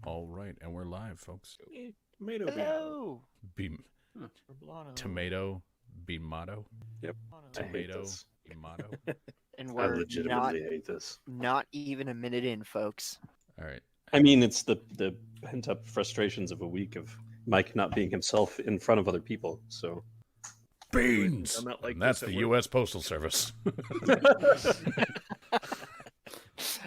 All right, and we're live, folks. Tomato Hello. Beam, Poblano. tomato, Bimato, Yep. I hate tomato, this. Bimato. And I we're legitimately hate this. not even a minute in, folks. All right. I mean, it's the pent up frustrations of a week of Mike not being himself in front of other people. So Beans. I'm not like And that's this the at U.S. Postal Service.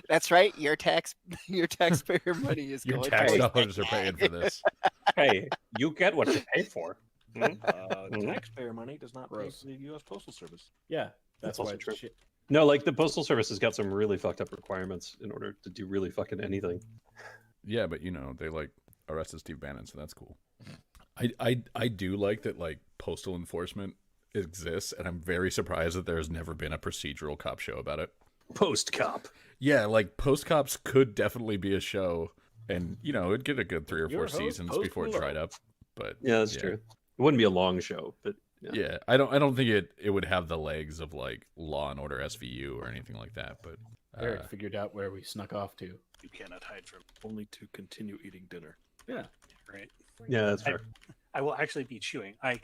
That's right. Your taxpayer money is Your going tax towards dollars that are paying guy. for this. hey, you get what you pay for. taxpayer money does not pay Gross. for the U.S. Postal Service. Yeah, that's also why it's true. shit. No, like the postal service has got some really fucked up requirements in order to do really fucking anything. Yeah, but they like arrested Steve Bannon, so that's cool. I do like that postal enforcement exists, and I'm very surprised that there's never been a procedural cop show about it. Post cop. Yeah, Post Cops could definitely be a show, and it'd get a good 3 or 4 Your host, seasons Post before it Malone. dried up. But Yeah, that's true. It wouldn't be a long show, but yeah, I don't think it would have the legs of Law and Order SVU or anything like that. But Eric figured out where we snuck off to. You cannot hide from only to continue eating dinner. Yeah. Right. yeah, that's fair. I will actually be chewing. I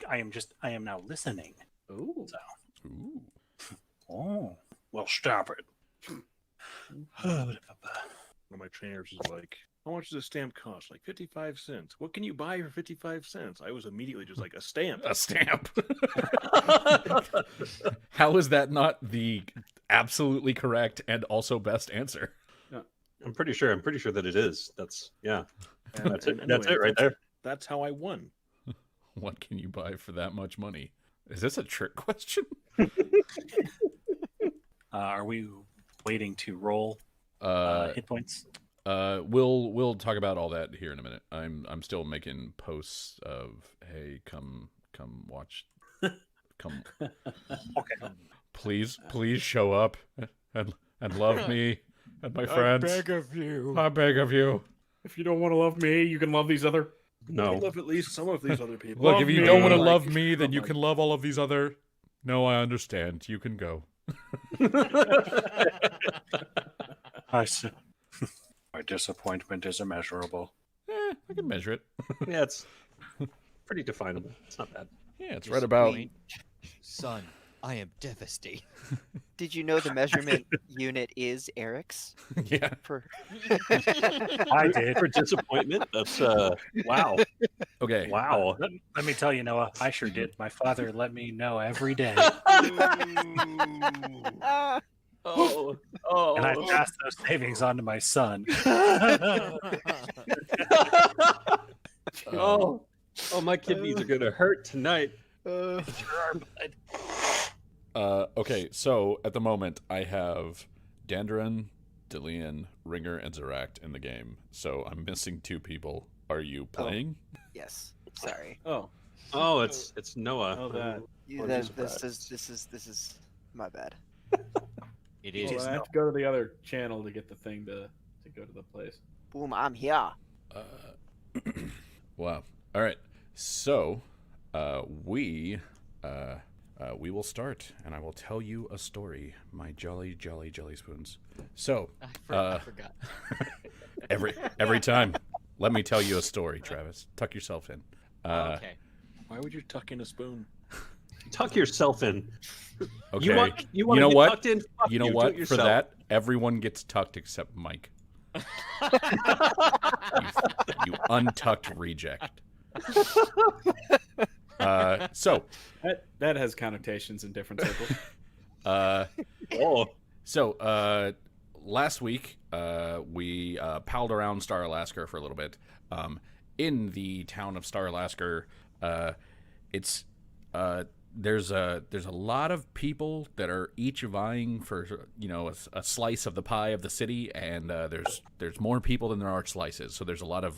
am now listening. Ooh. So. ooh. Oh. Well, stop it. One of my trainers was like, "How much does a stamp cost?" Like 55 cents. What can you buy for 55 cents? I was immediately just like, a stamp. A stamp. How is that not the absolutely correct and also best answer? I'm pretty sure that it is. That's And- that's it. and That's anyway, it right there. That's how I won. What can you buy for that much money? Is this a trick question? Are we waiting to roll hit points? We'll talk about all that here in a minute. I'm still making posts of, hey, come watch, come, Okay. please show up and love me and my friends. I beg of you. I beg of you. If you don't want to love me, you can love these other. I No. love at least some of these other people. Look, Love if you me. don't want to Like- love me, then you can love all of these other. No, I understand. You can go. I see. My disappointment is immeasurable. I can measure it. Yeah, it's pretty definable. It's not bad. Yeah, it's right about. Son, I am devastated. Did you know the measurement unit is Eric's? Yeah. For I did. For disappointment, that's wow. Okay. Wow. Let me tell you, Noah, I sure did. My father let me know every day, Oh. and I passed those savings on to my son. Oh, my kidneys are gonna hurt tonight. Okay, so at the moment I have Dandran, Delian, Ringer, and Zeract in the game. So I'm missing 2 people. Are you playing? yes. Sorry. Oh. Oh, it's Noah. Oh, that. This is my bad. It Well, is. I have to go to the other channel to get the thing to go to the place. Boom! I'm here. Wow. All right. So we will start, and I will tell you a story. My jolly jelly spoons. So I forgot. every time, let me tell you a story, Travis. Tuck yourself in. Okay. Why would you tuck in a spoon? Tuck yourself in. Okay. You want You to know get what? tucked in? Fuck You know do it what? For yourself. that, everyone gets tucked except Mike. You untucked reject. So That has connotations in different circles. Oh, last week we palled around Star Alaska for a little bit. In the town of Star Alaska, it's there's a lot of people that are each vying for a slice of the pie of the city, and there's more people than there are slices. So there's a lot of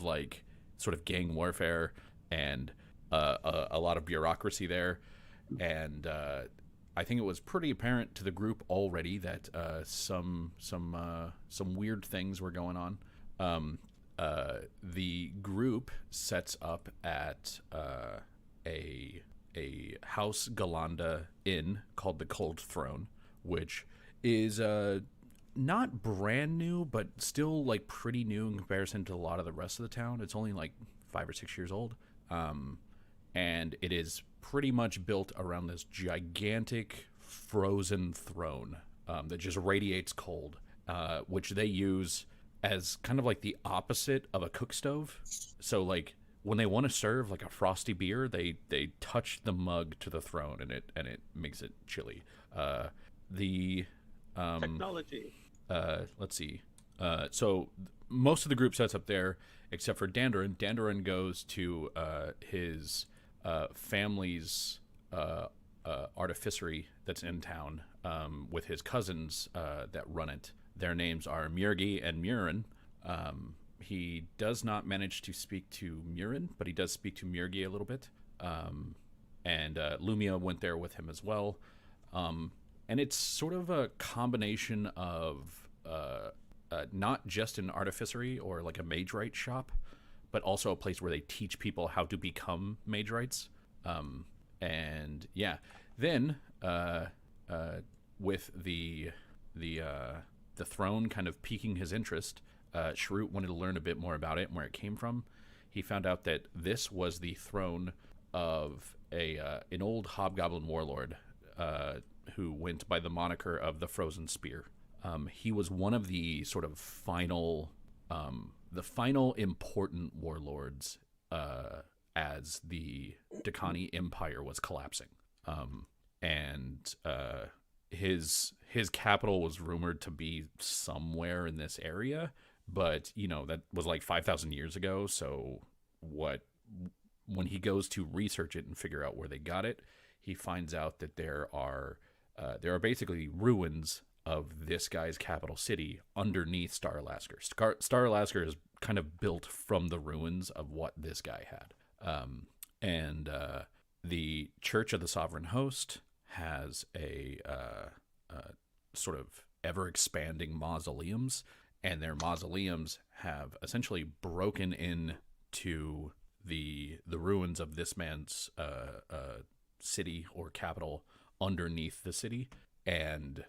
sort of gang warfare and a lot of bureaucracy there, and I think it was pretty apparent to the group already that some weird things were going on. The group sets up at a House Galanda inn called the Cold Throne, which is not brand new, but still like pretty new in comparison to a lot of the rest of the town. It's only like 5 or 6 years old, and it is pretty much built around this gigantic frozen throne that just radiates cold, which they use as kind of like the opposite of a cook stove. So like when they want to serve like a frosty beer, they touch the mug to the throne, and it makes it chilly. Technology. Let's see. So most of the group sets up there, except for Dandarin. Dandarin goes to his family's artificery that's in town with his cousins that run it. Their names are Murgi and Murin. He does not manage to speak to Murin, but he does speak to Murgi a little bit. And Lumia went there with him as well. And it's sort of a combination of not just an artificery or like a mage rite shop, but also a place where they teach people how to become mage rites. And yeah, then with the throne kind of piquing his interest, Shrewt wanted to learn a bit more about it and where it came from. He found out that this was the throne of an old hobgoblin warlord who went by the moniker of the Frozen Spear. He was one of the sort of final important warlords as the Dakani Empire was collapsing. And his capital was rumored to be somewhere in this area, but that was like 5,000 years ago. So when he goes to research it and figure out where they got it, he finds out that there are basically ruins of this guy's capital city underneath Star Alaska. Star Alaska is kind of built from the ruins of what this guy had. And the Church of the Sovereign Host has a sort of ever-expanding mausoleums, and their mausoleums have essentially broken into the ruins of this man's city or capital underneath the city. And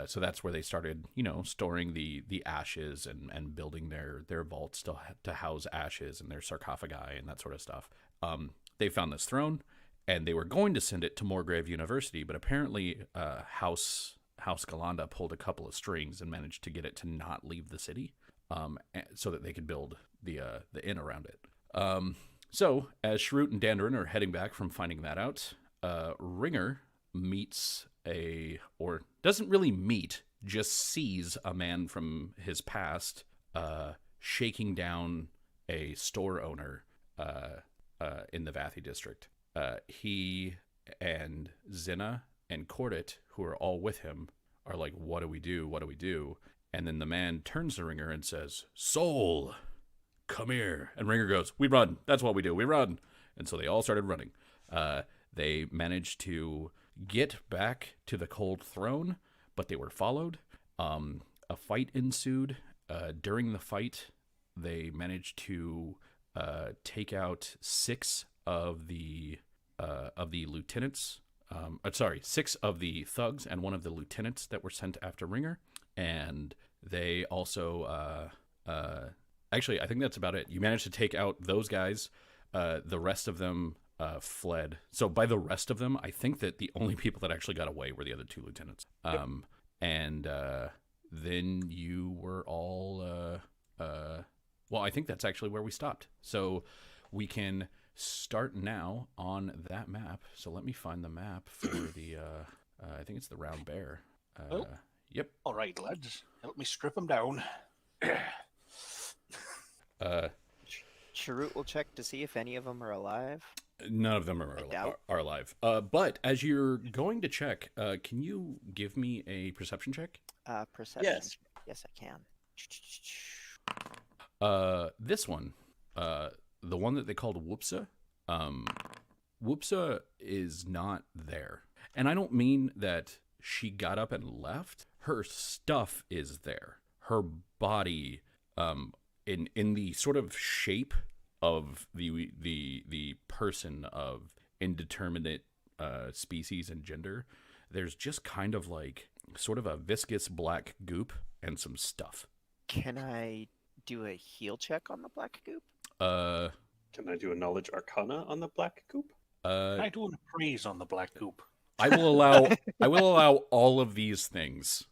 so that's where they started, storing the ashes and building their vaults to house ashes and their sarcophagi and that sort of stuff. They found this throne, and they were going to send it to Morgrave University, but apparently House Galanda pulled a couple of strings and managed to get it to not leave the city, so that they could build the inn around it. So as Shrewt and Dandarin are heading back from finding that out, Ringer meets doesn't really meet, just sees a man from his past shaking down a store owner in the Vathi district. He and Zinna and Cordit, who are all with him, are like, what do we do? What do we do? And then the man turns to Ringer and says, Soul, come here. And Ringer goes, we run. That's what we do. We run. And so they all started running. They managed to get back to the cold throne, but they were followed. A fight ensued. During the fight, they managed to take out 6 of the lieutenants. 6 of the thugs and 1 of the lieutenants that were sent after Ringer. And they also, actually, I think that's about it. You managed to take out those guys. The rest of them fled. So by the rest of them, I think that the only people that actually got away were the other 2 lieutenants. And then you were all, well, I think that's actually where we stopped. So we can start now on that map. So let me find the map for the, I think it's the Round Bear. Yep. All right, lads. Help me strip them down. Sharut will check to see if any of them are alive. None of them are alive. But as you're going to check, can you give me a perception check? Perception. Yes. Yes, I can. This one, the one that they called Whoopsa, Whoopsa is not there. And I don't mean that she got up and left. Her stuff is there. Her body, in the sort of shape of the person of indeterminate species and gender, there's just kind of like sort of a viscous black goop, and some stuff. Can I do a heal check on the black goop? Can I do a knowledge arcana on the black goop? I do an appraise on the black goop. I will allow all of these things.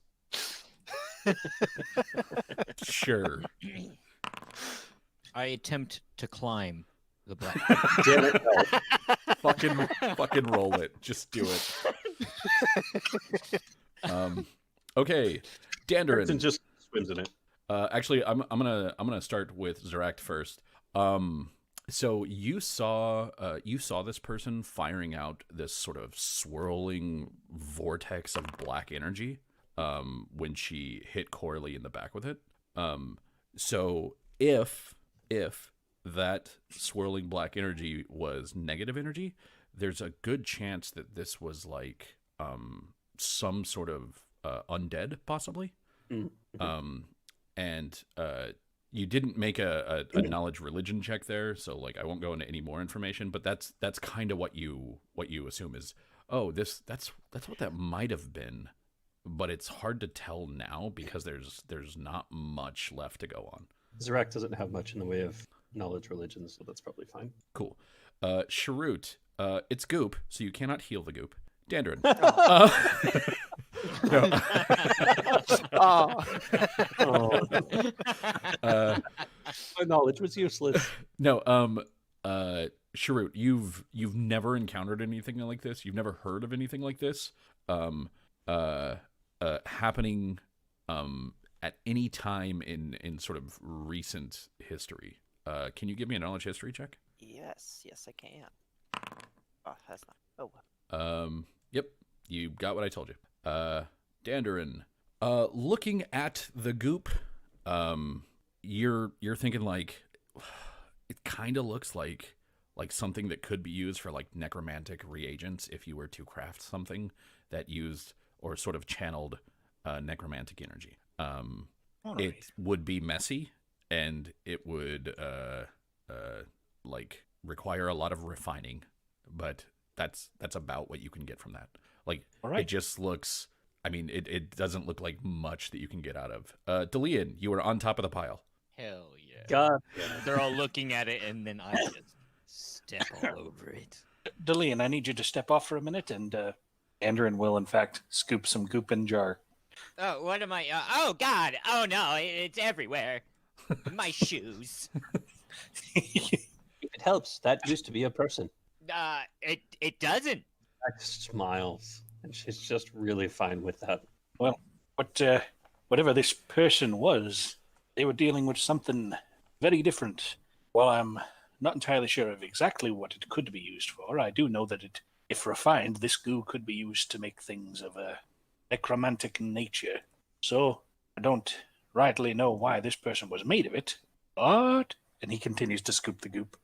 Sure. I attempt to climb the black. Damn it, no. Fucking roll it. Just do it. Okay, Dandarin. And just swims in it. Actually, I'm gonna start with Zeract first. So you saw this person firing out this sort of swirling vortex of black energy when she hit Coralie in the back with it. So if that swirling black energy was negative energy, there's a good chance that this was like some sort of undead, possibly. Mm-hmm. And you didn't make a knowledge religion check there, so like I won't go into any more information, but that's kind of what you assume is, oh, that's what that might have been, but it's hard to tell now because there's not much left to go on. Zarak doesn't have much in the way of knowledge religion, so that's probably fine. Cool. Sharut, it's goop, so you cannot heal the goop. Dandarin. No. My knowledge was useless. No, Sharut, you've never encountered anything like this. You've never heard of anything like this happening at any time in sort of recent history. Can you give me a knowledge history check? Yes, I can. Oh, that's not. Oh. Yep, you got what I told you. Dandarin, looking at the goop, you're thinking like it kind of looks like something that could be used for like necromantic reagents if you were to craft something that used or sort of channeled necromantic energy. It would be messy and it would like require a lot of refining, but that's about what you can get from that. Like, It just looks, I mean, it doesn't look like much that you can get out of. Delian, you are on top of the pile. Hell yeah. God. They're all looking at it, and then I just step all over it. Delian, I need you to step off for a minute, and Andrin will, in fact, scoop some goop in jar. Oh, what am I? Oh, God. Oh, no. It's everywhere. My shoes. It helps. That used to be a person. It doesn't. Max smiles, and she's just really fine with that. Well, whatever this person was, they were dealing with something very different. While I'm not entirely sure of exactly what it could be used for, I do know that if refined, this goo could be used to make things of a necromantic nature. So I don't rightly know why this person was made of it, but... And he continues to scoop the goop.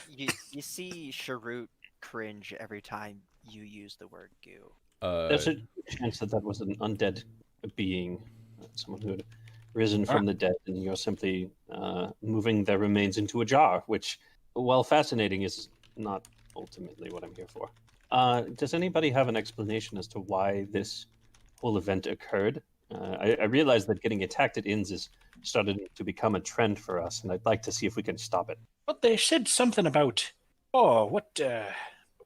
You see Sharut cringe every time you use the word goo. There's a chance that was an undead being, someone who had risen from the dead, and you're simply moving their remains into a jar, which, while fascinating, is not ultimately what I'm here for. Does anybody have an explanation as to why this whole event occurred? I realize that getting attacked at inns is starting to become a trend for us, and I'd like to see if we can stop it. But they said something about, what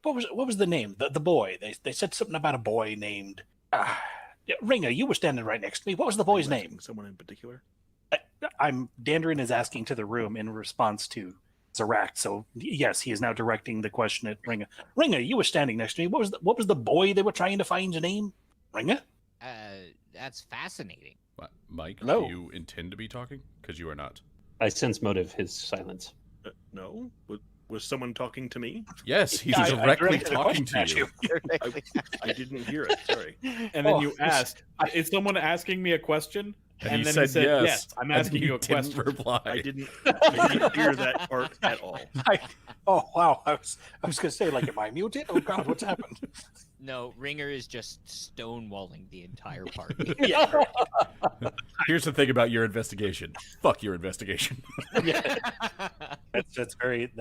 was the name? The boy. They said something about a boy named Ringer. You were standing right next to me. What was the boy's name? Someone in particular? Dandarin is asking to the room in response to Zeract. So yes, he is now directing the question at Ringer. Ringer, you were standing next to me. What was the boy they were trying to find's name? Ringer? That's fascinating. Mike, No. Do you intend to be talking? Because you are not. I sense motive his silence. No. Was someone talking to me? Yes, he's I directly directed a talking question to at you. I didn't hear it. Sorry. And then you asked, "Is someone asking me a question?" And then you he said said, yes. "Yes, I'm And asking you a didn't question." reply. I didn't hear that part at all. Oh wow! I was gonna say, like, am I muted? Oh god, what's happened? No, Ringer is just stonewalling the entire party. Yeah. Here's the thing about your investigation. Fuck your investigation. That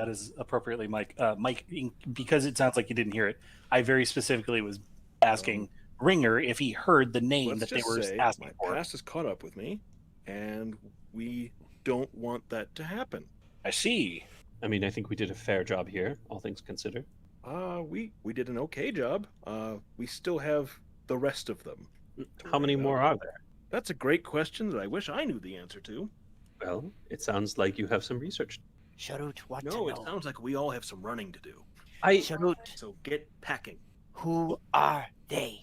is appropriately Mike. Mike, because it sounds like you didn't hear it. I very specifically was asking Ringer if he heard the name Let's that they just were say asking my for. past is caught up with me. and we don't want that to happen. I see. I mean, I think we did a fair job here, all things considered. We did an okay job. We still have the rest of them. How many more are there? That's a great question that I wish I knew the answer to. Well, it sounds like you have some research. Sharut, what No, to it know? sounds like we all have some running to do. Sharut, So get packing. who are they?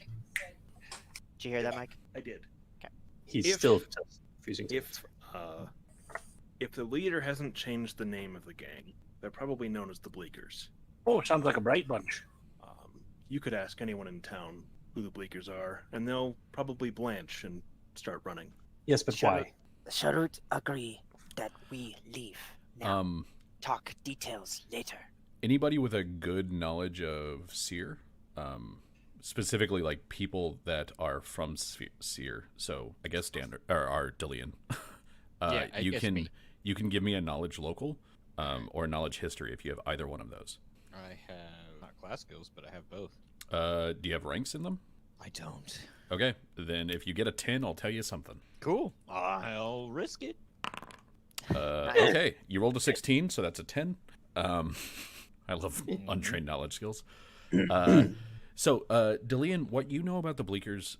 Did you hear that, Mike? I did. He's If- still just refusing to. If the leader hasn't changed the name of the gang, they're probably known as the Bleakers. Oh, sounds like a bright bunch. You could ask anyone in town who the Bleakers are, and they'll probably blanch and start running. Yes, but why? Sharut, agree that we leave now. Talk details later. Anybody with a good knowledge of Seer, specifically like people that are from Seer. So I guess Dan or Dillian. Yeah, I guess me. You can give me a knowledge local, or a knowledge history if you have either one of those. I have not class skills, but I have both. Do you have ranks in them? I don't. Okay, then if you get a 10, I'll tell you something. Cool. I'll risk it. Okay, you rolled a 16, so that's a 10. I love untrained knowledge skills. So, Dillian, what you know about the Bleakers,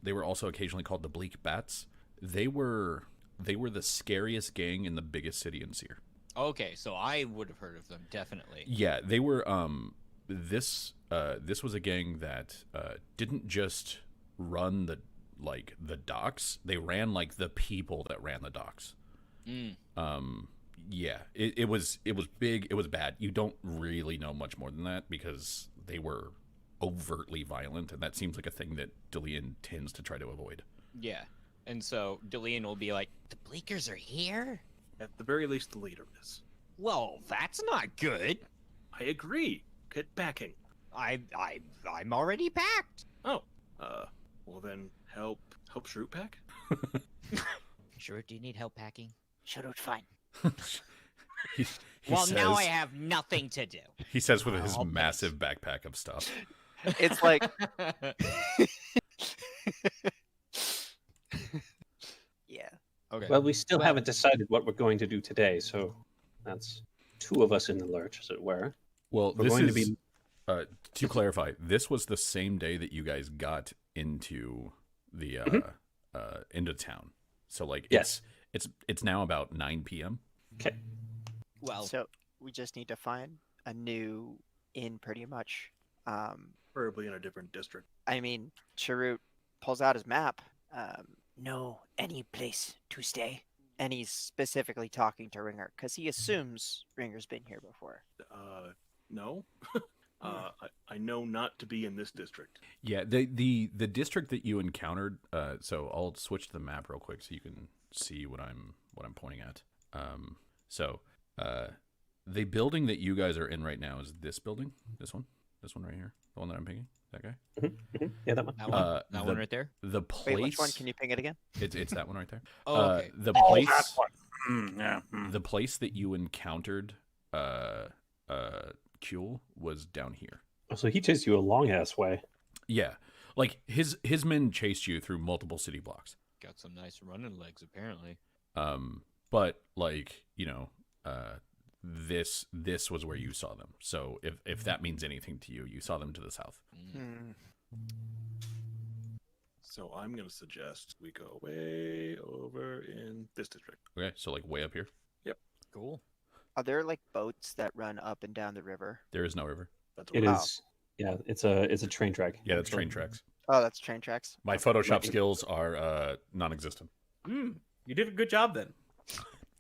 they were also occasionally called the Bleak Bats. They were the scariest gang in the biggest city in Seer. Okay, so I would have heard of them, definitely. Yeah, they were. This was a gang that didn't just run the docks. They ran like the people that ran the docks. Yeah, it was big. It was bad. You don't really know much more than that because they were overtly violent, and that seems like a thing that Dillian tends to try to avoid. Yeah. And so Dillian will be like, the Bleakers are here? At the very least, the leader is. Well, that's not good. I agree. Get packing. I'm already packed. Oh, well then, help Shroot pack? Sure, do you need help packing? Sharut, fine. He Well, says, now I have nothing to do. He says with his I'll massive backpack of stuff. It's like, yeah. Okay. Well, we still haven't decided what we're going to do today, so that's two of us in the lurch, as it were. Well, We're this going is to be. to clarify. This was the same day that you guys got into the into town. So like, Yes. it's now about 9 p.m. Okay. Well, So we just need to find a new inn, pretty much. Preferably in a different district. I mean, Sharut pulls out his map. No, any place to stay. And he's specifically talking to Ringer because he assumes Ringer's been here before. No. I know not to be in this district. Yeah, the district that you encountered. So I'll switch to the map real quick so you can see what I'm pointing at. The building that you guys are in right now is this building. This one right here. The one that I'm picking. That guy. Yeah, that one. that one, that one right there? The place. Wait, which one? Can you ping it again? It's that one right there. Oh, okay. The Oh, place. that one. Yeah. The place that you encountered, Kuel, was down here. Oh, so he chased you a long ass way. Yeah, like his men chased you through multiple city blocks. Got some nice running legs, apparently. But like this was where you saw them. So if that means anything to you, you saw them to the south. Hmm. So I'm going to suggest we go way over in this district. Okay, so like way up here. Cool. Are there like boats that run up and down the river? There is no river. That's It what is. Yeah, it's a train track. Yeah, that's train tracks. Oh, that's train tracks. My Photoshop skills are non-existent. You did a good job then.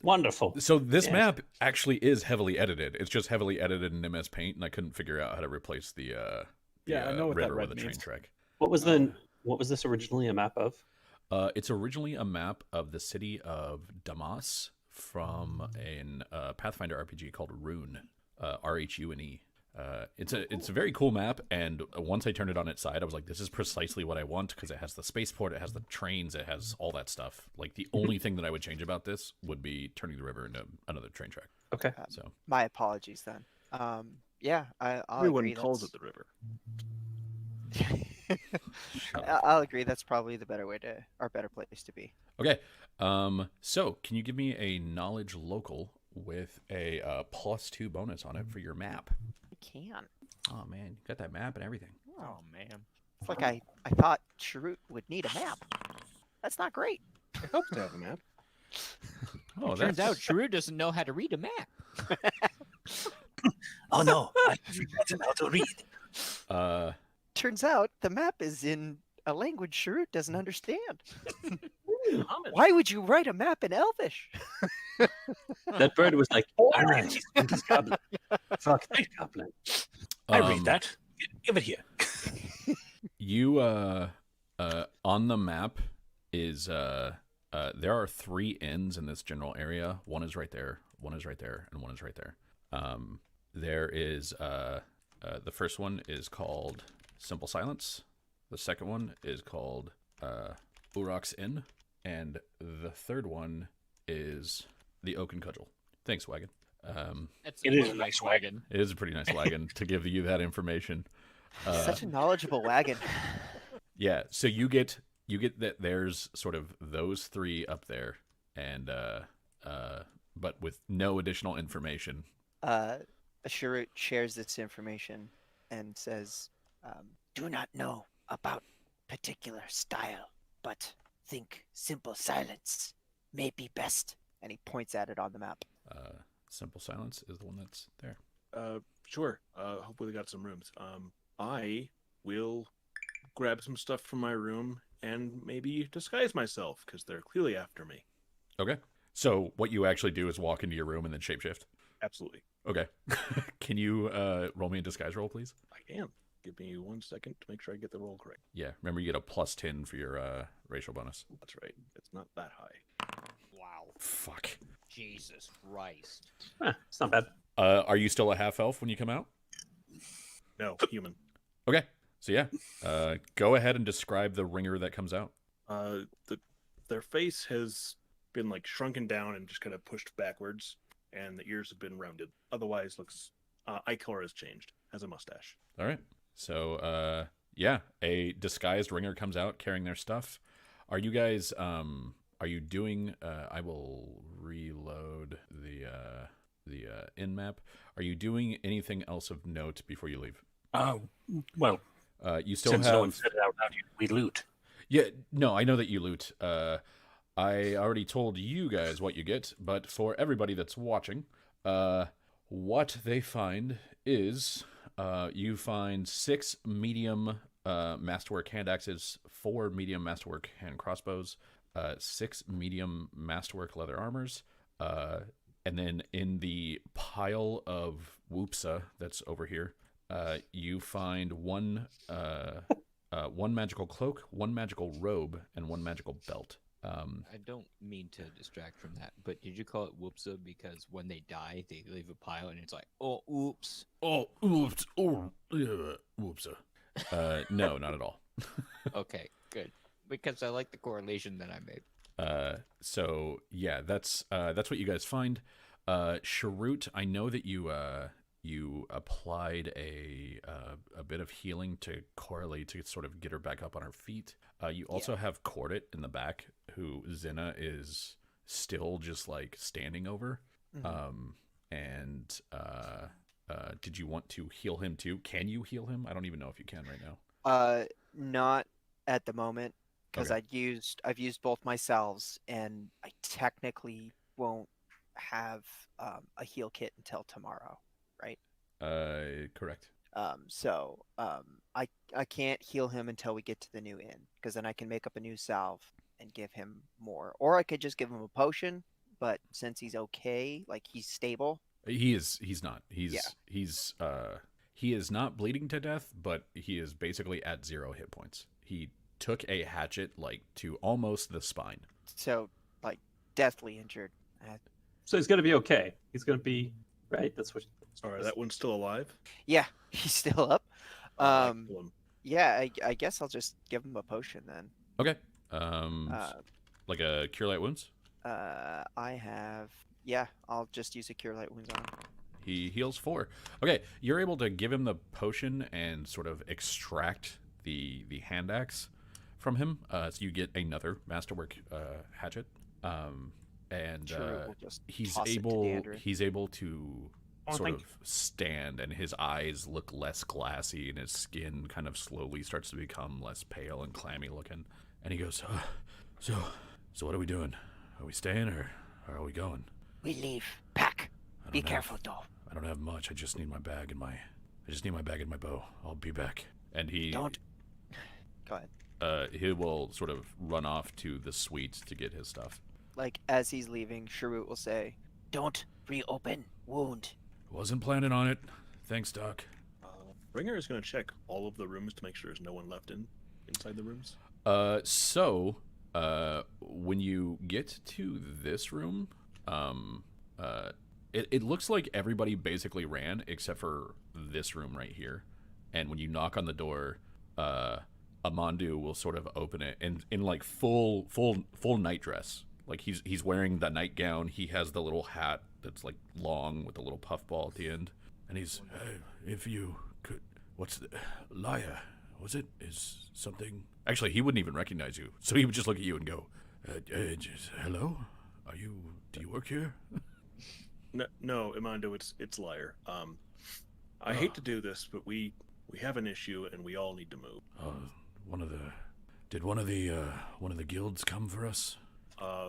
Wonderful. So this Yes. map actually is heavily edited. It's just heavily edited in MS Paint, and I couldn't figure out how to replace the Yeah, I know what that river red with a train means. track. What was this originally a map of? It's originally a map of the city of Damas from an Pathfinder RPG called Rune, Rhune. It's a very cool map, and once I turned it on its side, I was like, this is precisely what I want, because it has the spaceport, it has the trains, it has all that stuff. Like, the only thing that I would change about this would be turning the river into another train track. Okay. So My apologies then. Yeah, I'll everyone agree. calls it the river. Shut up. I'll agree. That's probably the better way to, or better place to be. Okay. So can you give me a knowledge local with a +2 bonus on it for your map? I can. Oh man, you got that map and everything. Oh man. It's like I thought Sharut would need a map. That's not great. It helps to have a map. Oh, Turns out that's Shrew doesn't know how to read a map. Oh no, I forgot how to read. Turns out the map is in a language Sharut doesn't understand. Common. Why would you write a map in Elvish? That bird was like, all right, this goblin. Fuck that goblin. I read that. Give it here. You on the map is there are 3 inns in this general area. One is right there, one is right there, and one is right there. There is the first one is called Simple Silence. The second one is called Urok's Inn, and the third one is the Oak and Cudgel. Thanks, Wagon. That's It is pretty a nice wagon. It is a pretty nice wagon to give you that information. Such a knowledgeable wagon. Yeah, so you get that there's sort of those 3 up there, and but with no additional information. Sharut shares this information and says, "Do not know about particular style, but think simple silence may be best." And he points at it on the map. Simple Silence is the one that's there. Sure. Hopefully they got some rooms. I will grab some stuff from my room and maybe disguise myself because they're clearly after me. Okay. So what you actually do is walk into your room and then shapeshift. Absolutely. Okay. Can you roll me a disguise roll, please? I can. Give me 1 second to make sure I get the roll correct. Yeah. Remember, you get a +10 for your racial bonus. That's right. It's not that high. Wow. Fuck. Jesus Christ. It's not bad. Are you still a half elf when you come out? No, human. Okay. So yeah, go ahead and describe the ringer that comes out. Their face has been like shrunken down and just kind of pushed backwards, and the ears have been rounded. Otherwise, looks eye color has changed. Has a mustache. All right. So yeah, a disguised ringer comes out carrying their stuff. Are you guys are you doing I will reload the in map. Are you doing anything else of note before you leave? Well, You still since have no one said it out loud, we loot. Yeah, no, I know that you loot. I already told you guys what you get, but for everybody that's watching, what they find is you find 6 medium masterwork hand axes, 4 medium masterwork hand crossbows, 6 medium masterwork leather armors, and then in the pile of woopsa that's over here, you find one magical cloak, 1 magical robe, and 1 magical belt. I don't mean to distract from that, but did you call it whoopsa because when they die, they leave a pile and it's like, oh, oops. Oh, oops, oh, whoopsa. No, not at all. Okay, good. Because I like the correlation that I made. So yeah, that's what you guys find. Sharut, I know that you applied a bit of healing to Coralie to sort of get her back up on her feet. You also have Cordit in the back, who Zinna is still just like standing over. And did you want to heal him too? Can you heal him? I don't even know if you can right now. Not at the moment, because Okay. I've used both my salves, and I technically won't have a heal kit until tomorrow, right? Correct. I can't heal him until we get to the new inn, because then I can make up a new salve and give him more, or I could just give him a potion. But since he's okay, like he's stable. He's not. He is not bleeding to death, but he is basically at 0 hit points. He took a hatchet like to almost the spine. So like deathly injured. So he's gonna be okay. He's gonna be right. That's what. Sorry, that one's still alive. Yeah, he's still up. Excellent. Yeah, I guess I'll just give him a potion then. Okay. Like a cure light wounds. I have. Yeah, I'll just use a cure light wounds on him. He heals 4. Okay, you're able to give him the potion and sort of extract the hand axe from him. So you get another masterwork hatchet, and Sure, we'll just he's toss it to able Deandra. he's able to Oh, sort thank of stand, and his eyes look less glassy, and his skin kind of slowly starts to become less pale and clammy looking. And he goes, "So what are we doing? Are we staying or are we going? We leave. Pack. I Be don't have- careful, though. I don't have much. I just need my bag and my bow. I'll be back." And he Don't. Go ahead. he will sort of run off to the suite to get his stuff. Like, as he's leaving, Sharut will say, don't reopen wound. Wasn't planning on it. Thanks, Doc. Ringer is going to check all of the rooms to make sure there's no one left inside the rooms. So when you get to this room, it looks like everybody basically ran except for this room right here. And when you knock on the door, Amandu will sort of open it in like full night dress. Like he's wearing the nightgown. He has the little hat that's like long with a little puffball at the end. And he's, "Hey, if you could, what's the Laya? Was it? Is something?" Actually, he wouldn't even recognize you, so he would just look at you and go, "Hello, do you work here?" No, Imando, it's Liar. I hate to do this, but we have an issue and we all need to move. Did one of the guilds come for us?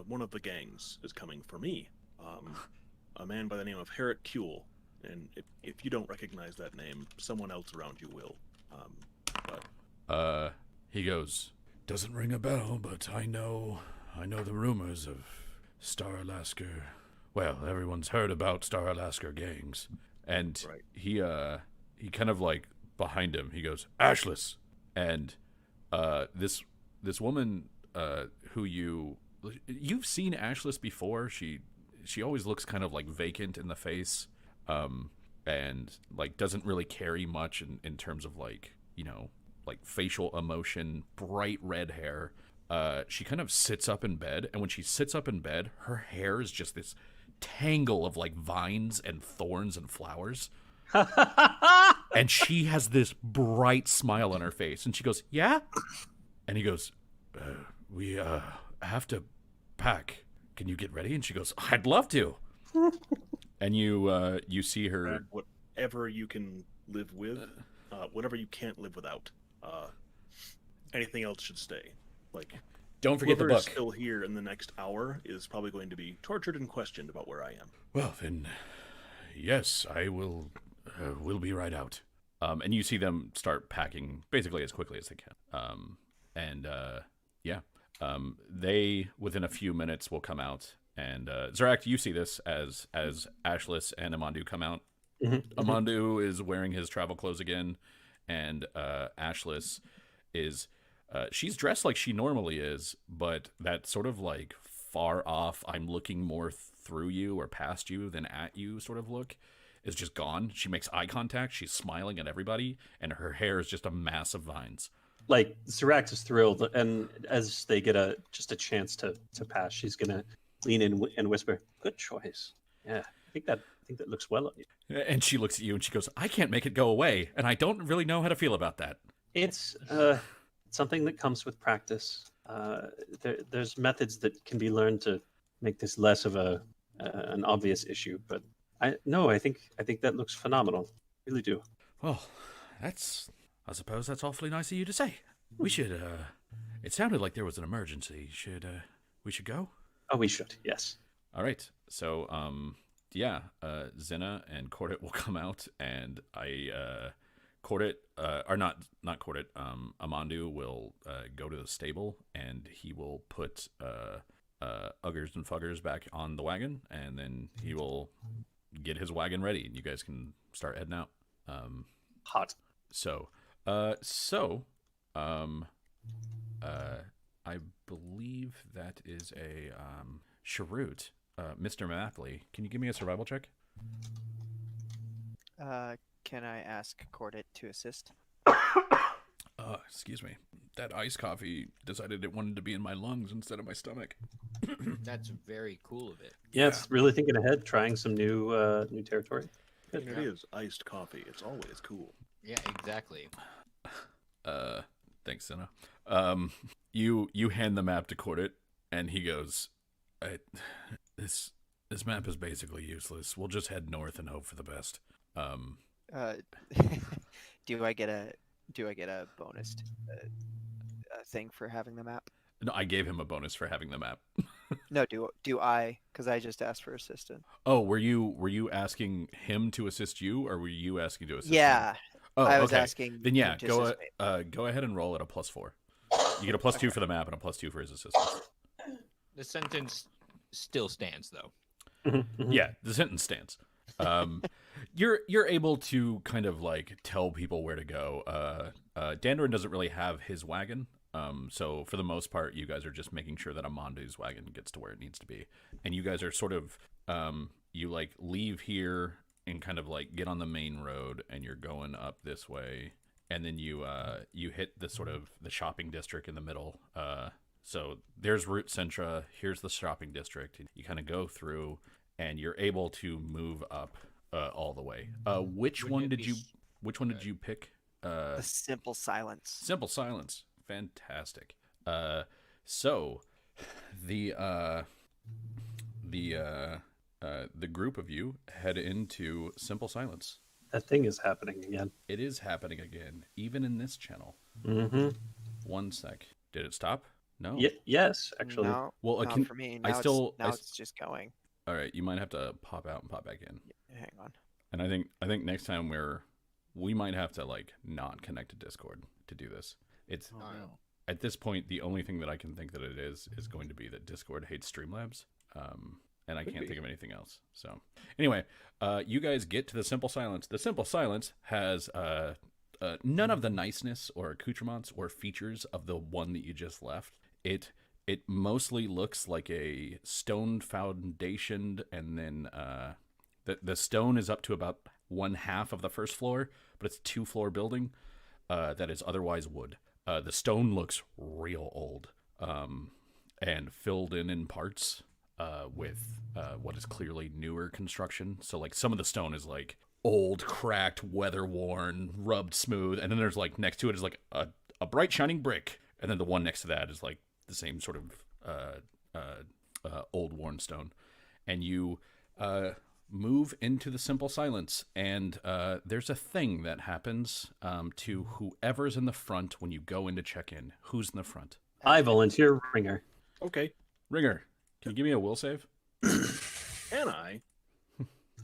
One of the gangs is coming for me. A man by the name of Eberron Actual, and if you don't recognize that name, someone else around you will. He goes, "Doesn't ring a bell, but I know the rumors of Star Alaska. Well, everyone's heard about Star Alaska gangs." And Right. he kind of like behind him, he goes, "Ashless." And this woman who you've seen Ashless before. She always looks kind of like vacant in the face, and like doesn't really carry much in terms of like, you know, like facial emotion, bright red hair. She kind of sits up in bed, and when she sits up in bed, her hair is just this tangle of like vines and thorns and flowers. And she has this bright smile on her face, and she goes, "Yeah?" And he goes, "We have to pack. Can you get ready?" And she goes, "I'd love to." And you see her. Grab whatever you can live with, whatever you can't live without. Anything else should stay. Like, Don't forget the whoever is book. still here in the next hour is probably going to be tortured and questioned about where I am. Well, then, yes, I will. We'll be right out. And you see them start packing basically as quickly as they can. They within a few minutes will come out. And Zarak, you see this as Ashless and Amandu come out. Amandu is wearing his travel clothes again, and Ashless is she's dressed like she normally is, but that sort of like far off, I'm looking more through you or past you than at you sort of look is just gone. She makes eye contact, she's smiling at everybody, and her hair is just a mass of vines. Like Sirax is thrilled, and as they get a chance to pass, she's gonna lean in and whisper, "Good choice. Yeah, I think that looks well on you." And she looks at you and she goes, "I can't make it go away, and I don't really know how to feel about that." It's something that comes with practice. There's methods that can be learned to make this less of an obvious issue, but I think that looks phenomenal. Really do. Well, I suppose that's awfully nice of you to say. We should, it sounded like there was an emergency. We should go? Oh, we should, yes. All right. So, Zena and Cordit will come out, and Amandu will go to the stable, and he will put Uggers and Fuggers back on the wagon, and then he will get his wagon ready, and you guys can start heading out. Hot. I believe that is a Sharut. Mr. Mapley, can you give me a survival check? Can I ask Cordit to assist? Excuse me. That iced coffee decided it wanted to be in my lungs instead of my stomach. That's very cool of it. Yeah, it's really thinking ahead, trying some new territory. And it is iced coffee. It's always cool. Yeah, exactly. Thanks, Senna. You hand the map to Cordit, and he goes, "This map is basically useless. We'll just head north and hope for the best." Do I get a bonus thing for having the map? No, I gave him a bonus for having the map. No, do I? Because I just asked for assistance. Oh, were you asking him to assist you, or were you asking to assist him? Yeah, Oh, I was okay. asking. Then yeah, him to assist me. go ahead and roll at a +4. You get a +2 for the map and a +2 for his assistance. The sentence still stands, though. Yeah, the sentence stands. You're able to kind of like tell people where to go. Dandarin doesn't really have his wagon. So for the most part, you guys are just making sure that Amandu's wagon gets to where it needs to be. And you guys are sort of, you like leave here and kind of like get on the main road and you're going up this way. And then you hit the sort of the shopping district in the middle. So there's Route Centra. Here's the shopping district. You kind of go through and you're able to move up, all the way. Which one did you pick? The simple silence. Simple silence. Fantastic. So the group of you head into Simple Silence. That thing is happening again. It is happening again, even in this channel. Mm-hmm. 1 sec. Did it stop? No. Yes, actually. No, Well, not for me. Now it's just going. All right, you might have to pop out and pop back in. Hang on. And I think next time we might have to like not connect to Discord to do this. It's at this point the only thing that I can think that it is going to be that Discord hates Streamlabs. And I can't think of anything else. So anyway, you guys get to the Simple Silence. The Simple Silence has none of the niceness or accoutrements or features of the one that you just left. It mostly looks like a stone foundation, and then the stone is up to about 1/2 of the first floor, but it's a 2-floor building that is otherwise wood. The stone looks real old and filled in parts with what is clearly newer construction. So like some of the stone is like old, cracked, weather-worn, rubbed smooth, and then there's like next to it is like a bright shining brick, and then the one next to that is like the same sort of old worn stone. And you move into the Simple Silence, and there's a thing that happens to whoever's in the front when you go in to check in. Who's in the front? I volunteer Ringer. Okay. Ringer, can you give me a will save? Can I?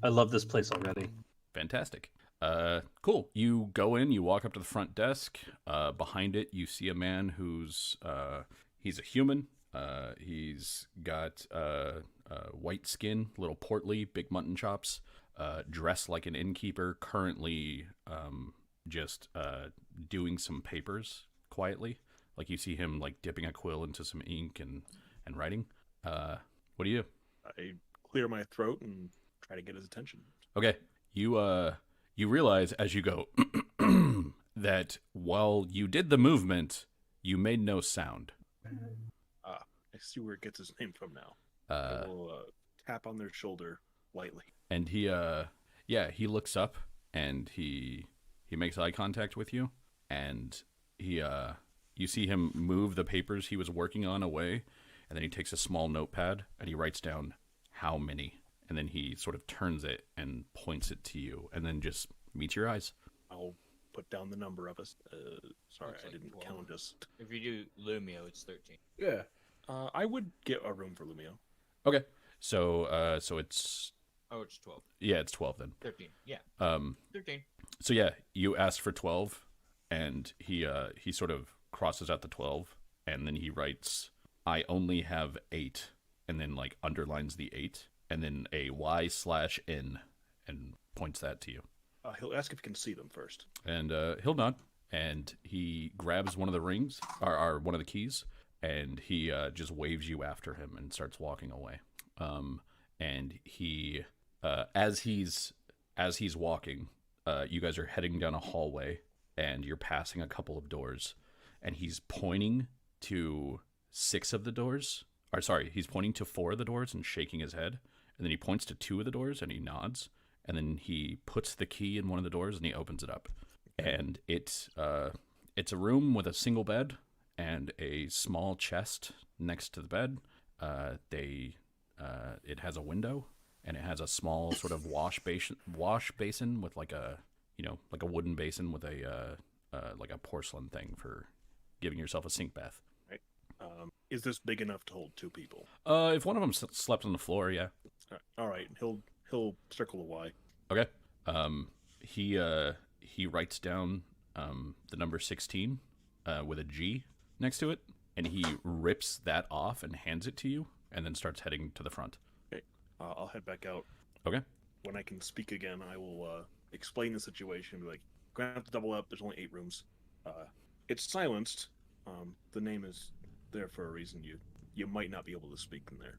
I love this place already. Fantastic. Cool. You go in, you walk up to the front desk. Behind it, you see a man who's he's a human. He's got white skin, little portly, big mutton chops, dressed like an innkeeper, currently just doing some papers quietly. Like you see him like dipping a quill into some ink and writing. What do you do? I clear my throat and try to get his attention. Okay. You realize as you go that while you did the movement, you made no sound. I see where it gets its name from now. I will tap on their shoulder lightly. And he looks up and he makes eye contact with you, and you see him move the papers he was working on away, and then he takes a small notepad and he writes down how many, and then he sort of turns it and points it to you, and then just meets your eyes. I'll put down the number of us. Sorry, Looks I like didn't 12. count us. If you do Lumio, it's 13. Yeah. I would get a room for Lumio. Okay, so it's Oh, it's 12. yeah, it's 12 then. 13. Yeah. 13. So yeah, you asked for 12, and he sort of crosses out the 12, and then he writes, "I only have 8," and then like underlines the 8, and then a Y/N, and points that to you. He'll ask if he can see them first. And he'll nod, and he grabs one of the rings, or one of the keys, and he just waves you after him and starts walking away. And he, as he's walking, you guys are heading down a hallway, and you're passing a couple of doors, and he's pointing to 6 of the doors. Or sorry, he's pointing to 4 of the doors and shaking his head, and then he points to 2 of the doors and he nods, and then he puts the key in one of the doors and he opens it up, and it It's a room with a single bed and a small chest next to the bed. It has a window, and it has a small sort of wash basin with like a wooden basin with a like a porcelain thing for giving yourself a sink bath. Right. Is this big enough to hold 2 people? If one of them slept on the floor, yeah. All right. He'll circle a Y. Okay. He writes down the number 16 with a G next to it, and he rips that off and hands it to you, and then starts heading to the front. Okay. I'll head back out. Okay. When I can speak again, I will explain the situation. Be like, gonna have to double up. There's only 8 rooms. It's silenced. The name is there for a reason. You might not be able to speak in there.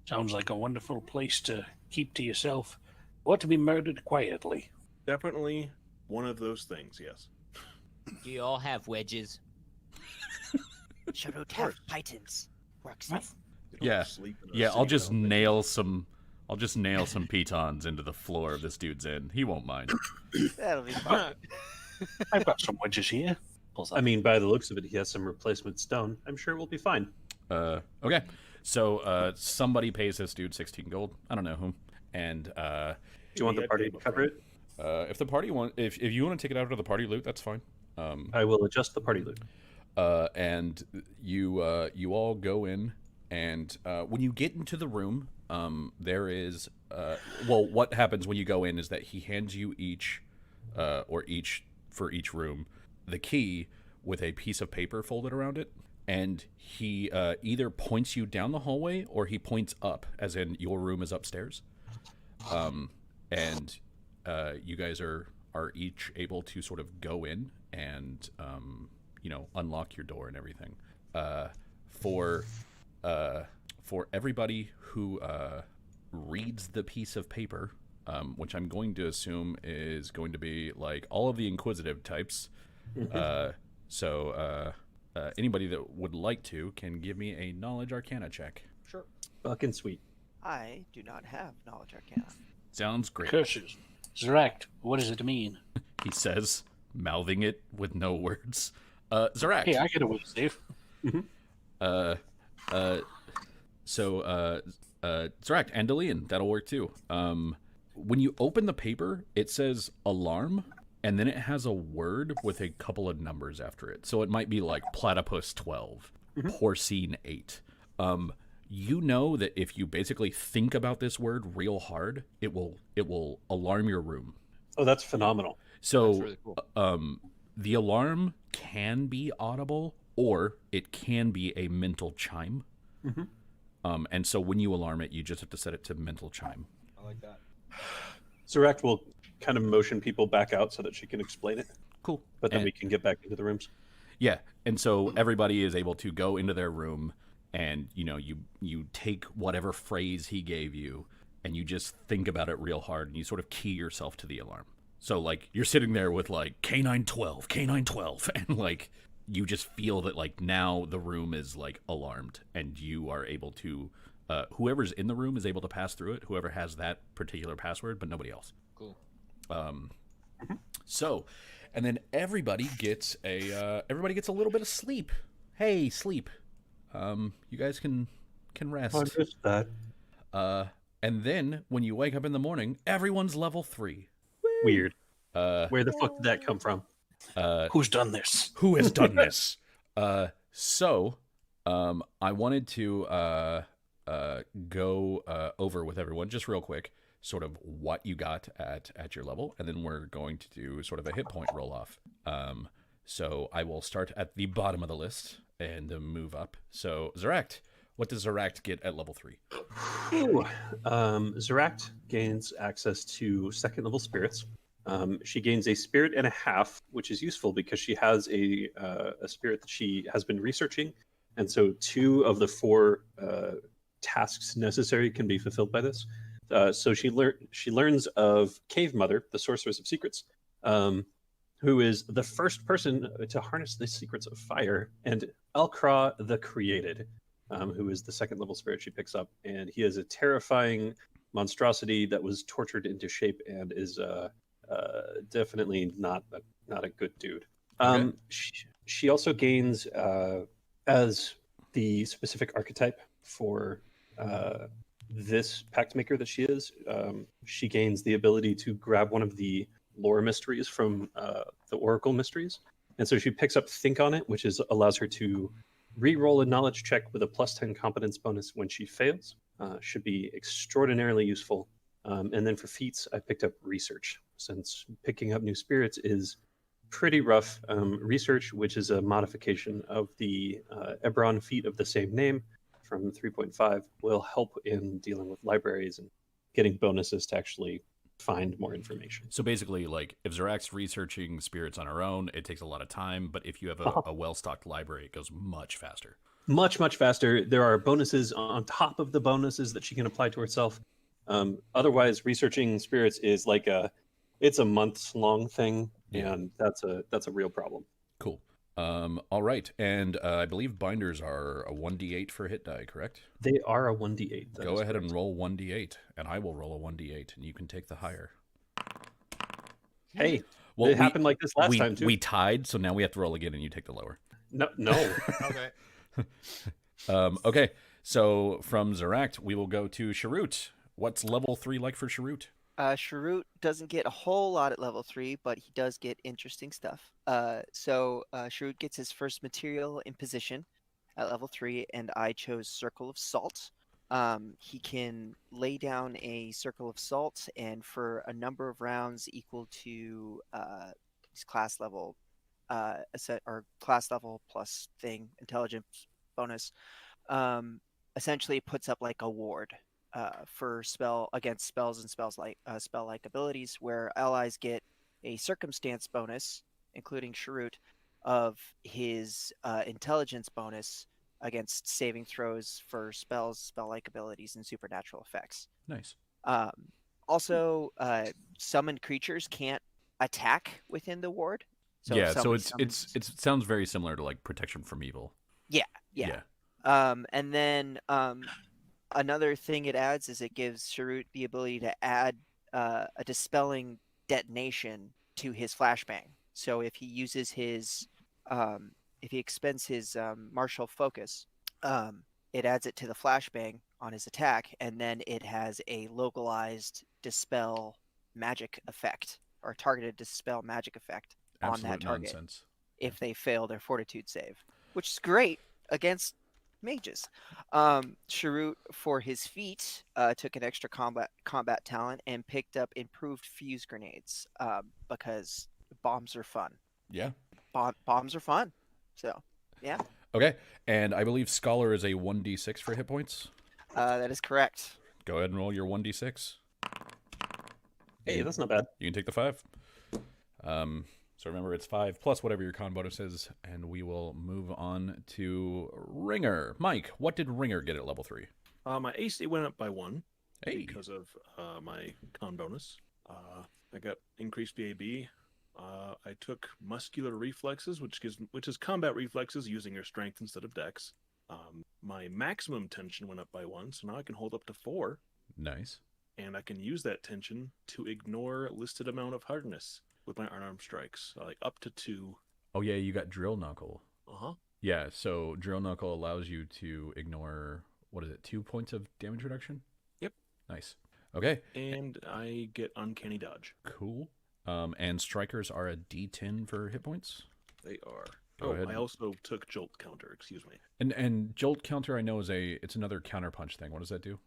Sounds like a wonderful place to keep to yourself, or to be murdered quietly. Definitely one of those things. Yes. Do you all have wedges? Sharut have pythons. Works. What? You don't Yeah. sleep in a Yeah, I'll city, just I don't think. nail some pitons into the floor of this dude's inn. He won't mind. That'll be fun. I've got some wedges here. Pulls I out. mean, by the looks of it, he has some replacement stone. I'm sure we'll be fine. Okay. So somebody pays this dude 16 gold. I don't know whom. And Do you want the I'd party pay to him cover upfront. it? if the party if you want to take it out of the party loot, that's fine. I will adjust the party loot. And you all go in, and when you get into the room, there is what happens when you go in is that he hands you each for each room the key with a piece of paper folded around it, and he either points you down the hallway or he points up, as in your room is upstairs. And you guys are each able to sort of go in and unlock your door and everything. For everybody who reads the piece of paper, which I'm going to assume is going to be like all of the inquisitive types. So anybody that would like to can give me a knowledge arcana check. Sure. Fucking sweet. I do not have knowledge arcana. Sounds great, Curses. Zeract, what does it mean? he says, mouthing it with no words. Zeract. Hey, I get a wit save. So Zeract and Delian, that'll work too. When you open the paper, it says alarm, and then it has a word with a couple of numbers after it. So it might be like platypus 12, porcine 8. You know that if you basically think about this word real hard, it will alarm your room. Oh, that's phenomenal. So That's really cool. the alarm can be audible, or it can be a mental chime. And so when you alarm it, you just have to set it to mental chime. I like that. Zeract will kind of motion people back out so that she can explain it, Cool. but then And- we can get back into the rooms. Yeah, and so everybody is able to go into their room, and you take whatever phrase he gave you, and you just think about it real hard, and you sort of key yourself to the alarm. So like you're sitting there with like K912, K912, and like you just feel that like now the room is like alarmed, and you are able to whoever's in the room is able to pass through it. Whoever has that particular password, but nobody else. Cool. So, and then everybody gets a little bit of sleep. Hey, sleep. You guys can rest. I missed that. And then when you wake up in the morning, everyone's level 3. Weird. Where the fuck did that come from? Who's done this? Who has done this? So, I wanted to go over with everyone just real quick, sort of what you got at your level, and then we're going to do sort of a hit point roll off. So I will start at the bottom of the list and move up. So Zeract, what does Zeract get at level 3? Ooh. Zeract gains access to second level spirits. She gains a spirit and a half, which is useful because she has a spirit that she has been researching, and so 2 of the 4 tasks necessary can be fulfilled by this. So she learns of Cave Mother, the Sorceress of Secrets, who is the first person to harness the secrets of fire, and Elkra the Created, who is the second level spirit she picks up, and he is a terrifying monstrosity that was tortured into shape and is definitely not a good dude. She also gains as the specific archetype for this pact maker that she is. She gains the ability to grab one of the lore mysteries from the Oracle mysteries, and so she picks up Think on It, which allows her to re-roll a knowledge check with a +10 competence bonus when she fails. Should be extraordinarily useful. And then for feats, I picked up Research, since picking up new spirits is pretty rough. Research, which is a modification of the Eberron feat of the same name from 3.5, will help in dealing with libraries and getting bonuses to actually find more information. So basically, like, if Zarak's researching spirits on her own, it takes a lot of time, but if you have a well-stocked library, it goes much faster. Much, much faster. There are bonuses on top of the bonuses that she can apply to herself. Otherwise, researching spirits is like it's a months-long thing, and that's a real problem. Cool. All right, and I believe binders are a 1d8 for hit die, correct? They are a 1d8. Go ahead and roll 1d8, and I will roll a 1d8, and you can take the higher. Hey, well, it happened like this last time, too. We tied, so now we have to roll again, and you take the lower. No. Okay. Okay, so from Zarak, we will go to Sharut. What's level 3 like for Sharut? Sharut doesn't get a whole lot at level 3, but he does get interesting stuff. So Sharut gets his first material in position at level 3, and I chose Circle of Salt. He can lay down a Circle of Salt, and for a number of rounds equal to his class level, class level plus thing, intelligence bonus, essentially puts up like a ward. For against spells and spell-like abilities, where allies get a circumstance bonus, including Sharut, of his intelligence bonus against saving throws for spells, spell-like abilities, and supernatural effects. Nice. Also, summoned creatures can't attack within the ward. So yeah, so it sounds very similar to like protection from evil. Yeah. And then another thing it adds is it gives Sharut the ability to add a dispelling detonation to his flashbang. So if he uses his, if he expends his martial focus, it adds it to the flashbang on his attack, and then it has a localized dispel magic effect, or targeted dispel magic effect on that target if they fail their fortitude save, which is great against mages. Sharut, for his feat, took an extra combat talent and picked up improved fuse grenades, because bombs are fun. Yeah. Bombs are fun. So, yeah. Okay, and I believe Scholar is a 1d6 for hit points. That is correct. Go ahead and roll your 1d6. Hey, that's not bad. You can take the 5. So remember, it's 5 plus whatever your con bonus is, and we will move on to Ringer. Mike, what did Ringer get at level 3? My AC went up by 1 because of my con bonus. I got increased BAB. I took muscular reflexes, which is combat reflexes using your strength instead of dex. My maximum tension went up by 1, so now I can hold up to 4. Nice. And I can use that tension to ignore listed amount of hardness with my unarmed strikes, like up to 2. Oh yeah, you got Drill Knuckle. Uh-huh. Yeah, so Drill Knuckle allows you to ignore, 2 points of damage reduction? Yep. Nice. Okay. And I get Uncanny Dodge. Cool. And Strikers are a D10 for hit points? They are. Go ahead. I also took Jolt Counter, excuse me. And Jolt Counter, I know, it's another counterpunch thing. What does that do?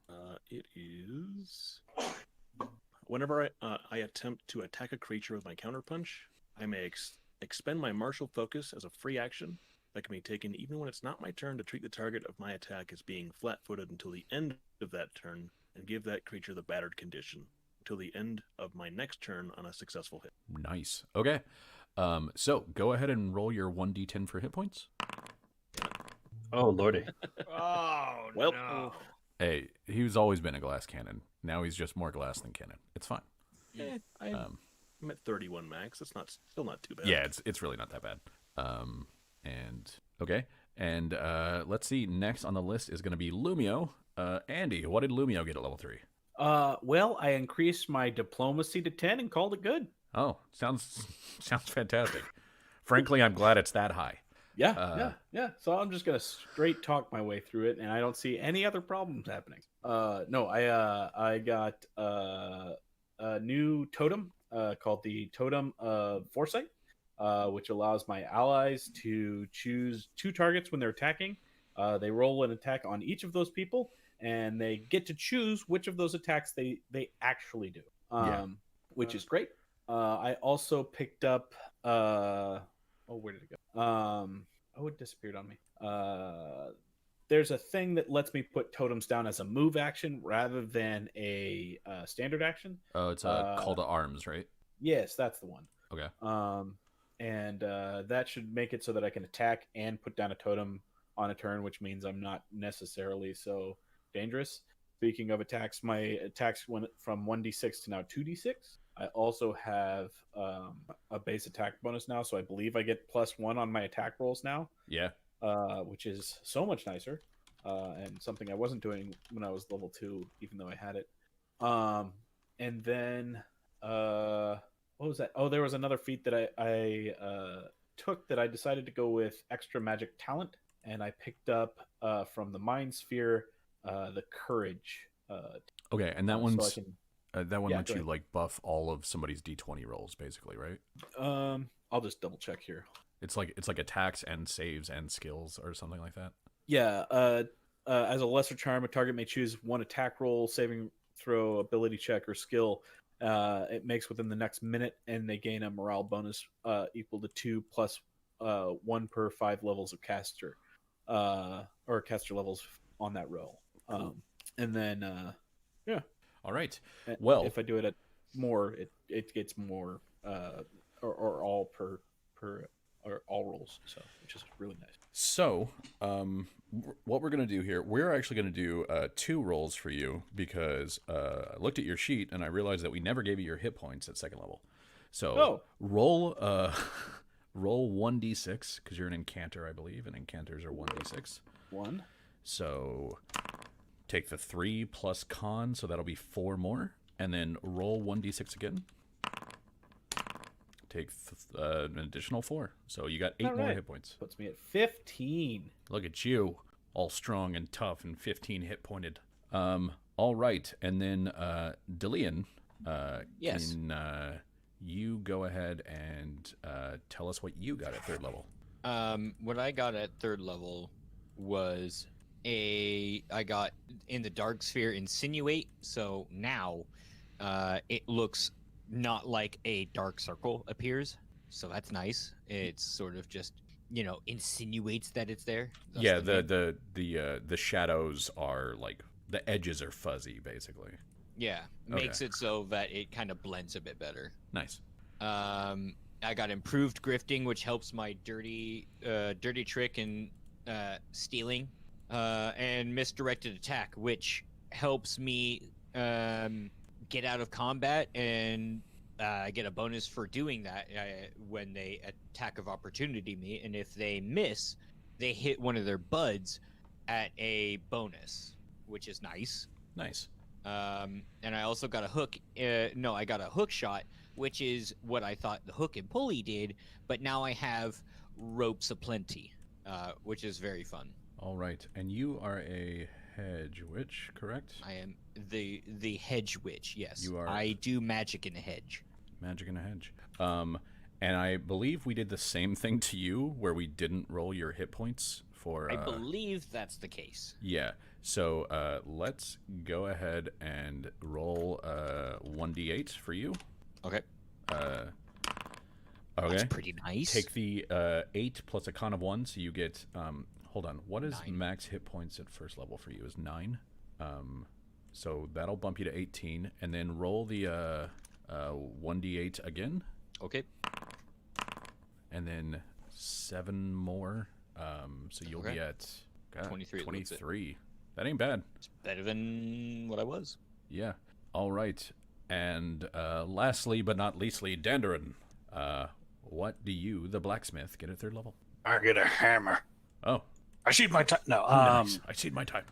It is... Whenever I attempt to attack a creature with my counterpunch, I may expend my martial focus as a free action that can be taken even when it's not my turn to treat the target of my attack as being flat-footed until the end of that turn, and give that creature the battered condition until the end of my next turn on a successful hit. Nice. Okay. So go ahead and roll your 1d10 for hit points. Oh, lordy. Oh, well, no. Hey, he's always been a glass cannon. Now he's just more glass than cannon. It's fine. I'm at 31 max. That's still not too bad. Yeah, it's really not that bad. And let's see. Next on the list is going to be Lumio. Andy, what did Lumio get at level 3? Well, I increased my diplomacy to 10 and called it good. Oh, sounds fantastic. frankly, I'm glad it's that high. Yeah. So I'm just gonna straight talk my way through it, and I don't see any other problems happening. No, I got a new totem called the Totem of Foresight, which allows my allies to choose 2 targets when they're attacking. They roll an attack on each of those people, and they get to choose which of those attacks they actually do. Which is great. I also picked up. Where did it go? It disappeared on me. There's a thing that lets me put totems down as a move action rather than a standard action. Oh, it's a call to arms, right? Yes, that's the one. Okay. And that should make it so that I can attack and put down a totem on a turn, which means I'm not necessarily so dangerous. Speaking of attacks, my attacks went from 1d6 to now 2d6. I also have a base attack bonus now, so I believe I get +1 on my attack rolls now. Yeah. Which is so much nicer, and something I wasn't doing when I was level 2, even though I had it. And then what was that? Oh, there was another feat that I took that I decided to go with extra magic talent, and I picked up from the Mind Sphere the Courage. Okay, and that one's so I can, that one Yeah, lets go you ahead. like buff all of somebody's d20 rolls, basically, right? I'll just double check here. It's like attacks and saves and skills or something like that. Yeah. As a lesser charm, a target may choose 1 attack roll, saving throw, ability check, or skill. It makes within the next minute, and they gain a morale bonus equal to 2 plus 1 per 5 levels of caster, or caster levels on that roll. And then, All right. Well, if I do it at more, it gets more, or all per or all rolls, so which is really nice. So, what we're going to do here, we're actually going to do 2 rolls for you because I looked at your sheet and I realized that we never gave you your hit points at 2nd level. So, roll 1d6 because you're an incanter, I believe, and incanters are 1d6. 1. So, take the 3 plus con, so that'll be 4 more, and then roll 1d6 again. Take an additional 4. So you got 8 more hit points. Puts me at 15. Look at you, all strong and tough and 15 hit pointed. All right. And then Dillian, Yes. can you go ahead and tell us what you got at 3rd level? What I got at 3rd level was I got in the dark sphere insinuate, so now it looks not like a dark circle appears, so that's nice. It's sort of just insinuates that it's there. That's Yeah, the the shadows are like the edges are fuzzy, basically. Yeah, makes it so that it kind of blends a bit better. Nice. I got improved grifting, which helps my dirty trick and stealing, and misdirected attack, which helps me get out of combat and get a bonus for doing that when they attack of opportunity me, and if they miss, they hit one of their buds at a bonus, which is nice. Nice. And I also got a hook. I got a hook shot, which is what I thought the hook and pulley did, but now I have ropes aplenty, which is very fun. All right, and you are a hedge witch, correct? I am the hedge witch. Yes, You are. I do magic in a hedge. Magic in a hedge. And I believe we did the same thing to you, where we didn't roll your hit points for. I believe that's the case. Yeah. So let's go ahead and roll 1d8 for you. Okay. Okay. That's pretty nice. Take the 8 plus a con of 1, so you get. Hold on. What is 9. max hit points at 1st level for you? Is 9. So that'll bump you to 18, and then roll the 1d8 again. Okay. And then 7 more. So you'll be at 23. 23. That ain't bad. It's better than what I was. Yeah. All right. And lastly, but not leastly, Dandarin. What do you, the blacksmith, get at 3rd level? I get a hammer. Oh, I shoot my time. No, nice. I see my time.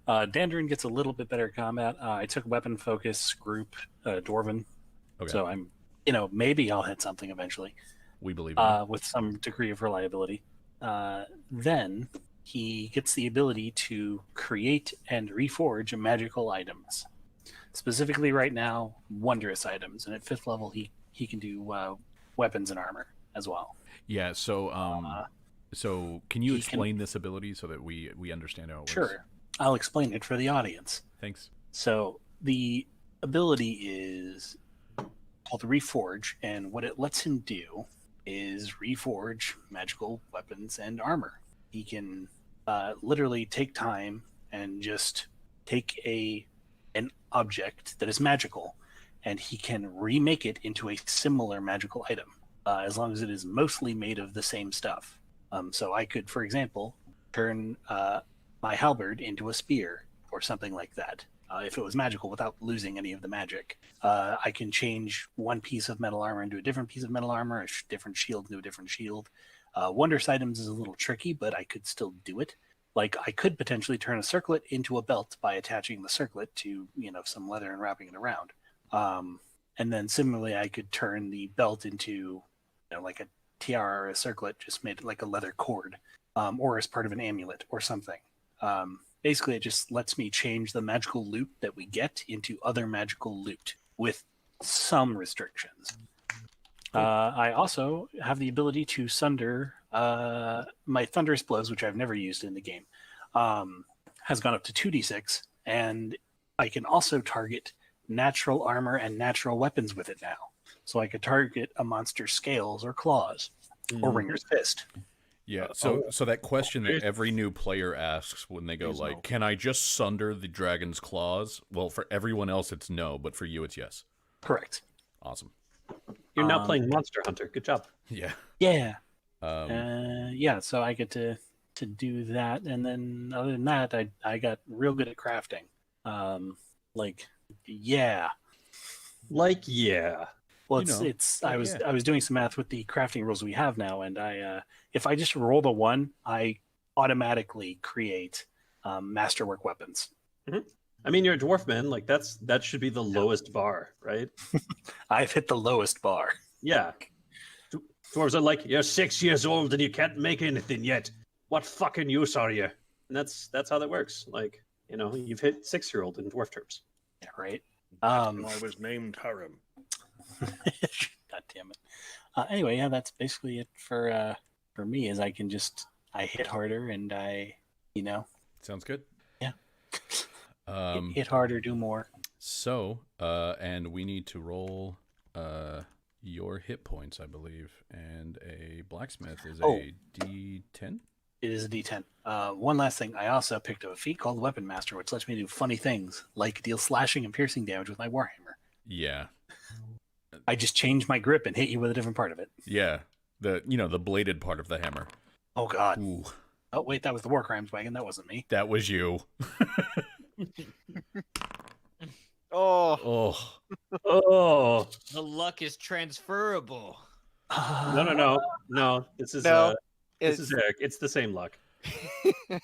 Dandarin gets a little bit better combat. I took weapon focus group Dwarven, Okay. so I'm, maybe I'll hit something eventually. We believe in you. with some degree of reliability. Then he gets the ability to create and reforge magical items. Specifically, right now, wondrous items, and at 5th level, he can do weapons and armor as well. Yeah. So can you he explain this ability so that we understand how it works? Sure, I'll explain it for the audience. Thanks. So the ability is called Reforge, and what it lets him do is reforge magical weapons and armor. He can literally take time and just take an object that is magical, and he can remake it into a similar magical item, as long as it is mostly made of the same stuff. So I could, for example, turn my halberd into a spear or something like that. If it was magical without losing any of the magic. I can change one piece of metal armor into a different piece of metal armor, a different shield into a different shield. Wondrous items is a little tricky, but I could still do it. Like, I could potentially turn a circlet into a belt by attaching the circlet to, some leather and wrapping it around. And then similarly, I could turn the belt into, like a tiara or a circlet, just made like a leather cord, or as part of an amulet or something. Basically, it just lets me change the magical loot that we get into other magical loot with some restrictions. I also have the ability to sunder my Thunderous Blows, which I've never used in the game. Has gone up to 2d6, and I can also target natural armor and natural weapons with it now. So I could target a monster's scales or claws or Ringer's Fist. Yeah, so that question that every new player asks when they go like, "Can I just sunder the dragon's claws?" Well, for everyone else it's no, but for you it's yes. Correct. Awesome. You're now playing Monster Hunter. Good job. Yeah. Yeah. So I get to do that, and then other than that, I got real good at crafting. Well, I was doing some math with the crafting rules we have now, and if I just roll the 1, I automatically create masterwork weapons. Mm-hmm. I mean, you're a dwarf man. Like that should be the lowest bar, right? I've hit the lowest bar. Yeah. Dwarves are like, you're 6 years old and you can't make anything yet. What fucking use are you? And that's how that works. Like, you've hit 6-year-old in dwarf terms. Yeah, right. I was named Harim. God damn it. Anyway, yeah, that's basically it for me. Is I hit harder and Sounds good. Yeah. Hit harder, do more. So, and we need to roll your hit points, I believe, and a blacksmith is a D10. It is a D10. One last thing, I also picked up a feat called Weapon Master, which lets me do funny things like deal slashing and piercing damage with my warhammer. Yeah. I just change my grip and hit you with a different part of it. Yeah, the bladed part of the hammer. Oh God. Ooh. Oh wait, that was the War Crimes wagon. That wasn't me. That was you. Oh. Oh. The luck is transferable. No. This is Eric. It's the same luck.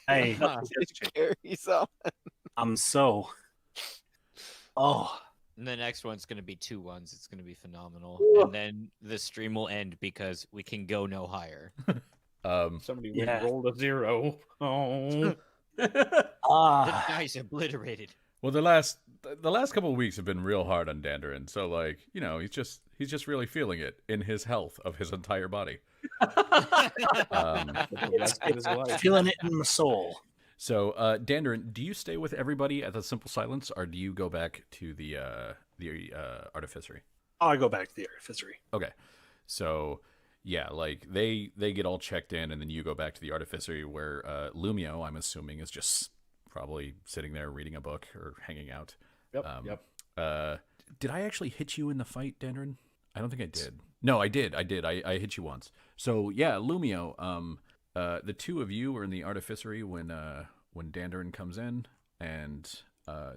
Hey, carries on. I'm so. Oh. And the next one's going to be 2 1s. It's going to be phenomenal. Ooh. And then the stream will end because we can go no higher. Somebody rolled a 0. Oh. The dice obliterated. Well, the last couple of weeks have been real hard on Dandarin, so he's just really feeling it in his health of his entire body. Feeling it in my soul. So, Dandarin, do you stay with everybody at the Simple Silence, or do you go back to the Artificery? I go back to the Artificery. Okay, so yeah, like they get all checked in, and then you go back to the Artificery, where Lumio, I'm assuming, is just probably sitting there reading a book or hanging out. Yep. Did I actually hit you in the fight, Dandarin? I don't think I did. No, I did. I hit you once. So yeah, Lumio. The two of you are in the Artificery when Dandarin comes in, and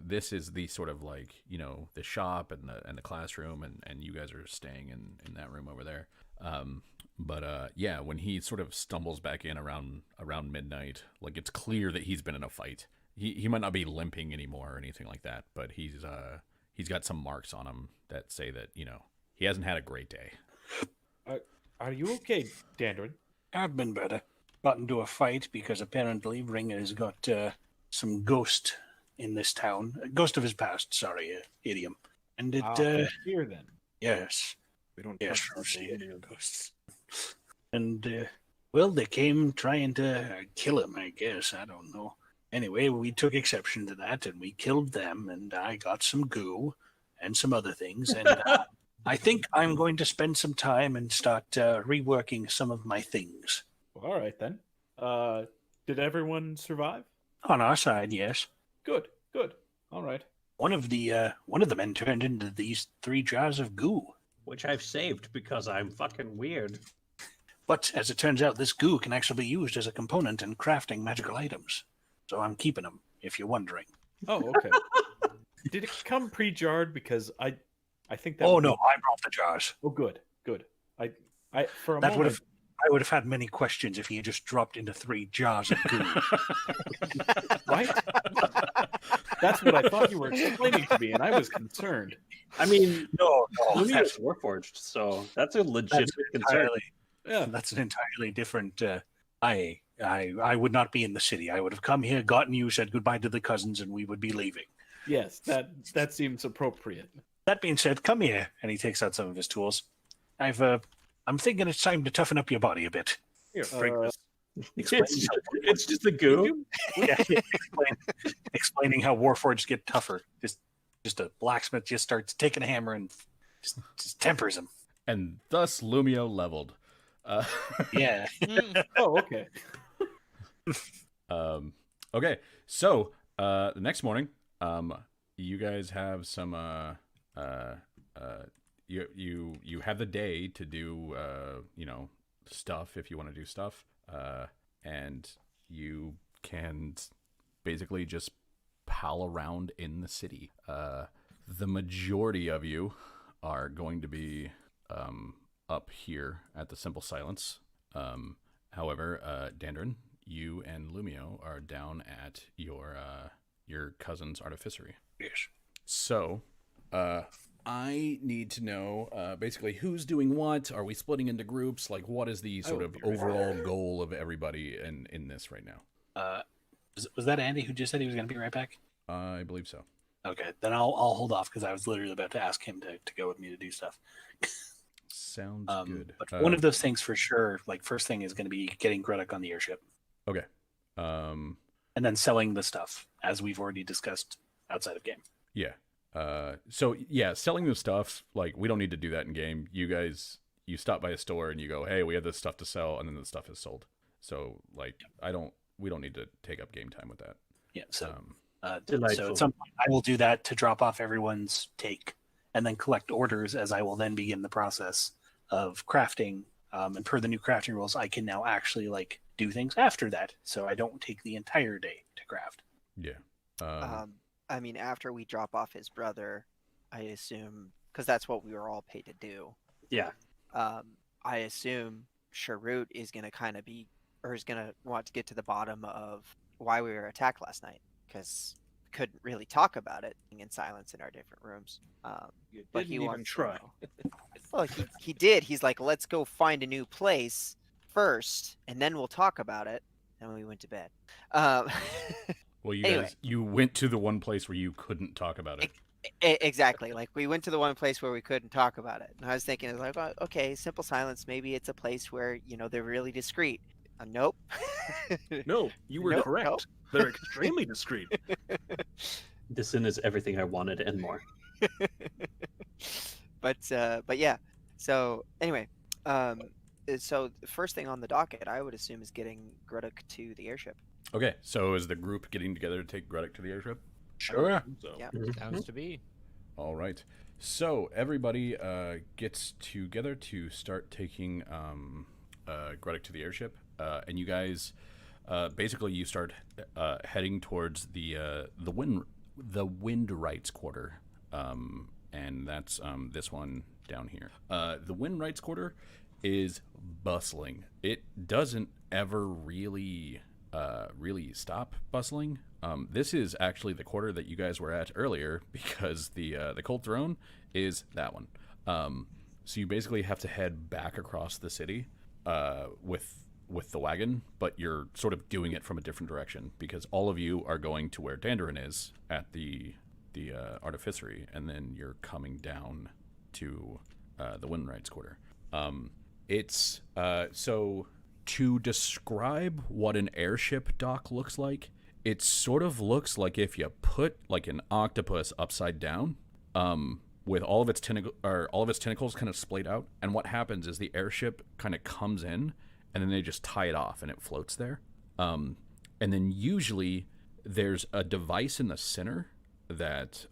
this is the sort of like the shop and the classroom, and you guys are staying in that room over there. But yeah, when he sort of stumbles back in around midnight, like it's clear that he's been in a fight. He might not be limping anymore or anything like that, but he's got some marks on him that say that he hasn't had a great day. Are you okay, Dandrin? I've been better. Got into a fight because apparently Ringer's got some ghost in this town. A ghost of his past, sorry, idiom. And it, Here then. yes. We don't Yes, trust from people, ghosts. And, well, they came trying to kill him, I guess. I don't know. Anyway, we took exception to that, and we killed them, and I got some goo and some other things, and I think I'm going to spend some time and start reworking some of my things. All right then. Did everyone survive? On our side, yes. Good. All right. One of the men turned into these 3 jars of goo. Which I've saved because I'm fucking weird. But as it turns out, this goo can actually be used as a component in crafting magical items. So I'm keeping them, if you're wondering. Oh, okay. Did it come pre-jarred? Because I think that. Oh no, I brought the jars. Oh, good. I for a That moment. I would have had many questions if he had just dropped into 3 jars of goo. Right? That's what I thought you were explaining to me, and I was concerned. I mean, no, Lumio's Warforged, so that's a legitimate concern. Yeah. That's an entirely different. I would not be in the city. I would have come here, gotten you, said goodbye to the cousins, and we would be leaving. Yes, that seems appropriate. That being said, come here, and he takes out some of his tools. I'm thinking it's time to toughen up your body a bit. Here, break this. It's just the goo. Yeah, explaining how warforged get tougher. Just a blacksmith just starts taking a hammer and just tempers him. And thus Lumio leveled. Yeah. Oh, okay. Okay, so the next morning, you guys have some you have the day to do stuff if you want to do stuff, and you can basically just pal around in the city. The majority of you are going to be up here at the Simple Silence. However, Dandrin, you and Lumio are down at your cousin's artificery. Yes. So, I need to know basically who's doing what. Are we splitting into groups? Like, what is the sort of overall goal of everybody in this right now? Was that Andy who just said he was going to be right back? I believe so. Okay, then I'll hold off because I was literally about to ask him to go with me to do stuff. Sounds good. But one of those things for sure, like first thing is going to be getting Gruddock on the airship. Okay. And then selling the stuff, as we've already discussed outside of game. Yeah. So yeah, selling the stuff, like we don't need to do that in game. You guys, you stop by a store and you go, hey, we have this stuff to sell, and then the stuff is sold. So like, we don't need to take up game time with that. Yeah. So, Delightful. so at some point I will do that to drop off everyone's take, and then collect orders as I will then begin the process of crafting. And per the new crafting rules, I can now actually like do things after that, so I don't take the entire day to craft. Yeah. I mean, after we drop off his brother, I assume, because that's what we were all paid to do. Yeah. I assume Sharut is going to kind of is going to want to get to the bottom of why we were attacked last night, because we couldn't really talk about it in silence in our different rooms. You But didn't he even wants to try. know. Well, he did. He's like, let's go find a new place first, and then we'll talk about it. And we went to bed. Well, you Anyway. guys, you went to the one place where you couldn't talk about it. Exactly. Like we went to the one place where we couldn't talk about it. And I was thinking, like, oh, okay, Simple Silence. Maybe it's a place where they're really discreet. Nope. No, you were Nope, correct. nope. They're extremely discreet. This inn is everything I wanted and more. But yeah. So anyway, so the first thing on the docket, I would assume, is getting Gruddock to the airship. Okay, so is the group getting together to take Gruddock to the airship? Sure. So, Yeah. Sounds to be. All right. So everybody gets together to start taking Gruddock to the airship, and you guys basically you start heading towards the wind rights quarter, and that's this one down here. The wind rights quarter is bustling. It doesn't ever really stop bustling. This is actually the quarter that you guys were at earlier, because the Cold Throne is that one. So you basically have to head back across the city with the wagon, but you're sort of doing it from a different direction because all of you are going to where Dandelion is at the artificery, and then you're coming down to the Windwright's quarter. It's so to describe what an airship dock looks like, it sort of looks like if you put like an octopus upside down, with all of its tentacles kind of splayed out, and what happens is the airship kind of comes in, and then they just tie it off, and it floats there. And then usually there's a device in the center that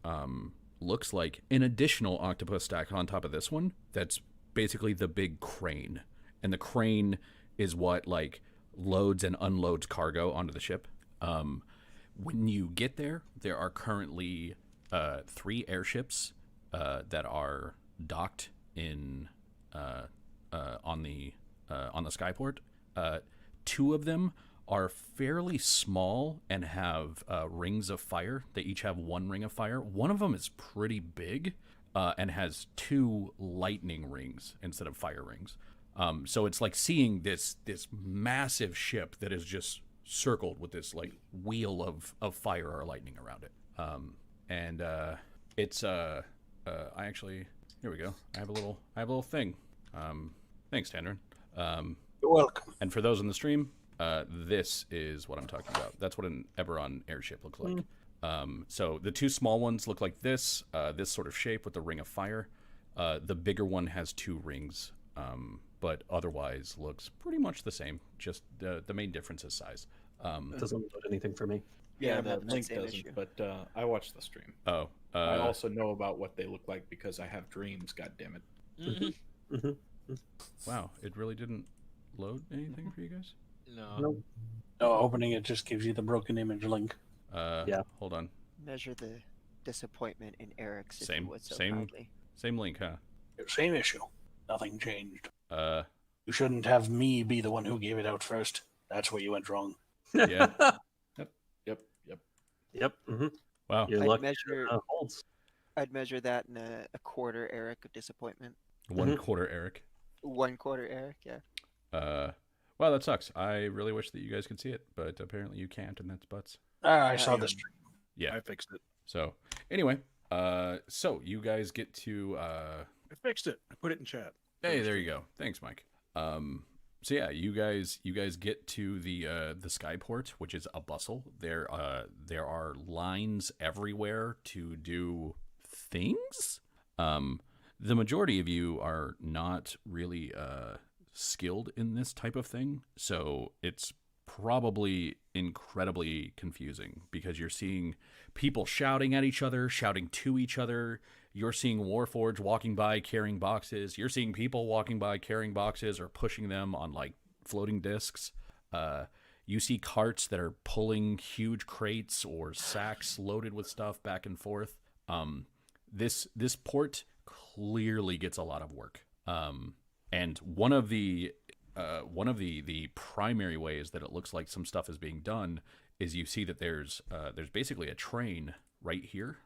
looks like an additional octopus stack on top of this one. That's basically the big crane, and the crane is what like loads and unloads cargo onto the ship. When you get there, there are currently 3 airships that are docked in on the skyport. 2 of them are fairly small and have rings of fire. They each have 1 ring of fire. One of them is pretty big and has 2 lightning rings instead of fire rings. So it's like seeing this massive ship that is just circled with this like wheel of fire or lightning around it. It's I actually, here we go. I have a little thing. Thanks, Tandrin. You're welcome. And for those in the stream, this is what I'm talking about. That's what an Eberron airship looks like. So the 2 small ones look like this sort of shape with the ring of fire. The bigger one has 2 rings, but otherwise looks pretty much the same. Just the main difference is size. It doesn't load anything for me. Yeah, I'm the having that link same doesn't, issue. but I watched the stream. Oh, I also know about what they look like because I have dreams. God damn it! wow, it really didn't load anything for you guys. No. No, opening it just gives you the broken image link. Yeah. Hold on. Measure the disappointment in Eric's. If Same- you would so same- proudly. Same link, huh? Same issue. Nothing changed. Uh, You shouldn't have me be the one who gave it out first. That's where you went wrong. yeah. Yep. Mm-hmm. Wow. You're I'd lucky measure- it holds. I'd measure that in a quarter Eric of disappointment. 1 quarter, Eric. 1 quarter Eric, yeah. Well, that sucks. I really wish that you guys could see it, but apparently you can't, and that's butts. I saw Yeah. the stream. Yeah. I fixed it. So anyway, so you guys get to I fixed it. I put it in chat. hey, there you go. Thanks, Mike. So yeah, you guys get to the skyport, which is a bustle. There are lines everywhere to do things. The majority of you are not really skilled in this type of thing, so it's probably incredibly confusing because you're seeing people shouting at each other, shouting to each other. You're seeing Warforged walking by carrying boxes. You're seeing people walking by carrying boxes or pushing them on like floating discs. You see carts that are pulling huge crates or sacks loaded with stuff back and forth. This port clearly gets a lot of work. And one of the primary ways that it looks like some stuff is being done is you see that there's basically a train right here,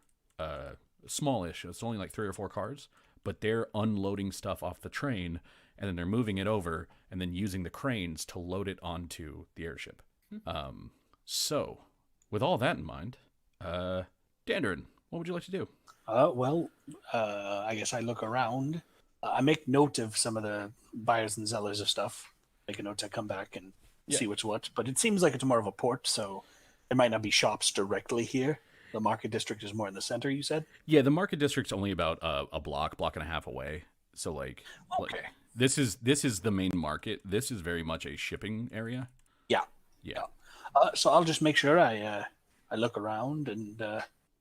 smallish. It's only like 3 or 4 cars, but they're unloading stuff off the train, and then they're moving it over and then using the cranes to load it onto the airship. So, with all that in mind, Dandrin, what would you like to do? I guess I look around. I make note of some of the buyers and sellers of stuff. Make a note to come back and see what's what. But it seems like it's more of a port, so there might not be shops directly here. The market district is more in the center, you said? Yeah, the market district's only about a block and a half away. So like, Okay. this is the main market. This is very much a shipping area. Yeah. So I'll just make sure I look around and,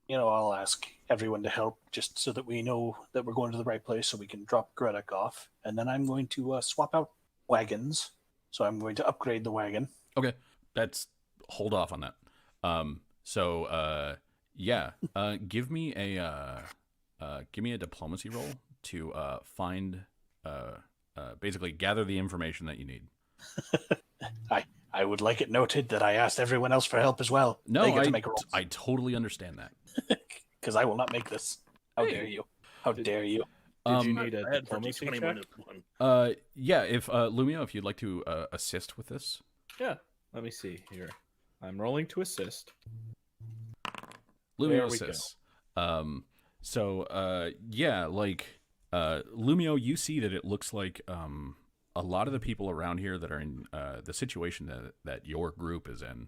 I'll ask everyone to help just so that we know that we're going to the right place so we can drop Gredek off. And then I'm going to swap out wagons. So I'm going to upgrade the wagon. Okay, hold off on that. Give me a diplomacy roll to find basically gather the information that you need. I would like it noted that I asked everyone else for help as well. No, They get to make rolls. I totally understand that. Because I will not make this. How dare you? How dare you? Did you need a I had 14, diplomacy 20 check? minus one. Yeah, if Lumio, if you'd like to assist with this. Yeah. Let me see here. I'm rolling to assist. Lumio There we assists. Yeah, like Lumio, you see that it looks like a lot of the people around here that are in the situation that your group is in,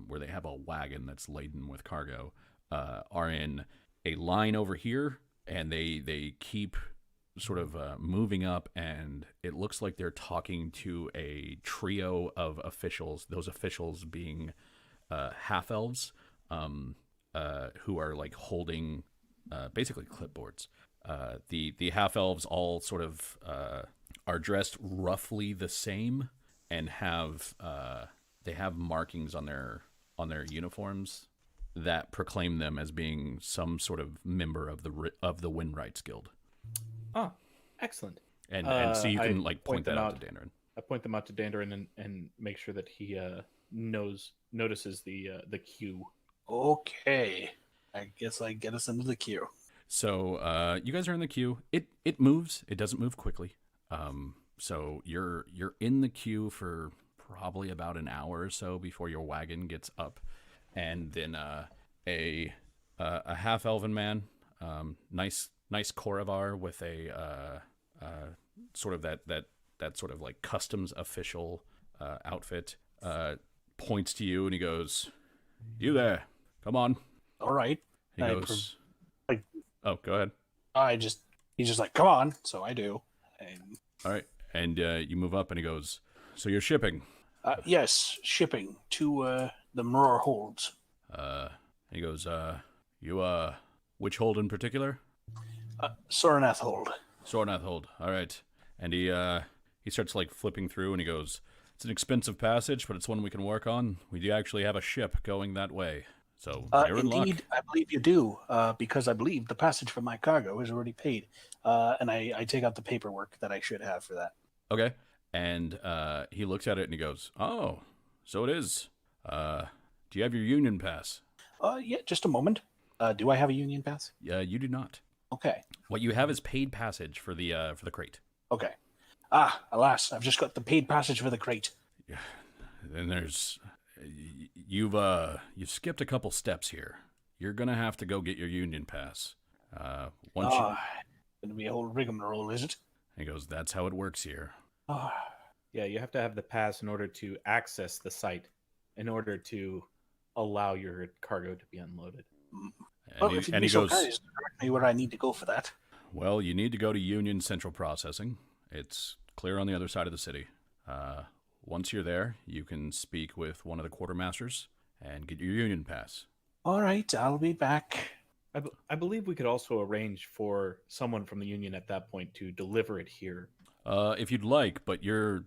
where they have a wagon that's laden with cargo, are in a line over here, and they keep sort of moving up, and it looks like they're talking to a trio of officials, those officials being half-elves, who are like holding basically clipboards. The half-elves all sort of are dressed roughly the same and have they have markings on their uniforms that proclaim them as being some sort of member of the Windrights Guild. Oh, excellent. And so you can like point that out to Dandarin. I point them out to Dandarin and make sure that he notices the queue. Okay. I guess I get us into the queue. So you guys are in the queue. It moves. It doesn't move quickly. So you're in the queue for probably about an hour or so before your wagon gets up, and then a half elven man, nice Koravar with a sort of that sort of like customs official outfit, points to you and he goes, "You there? Come on." All right. He goes, "Oh, go ahead." He's just like, "Come on." So I do. And, all right. And you move up and he goes, "So you're shipping?" Yes, shipping to the Mror holds. He goes, "You which hold in particular?" Soranath hold. Soranath hold. All right. And he starts like flipping through and he goes, "It's an expensive passage, but it's one we can work on. We do actually have a ship going that way. So you're in luck." Indeed, I believe you do, because I believe the passage for my cargo is already paid. And I take out the paperwork that I should have for that. Okay. And he looks at it and he goes, "Oh, so it is. Do you have your union pass?" Yeah, just a moment. Do I have a union pass? You do not. Okay. What you have is paid passage for the crate. Okay. Alas, I've just got the paid passage for the crate. Yeah. Then there's you've skipped a couple steps here. You're gonna have to go get your union pass. Once Gonna be a whole rigmarole, is it? He goes, "That's how it works here." Yeah, you have to have the pass in order to access the site, in order to allow your cargo to be unloaded. And If he goes, direct me where I need to go for that. "Well, you need to go to Union Central Processing. It's clear on the other side of the city. Once you're there, you can speak with one of the quartermasters and get your union pass." All right, I'll be back. I believe we could also arrange for someone from the union at that point to deliver it here. If you'd like, but you're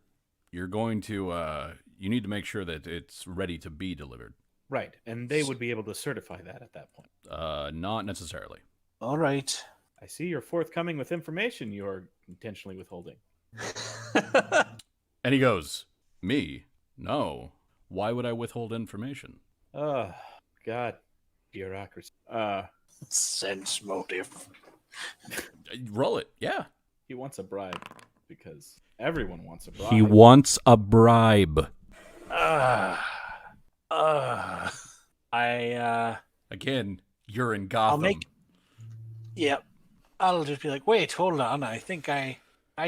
going to you need to make sure that it's ready to be delivered. Right, and they would be able to certify that at that point. Not necessarily. All right. I see you're forthcoming with information you're intentionally withholding. And he goes, "Me? No. Why would I withhold information?" God, bureaucracy. Sense motive. Roll it. Yeah. He wants a bribe because everyone wants a bribe. He wants a bribe. Again, you're in Gotham. I'll just be like, wait, hold on. I think I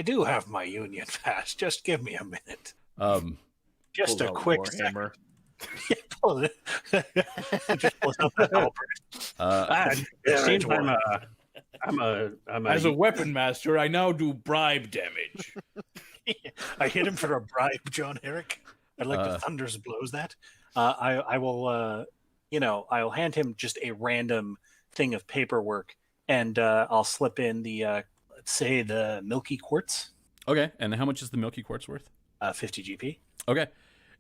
do have my union pass. Just give me a minute. Just a quick Warhammer. Just pulls out the halberd. As a weapon master, I now do bribe damage. I hit him for a bribe, John Herrick. I'd like to thunders blows that. I will, I'll hand him just a random thing of paperwork, and I'll slip in the, let's say, the Milky Quartz. Okay, and how much is the Milky Quartz worth? 50 GP. Okay,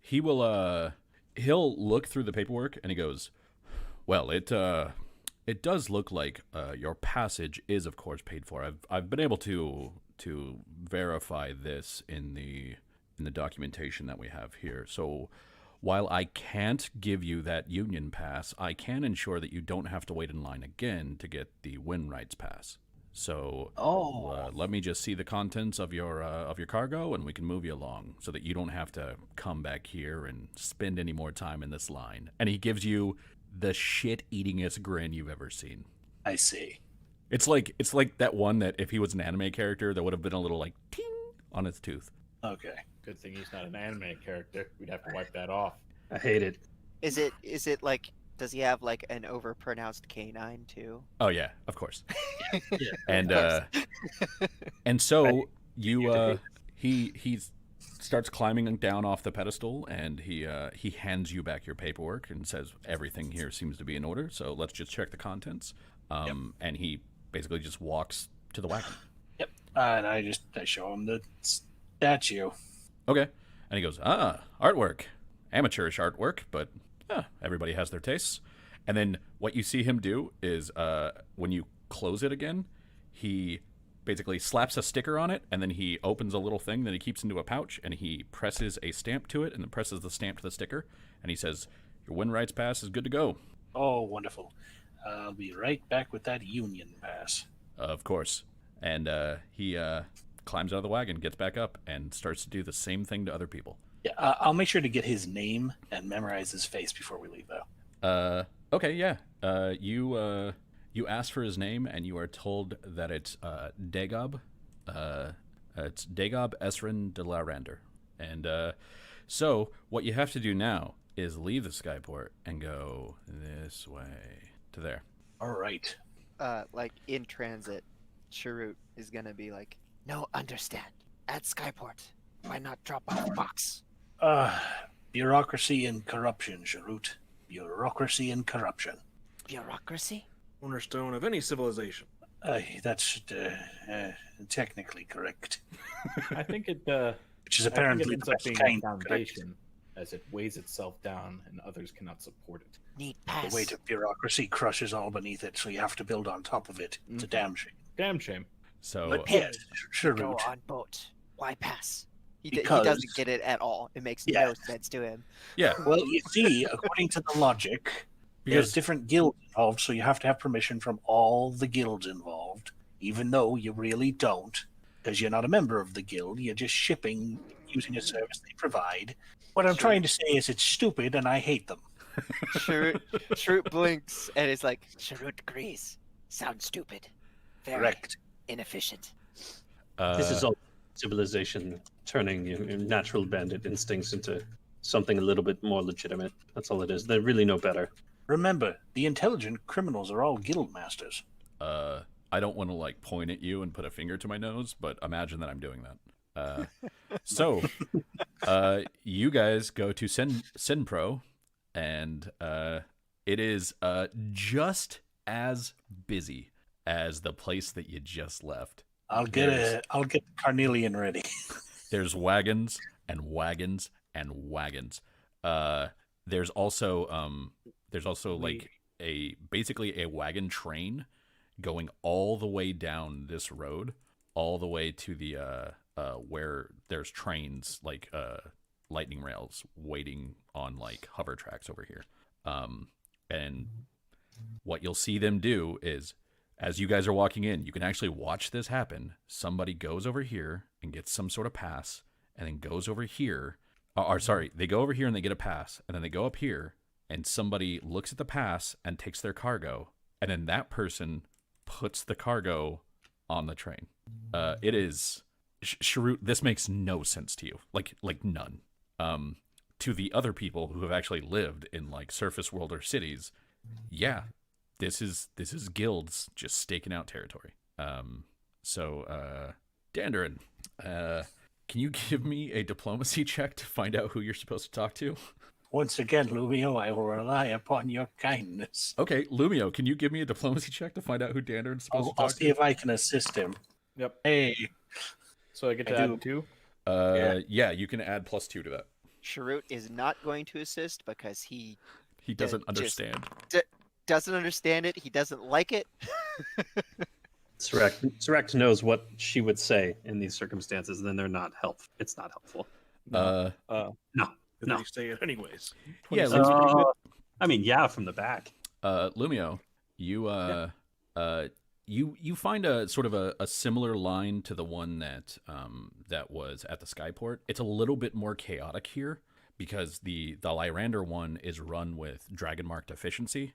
he will. He'll look through the paperwork, and he goes, "Well, it does look like your passage is, of course, paid for. I've been able to verify this in the documentation that we have here. So while I can't give you that union pass, I can ensure that you don't have to wait in line again to get the Windrights pass. So Oh, let me just see the contents of your cargo, and we can move you along, so that you don't have to come back here and spend any more time in this line. And he gives you the shit-eatingest grin you've ever seen. I see. It's like that one that if he was an anime character, there would have been a little like ting on his tooth. Okay. Good thing he's not an anime character. We'd have to wipe that off. I hate it. Is it like? Does he have like an overpronounced canine too? Oh yeah, of course. Yeah. And Of and so you he starts climbing down off the pedestal, and he hands you back your paperwork and says everything here seems to be in order. So let's just check the contents. And he basically just walks to the wagon. Yep. And I show him the statue. Okay. And he goes, artwork. Amateurish artwork, but everybody has their tastes. And then what you see him do is when you close it again, he basically slaps a sticker on it, and then he opens a little thing that he keeps into a pouch, and he presses a stamp to it, and then presses the stamp to the sticker, and he says, your win rights pass is good to go. Oh, wonderful. I'll be right back with that union pass. Of course. And he climbs out of the wagon, gets back up, and starts to do the same thing to other people. Yeah, I'll make sure to get his name and memorize his face before we leave, though. Okay, yeah. You ask for his name, and you are told that it's Dagob. It's Dagob Esrin de la Rander. And so what you have to do now is leave the skyport and go this way to there. All right. like in transit, Sharut is gonna be like, "No, understand. At Skyport, why not drop off a box?" Bureaucracy and corruption, Sharut. Bureaucracy and corruption. Bureaucracy? Cornerstone of any civilization. That's technically correct. I think it. Which is I think apparently it the ends up best being kind a of correct. foundation as it weighs itself down and others cannot support it. Need pass. The weight of bureaucracy crushes all beneath it, so you have to build on top of it. It's a damn shame. Damn shame. So But Hey, yes, Sharut. Go on boat. Why pass? He Because- doesn't get it at all. It makes no sense to him. yeah, Well, you see, according to the logic, there's because different guilds involved, so you have to have permission from all the guilds involved, even though you really don't, because you're not a member of the guild. You're just shipping using a service they provide. What I'm trying to say is it's stupid, and I hate them. Sharut blinks and is like, "Sharut agrees. Sounds stupid. Very Correct. inefficient." This is all civilization turning your natural bandit instincts into something a little bit more legitimate. That's all it is. They really know better. Remember, the intelligent criminals are all guild masters. I don't want to like point at you and put a finger to my nose, but imagine that I'm doing that. So you guys go to Sinpro, and it is just as busy as the place that you just left. I'll get the carnelian ready. There's wagons and wagons and wagons. There's also like basically a wagon train going all the way down this road, all the way to the where there's trains like lightning rails waiting on like hover tracks over here. And what you'll see them do is, as you guys are walking in, you can actually watch this happen. Somebody goes over here and gets some sort of pass, and then goes over here. They go over here and they get a pass, and then they go up here, and somebody looks at the pass and takes their cargo, and then that person puts the cargo on the train. It is Sharut. This makes no sense to you, like none. To the other people who have actually lived in like surface world or cities, yeah. This is guilds just staking out territory. So Dandarin, can you give me a diplomacy check to find out who you're supposed to talk to? Once again, Lumio, I will rely upon your kindness. Okay, Lumio, can you give me a diplomacy check to find out who Dandarin's supposed to I'll talk see to? if I can assist him. Yep. Hey, So I get to I add do. 2. Yeah, you can add +2 to that. Sharut is not going to assist because he He doesn't just- understand. doesn't understand it. He doesn't like it. Sirach knows what she would say in these circumstances, and then they're not helpful. It's not helpful. Uh, No. But No. they say it anyways. yeah, I mean, yeah, from the back. Lumio, you you find a sort of a similar line to the one that that was at the Skyport. It's a little bit more chaotic here because the Lyrander one is run with dragon marked efficiency.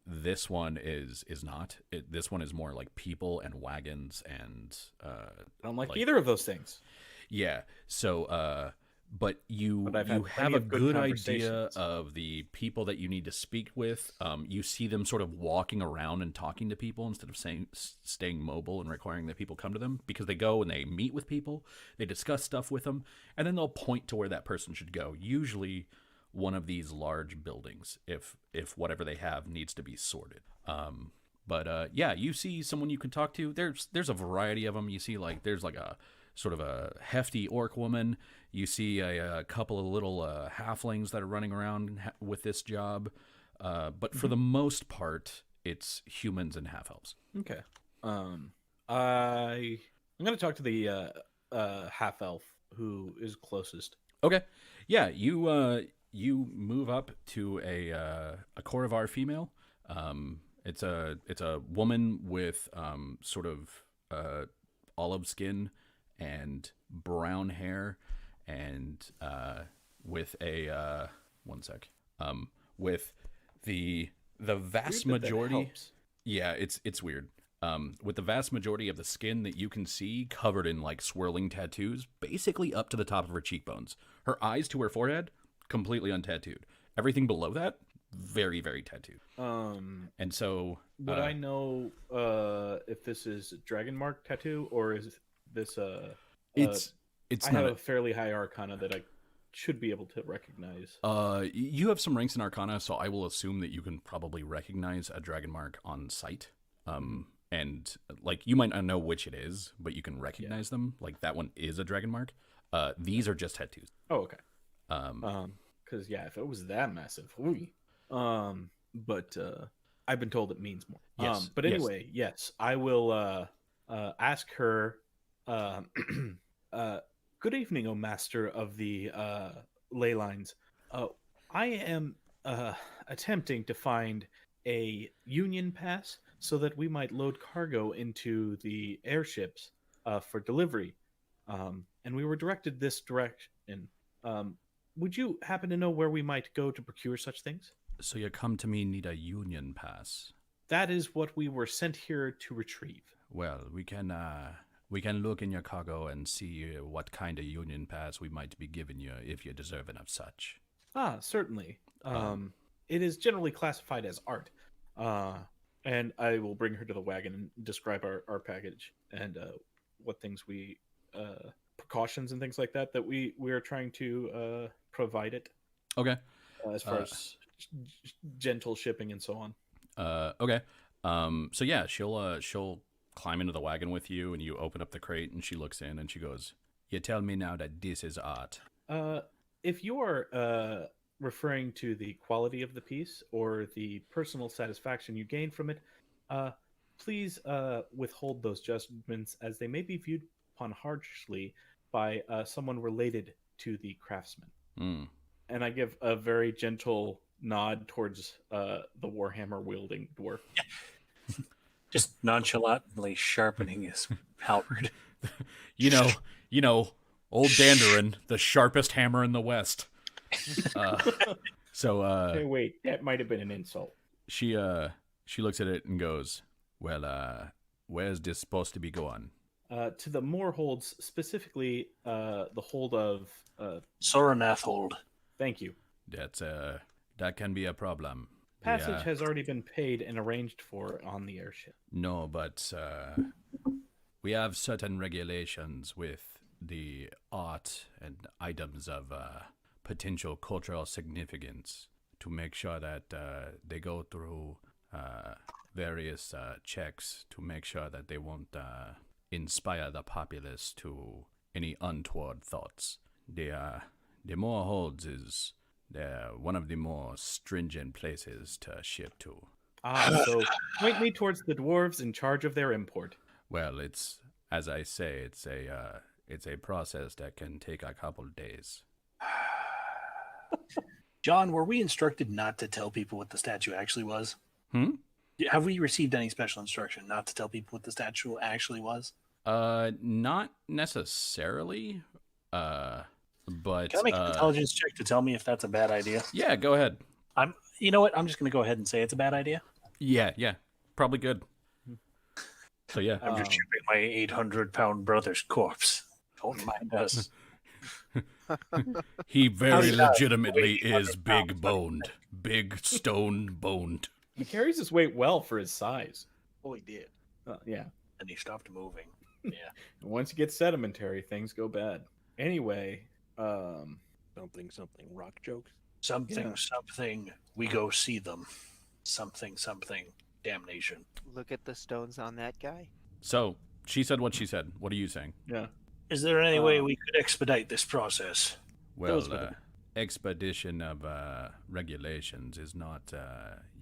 This one is not. This one is more like people and wagons and I don't like either of those things. yeah. So but you I've you had have plenty a of good good idea conversations. of the people that you need to speak with. You see them sort of walking around and talking to people instead of staying mobile and requiring that people come to them, because they go and they meet with people, they discuss stuff with them, and then they'll point to where that person should go. Usually one of these large buildings, if whatever they have needs to be sorted. But yeah, you see someone you can talk to. There's a variety of them. You see there's like a sort of a hefty orc woman. You see a couple of little halflings that are running around with this job. But for the most part, it's humans and half elves. Okay. I'm gonna talk to the half elf who is closest. Okay. Yeah, you move up to a Koravar female. It's a woman with sort of olive skin and brown hair, and with a one sec. With the vast Weird that majority. helps. Yeah, it's weird. With the vast majority of the skin that you can see covered in like swirling tattoos, basically up to the top of her cheekbones. Her eyes to her forehead, completely untattooed. Everything below that, very, very tattooed. And so Would I know if this is a dragon mark tattoo or is this it's I not have a fairly high arcana that I should be able to recognize. You have some ranks in Arcana, so I will assume that you can probably recognize a dragon mark on sight. And like you might not know which it is, but you can recognize them. Like that one is a dragon mark. These are just tattoos. Oh, okay. Because yeah, if it was that massive, but I've been told it means more. Yes, but anyway, yes, I will ask her. Good evening, O Master of the ley lines. I am attempting to find a Union pass so that we might load cargo into the airships for delivery. And we were directed this direction. Would you happen to know where we might go to procure such things? So you come to me need a Union pass. That is what we were sent here to retrieve. Well, we can look in your cargo and see what kind of Union pass we might be giving you if you deserve enough such. Ah, certainly. It is generally classified as art. And I will bring her to the wagon and describe our package and what things we precautions and things like that we are trying to provide it. Okay. As far as gentle shipping and so on. Okay. So yeah, she'll climb into the wagon with you, and you open up the crate, and she looks in, and she goes, "You tell me now that this is art." If you are referring to the quality of the piece or the personal satisfaction you gain from it, please withhold those judgments, as they may be viewed upon harshly by someone related to the craftsman. And I give a very gentle nod towards the warhammer wielding dwarf. Just nonchalantly sharpening his halberd. You know, old Dandarin, the sharpest hammer in the West. Hey, wait, that might have been an insult. She looks at it and goes, "Well, where's this supposed to be going?" To the moor holds, specifically the hold of Soranath hold. Thank you. That can be a problem. Passage has already been paid and arranged for on the airship. No, but we have certain regulations with the art and items of potential cultural significance to make sure that they go through various checks to make sure that they won't inspire the populace to any untoward thoughts. The Moor Holds is one of the more stringent places to ship to. So point me towards the dwarves in charge of their import. Well, it's, as I say, it's a process that can take a couple of days. John, were we instructed not to tell people what the statue actually was? Have we received any special instruction not to tell people what the statue actually was? Not necessarily. But Can I make an intelligence check to tell me if that's a bad idea? Yeah, go ahead. You know what? I'm just going to go ahead and say it's a bad idea. Yeah, probably good. So yeah, I'm just shipping my 800-pound brother's corpse. Don't mind us. He very legitimately is big boned, big stone boned. He carries his weight well for his size. Oh, he did. Yeah. And he stopped moving. Yeah. And once you get sedimentary, things go bad. Anyway, Something. Rock jokes. Something. We go see them. Something. Damnation. Look at the stones on that guy. So she said what she said. What are you saying? yeah. Is there any way we could expedite this process? Well, expedition of regulations is not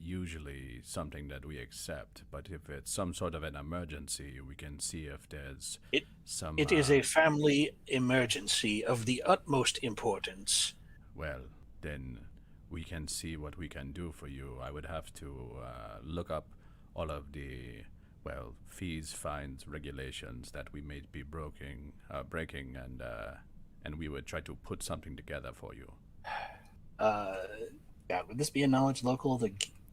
usually something that we accept, but if it's some sort of an emergency, we can see if there's some... It is a family emergency of the utmost importance. Well, then we can see what we can do for you. I would have to look up all of the, fees, fines, regulations that we may be breaking, and we would try to put something together for you. Would this be a knowledge local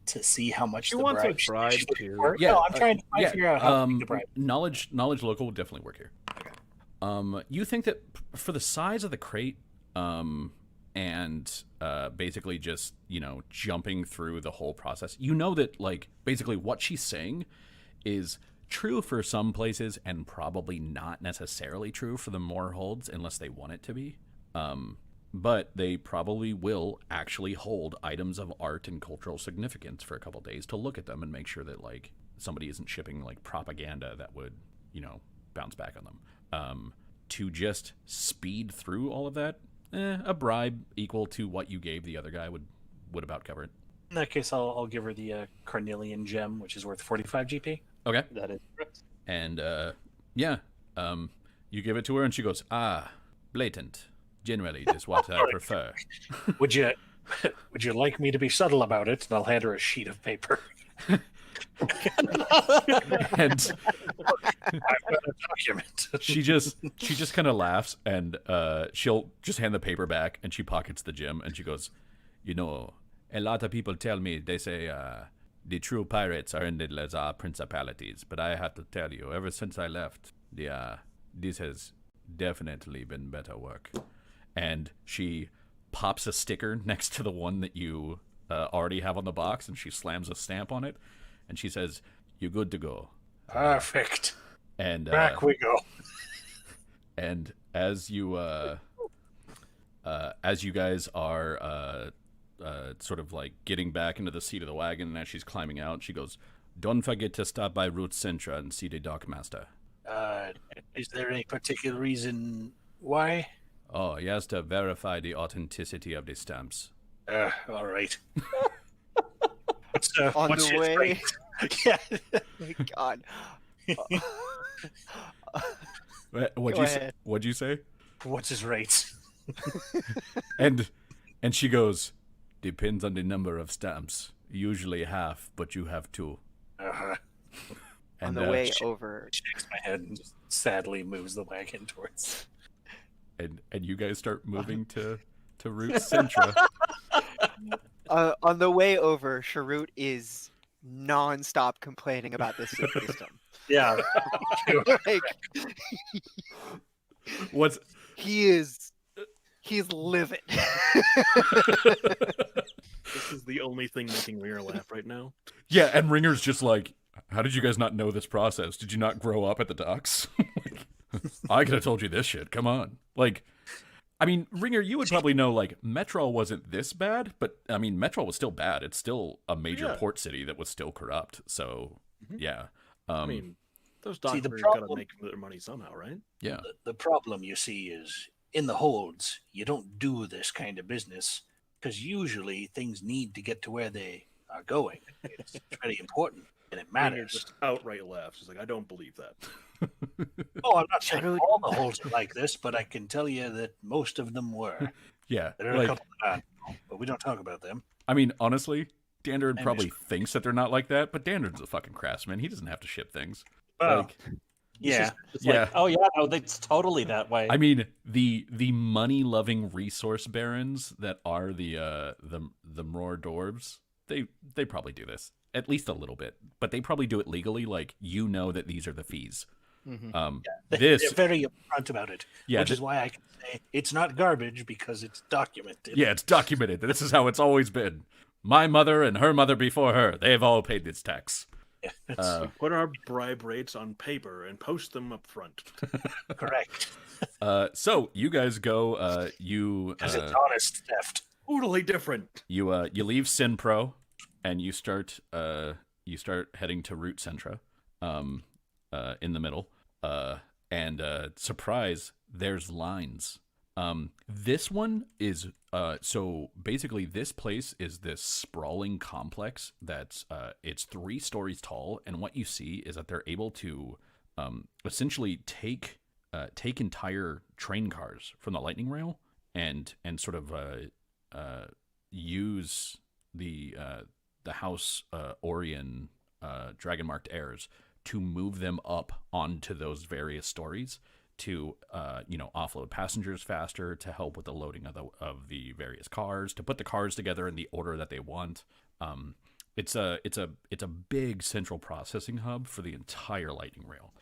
to see how much You the want bribe a bribe too? work? No, I'm trying to figure out how to make the bribe. Knowledge local will definitely work here. You think that for the size of the crate, and basically just jumping through the whole process, that basically what she's saying is true for some places and probably not necessarily true for the more holds unless they want it to be. But they probably will actually hold items of art and cultural significance for a couple days to look at them and make sure that somebody isn't shipping propaganda that would bounce back on them. To just speed through all of that, a bribe equal to what you gave the other guy would about cover it. In that case, I'll give her the Carnelian gem, which is worth 45 GP. Okay. That is correct. And you give it to her, and she goes, blatant. Generally, is what I prefer. Would you like me to be subtle about it? And I'll hand her a sheet of paper. And I've got a document. she just kind of laughs, and she'll just hand the paper back, and she pockets the gem, and she goes, a lot of people tell me, they say the true pirates are in the Lazar principalities, but I have to tell you, ever since I left, this has definitely been better work. And she pops a sticker next to the one that you already have on the box, and she slams a stamp on it, and she says, "You're good to go." Perfect. And back we go. And as you guys are sort of getting back into the seat of the wagon, and as she's climbing out, she goes, "Don't forget to stop by Root Centra and see the Dockmaster." Is there any particular reason why? Oh, he has to verify the authenticity of the stamps. All right. On what's the his way. rate? Yeah. My God. What'd you say? What's his rate? And she goes, "Depends on the number of stamps. Usually half, but you have two." Uh-huh. On the way over. Shakes my head and just sadly moves the wagon towards. And you guys start moving to Root Centra. On the way over, Sharut is non-stop complaining about this system. Yeah. He's livid. This is the only thing making Ringer laugh right now. Yeah, and Ringer's just like, "How did you guys not know this process? Did you not grow up at the docks?" I could have told you this shit. Come on. Ringer, you would probably know, Metro wasn't this bad, but, Metro was still bad. It's still a major port city that was still corrupt, so, yeah. Those doctors the got to problem- make their money somehow, right? Yeah. The problem, you see, is in the holds, you don't do this kind of business because usually things need to get to where they are going. It's very important, and it Ringer matters. just outright laughs. He's like, "I don't believe that." Oh, I'm not saying all the holds are like this, but I can tell you that most of them were. Yeah. There are a couple that aren't, but we don't talk about them. Honestly, Dandrid probably thinks that they're not like that, but Dandrid's a fucking craftsman. He doesn't have to ship things. Well, Like, yeah. It's Yeah. like, oh yeah, no, that's totally that way. I mean, the money-loving resource barons that are the Mror dwarves, they probably do this at least a little bit, but they probably do it legally. Like, you know that these are the fees. They're very upfront about it, which is why I can say it's not garbage because it's documented. Yeah, it's documented. This is how it's always been. My mother and her mother before her, they have all paid this tax. Yeah, Put our bribe rates on paper and post them up front. correct. So you guys go. Because it's honest theft. Totally different. You leave Sinpro, and you start heading to Root Centra, in the middle. And surprise, there's lines. This one is so basically this place is this sprawling complex that's it's 3 stories tall, and what you see is that they're able to essentially take entire train cars from the lightning rail and sort of use the House Orion dragon marked heirs to move them up onto those various stories to offload passengers faster, to help with the loading of the various cars, to put the cars together in the order that they want. It's a big central processing hub for the entire lightning rail,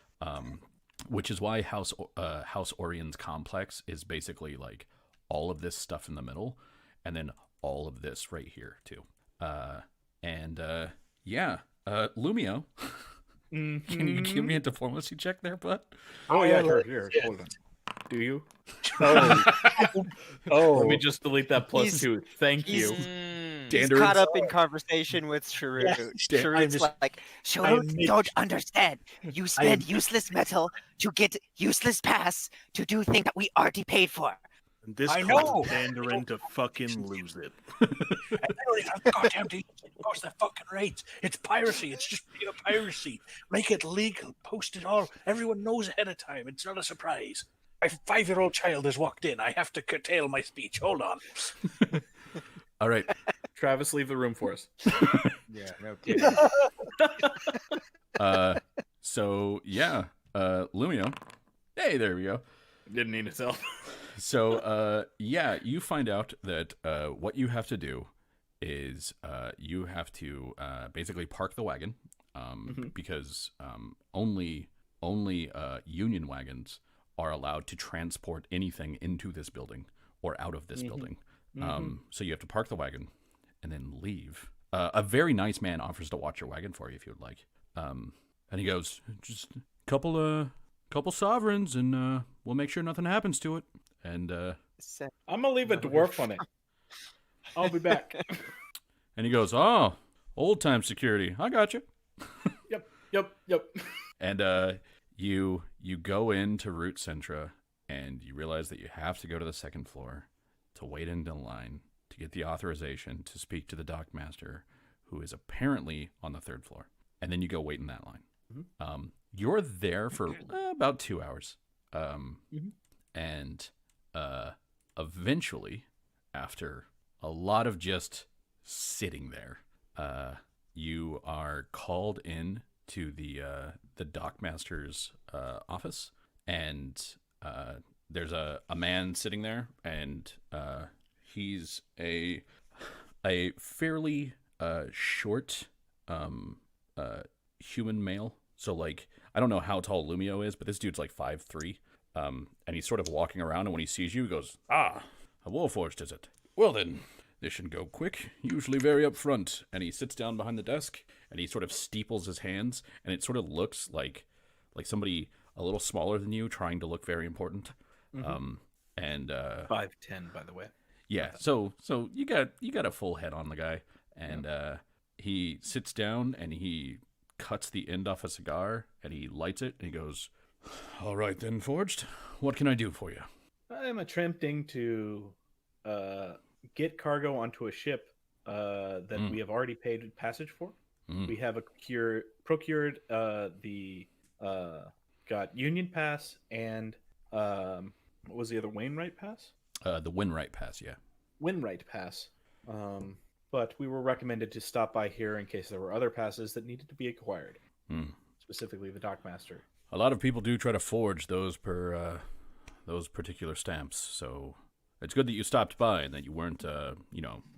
which is why House Orion's complex is basically like all of this stuff in the middle, and then all of this right here too. Lumio. Can you give me a diplomacy check there, bud? Oh yeah, sure. Hold on. Do you? Oh, Let me just delete that +2. Thank you. He's caught up in conversation with Sharut. Yeah, Sharut's like, Sharut, don't understand. You spend useless metal to get useless pass to do things that we already paid for. And this I know. caused Mandarin to fucking lose it. I don't even have goddamn to post the fucking rates. It's piracy. It's just pure piracy. Make it legal. Post it all. Everyone knows ahead of time. It's not a surprise. My 5-year-old child has walked in. I have to curtail my speech. Hold on. All right. Travis, leave the room for us. Yeah, no kidding. Lumio. Hey, there we go. Didn't need to tell. So, you find out that what you have to do is you have to basically park the wagon, because only Union wagons are allowed to transport anything into this building or out of this building. So you have to park the wagon and then leave. A very nice man offers to watch your wagon for you if you would like. And he goes, just a couple sovereigns, and we'll make sure nothing happens to it. And I'm gonna leave a dwarf on it. I'll be back. And he goes, oh, old time security. I got you. Yep. And you go into Root Centra, and you realize that you have to go to the second floor to wait in the line to get the authorization to speak to the dockmaster, who is apparently on the 3rd floor. And then you go wait in that line. You're there for about 2 hours. And eventually, after a lot of just sitting there, you are called in to the dockmaster's office, and there's a man sitting there, and he's a fairly short human male. So, like, I don't know how tall Lumio is, but this dude's like 5'3". And he's sort of walking around, and when he sees you, he goes, "Ah, a Warforged, is it? Well then, this should go quick, usually very upfront." And he sits down behind the desk, and he sort of steeples his hands, and it sort of looks like somebody a little smaller than you trying to look very important. 5'10", by the way. Yeah, so you got a full head on the guy, and he sits down, and he cuts the end off a cigar, and he lights it, and he goes, "All right then, Forged. What can I do for you?" I'm attempting to get cargo onto a ship that we have already paid passage for. We have procured the got Union Pass and what was the other, Wainwright Pass? The Winwright Pass, yeah. Winwright Pass. but we were recommended to stop by here in case there were other passes that needed to be acquired. Specifically, the dockmaster. A lot of people do try to forge those particular stamps, so it's good that you stopped by and that you weren't,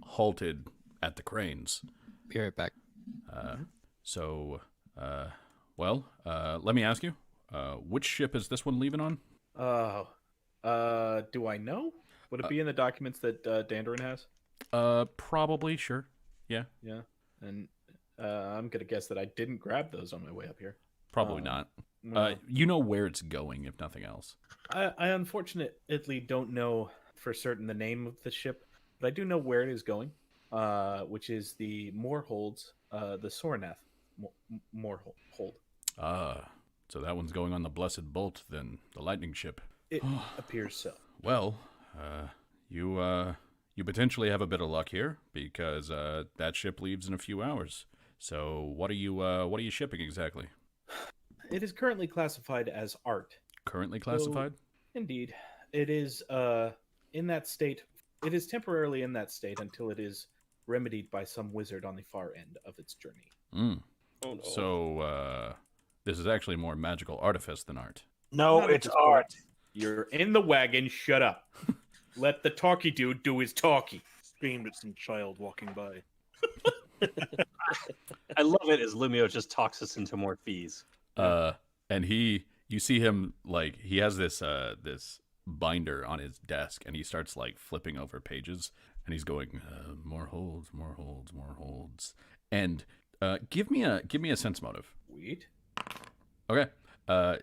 halted at the cranes. Be right back. Let me ask you, which ship is this one leaving on? Do I know? Would it be in the documents that Dandarin has? Probably, sure. Yeah. Yeah. And I'm going to guess that I didn't grab those on my way up here. Probably not. No. You know where it's going, if nothing else. I unfortunately don't know for certain the name of the ship, but I do know where it is going, which is the Moorholds, the Sornath Moorhold. So that one's going on the Blessed Bolt, then, the lightning ship. It appears so. Well, you potentially have a bit of luck here, because that ship leaves in a few hours. So what are you shipping exactly? It is currently classified as art. Currently classified? Indeed. It is in that state. It is temporarily in that state until it is remedied by some wizard on the far end of its journey. Oh, no. So, this is actually more magical artifice than art. No, Not at it's this point. art. You're in the wagon. Shut up. Let the talky dude do his talky. Screamed at some child walking by. I love it as Lumio just talks us into more fees. And you see him, like, he has this binder on his desk, and he starts, like, flipping over pages, and he's going, more holds, more holds, more holds. And, give me a sense motive. Sweet. Okay.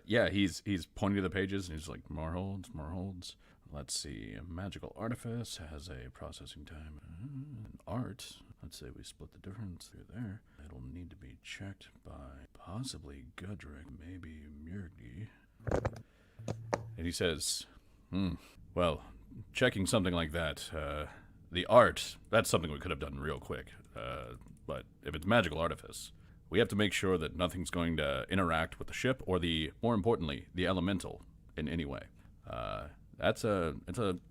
Yeah, he's pointing to the pages, and he's like, more holds, more holds. Let's see. Magical artifice has a processing time. Art. Let's say we split the difference through there. It'll need to be checked by possibly Gudrick, maybe Murgi. And he says, well, checking something like that, the art, that's something we could have done real quick. But if it's magical artifice, we have to make sure that nothing's going to interact with the ship or more importantly, the elemental in any way. It's a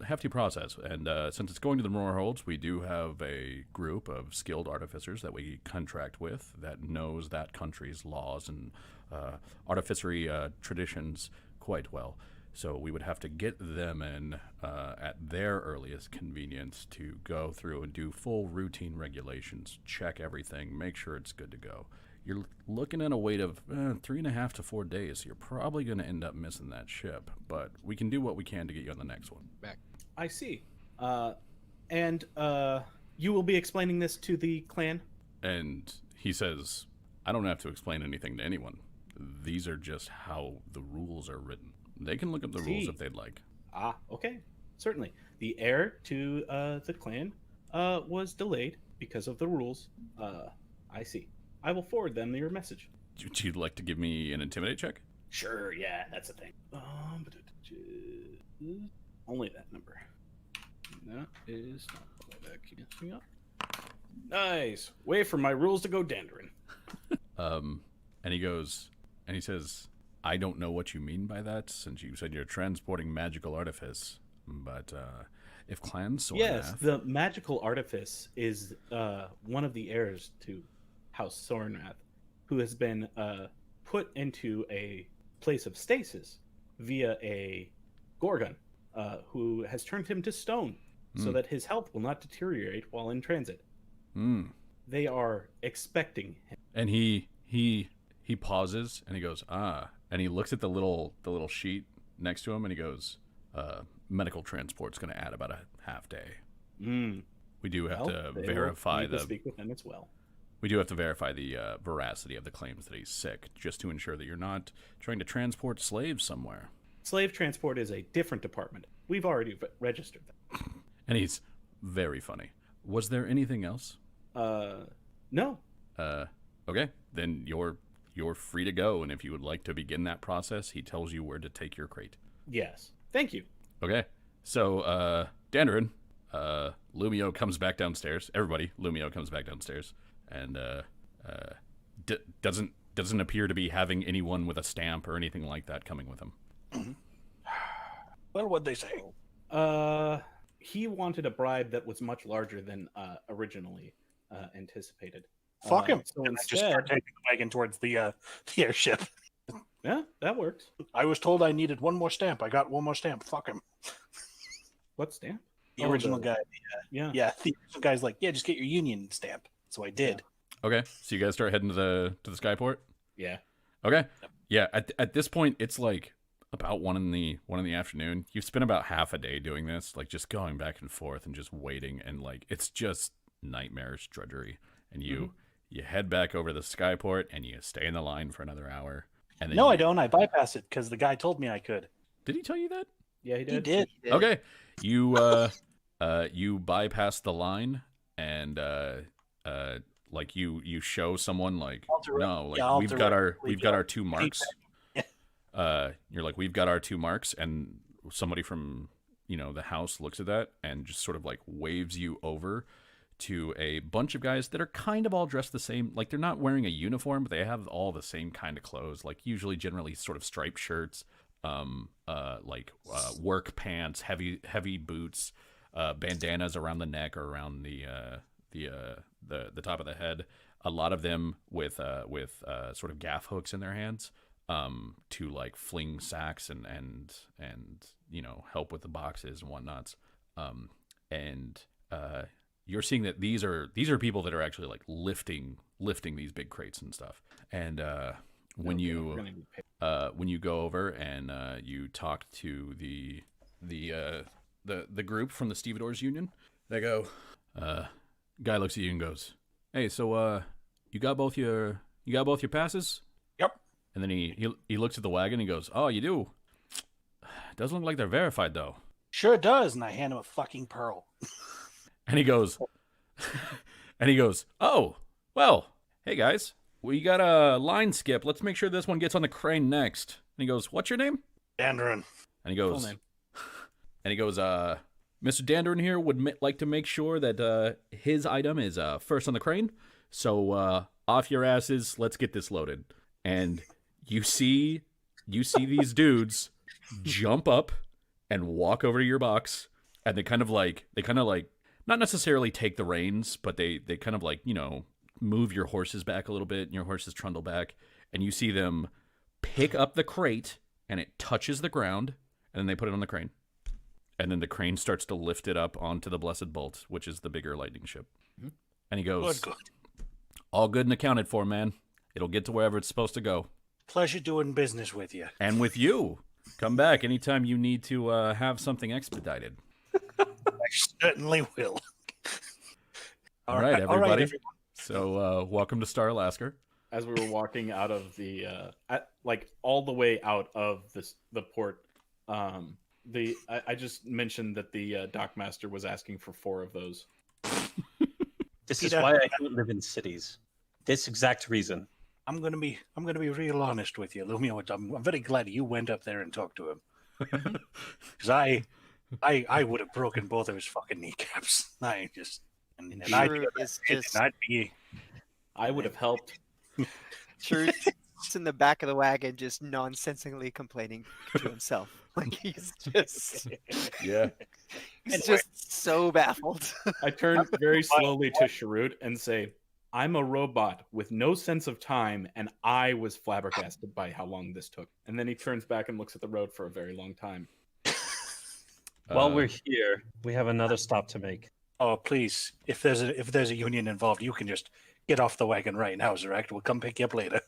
hefty process, and since it's going to the Moorholds, we do have a group of skilled artificers that we contract with that knows that country's laws and artificery traditions quite well. So we would have to get them in at their earliest convenience to go through and do full routine regulations, check everything, make sure it's good to go. You're looking at a wait of 3.5 to 4 days. You're probably going to end up missing that ship, but we can do what we can to get you on the next one. I see. And you will be explaining this to the clan? And he says, I don't have to explain anything to anyone. These are just how the rules are written. They can look up the rules if they'd like. Ah, okay. Certainly. The heir to the clan was delayed because of the rules. I see. I will forward them your message. Would you like to give me an intimidate check? Sure, yeah, that's a thing. Only that number. That is not that keeps me up. Nice. Wait for my rules to go Dandarin. And he says, I don't know what you mean by that, since you said you're transporting magical artifice, but if Clan Sornath... Yes, the magical artifice is one of the heirs to House Sornath, who has been put into a place of stasis via a Gorgon, who has turned him to stone so that his health will not deteriorate while in transit. They are expecting him. And he pauses and he goes, and he looks at the little sheet next to him and he goes, medical transport's going to add about a half day. We do have to verify speak with them as well. We do have to verify the veracity of the claims that he's sick, just to ensure that you're not trying to transport slaves somewhere. Slave transport is a different department. We've already registered them. And he's very funny. Was there anything else? No. Okay, then you're free to go, and if you would like to begin that process, he tells you where to take your crate. Yes. Thank you. Okay, so, Dandarin, Lumio comes back downstairs. Everybody, Lumio comes back downstairs. And doesn't appear to be having anyone with a stamp or anything like that coming with him. Well, what'd they say? He wanted a bribe that was much larger than originally anticipated. Fuck him. So And I just start instead, taking the wagon towards the airship. yeah, that works. I was told I needed one more stamp. I got one more stamp. Fuck him. What stamp? The Oh, original the- guy. Yeah. Yeah, the original guy's like, yeah, just get your union stamp. So I did. Okay, so you guys start heading to the skyport. Yeah. Okay, yeah. At this point, it's like about 1 in the afternoon. You've spent about half a day doing this, like just going back and forth and just waiting, and like it's just nightmarish drudgery. And you head back over to the skyport and you stay in the line for another hour. And then No, I don't. I bypass it because the guy told me I could. Did he tell you that? Yeah, he did. He did. Yeah. Okay, you bypass the line and like you show someone like no, like I'll we've got directly our go. 2 marks. You're like, we've got our 2 marks, and somebody from the house looks at that and just sort of like waves you over to a bunch of guys that are kind of all dressed the same. Like they're not wearing a uniform, but they have all the same kind of clothes. Like usually, generally, sort of striped shirts, work pants, heavy boots, bandanas around the neck or around the top of the head. A lot of them with sort of gaff hooks in their hands, to like fling sacks and help with the boxes and whatnots. You're seeing that these are people that are actually like lifting these big crates and stuff. And when you go over and you talk to the group from the stevedores union, they go, guy looks at you and goes, "Hey, so you got both your passes?" Yep. And then he looks at the wagon and he goes, "Oh, you do? Doesn't look like they're verified though." Sure does. And I hand him a fucking pearl. And he goes, "Oh, well, hey guys, we got a line skip. Let's make sure this one gets on the crane next." And he goes, "What's your name?" Dandarin. And he goes, Full name. Mr. Dandarin here would like to make sure that his item is first on the crane. So off your asses, let's get this loaded. And you see these dudes jump up and walk over to your box, and they kind of like not necessarily take the reins, but they kind of like move your horses back a little bit, and your horses trundle back, and you see them pick up the crate, and it touches the ground, and then they put it on the crane. And then the crane starts to lift it up onto the Blessed Bolt, which is the bigger lightning ship. Mhm. And he goes, Good. "All good and accounted for, man. It'll get to wherever it's supposed to go. Pleasure doing business with you. And with you. Come back anytime you need to have something expedited." I certainly will. All right, everybody. everyone. So welcome to Star Alaska. As we were walking out of the all the way out of the port, I just mentioned that the dockmaster was asking for 4 of those. This is Peter. why I don't live in cities. This exact reason. I'm gonna be real honest with you, Lumio. I'm very glad you went up there and talked to him. Because I would have broken both of his fucking kneecaps. I'd be I would have helped. Sure, it's in the back of the wagon, just nonsensically complaining to himself. Like he's Yeah. just so baffled. I turn very slowly to Sharut and say, "I'm a robot with no sense of time, and I was flabbergasted by how long this took." And then he turns back and looks at the road for a very long time. While we're here, we have another stop to make. Oh, please! If there's a union involved, you can just get off the wagon right now, Zerect. We'll come pick you up later.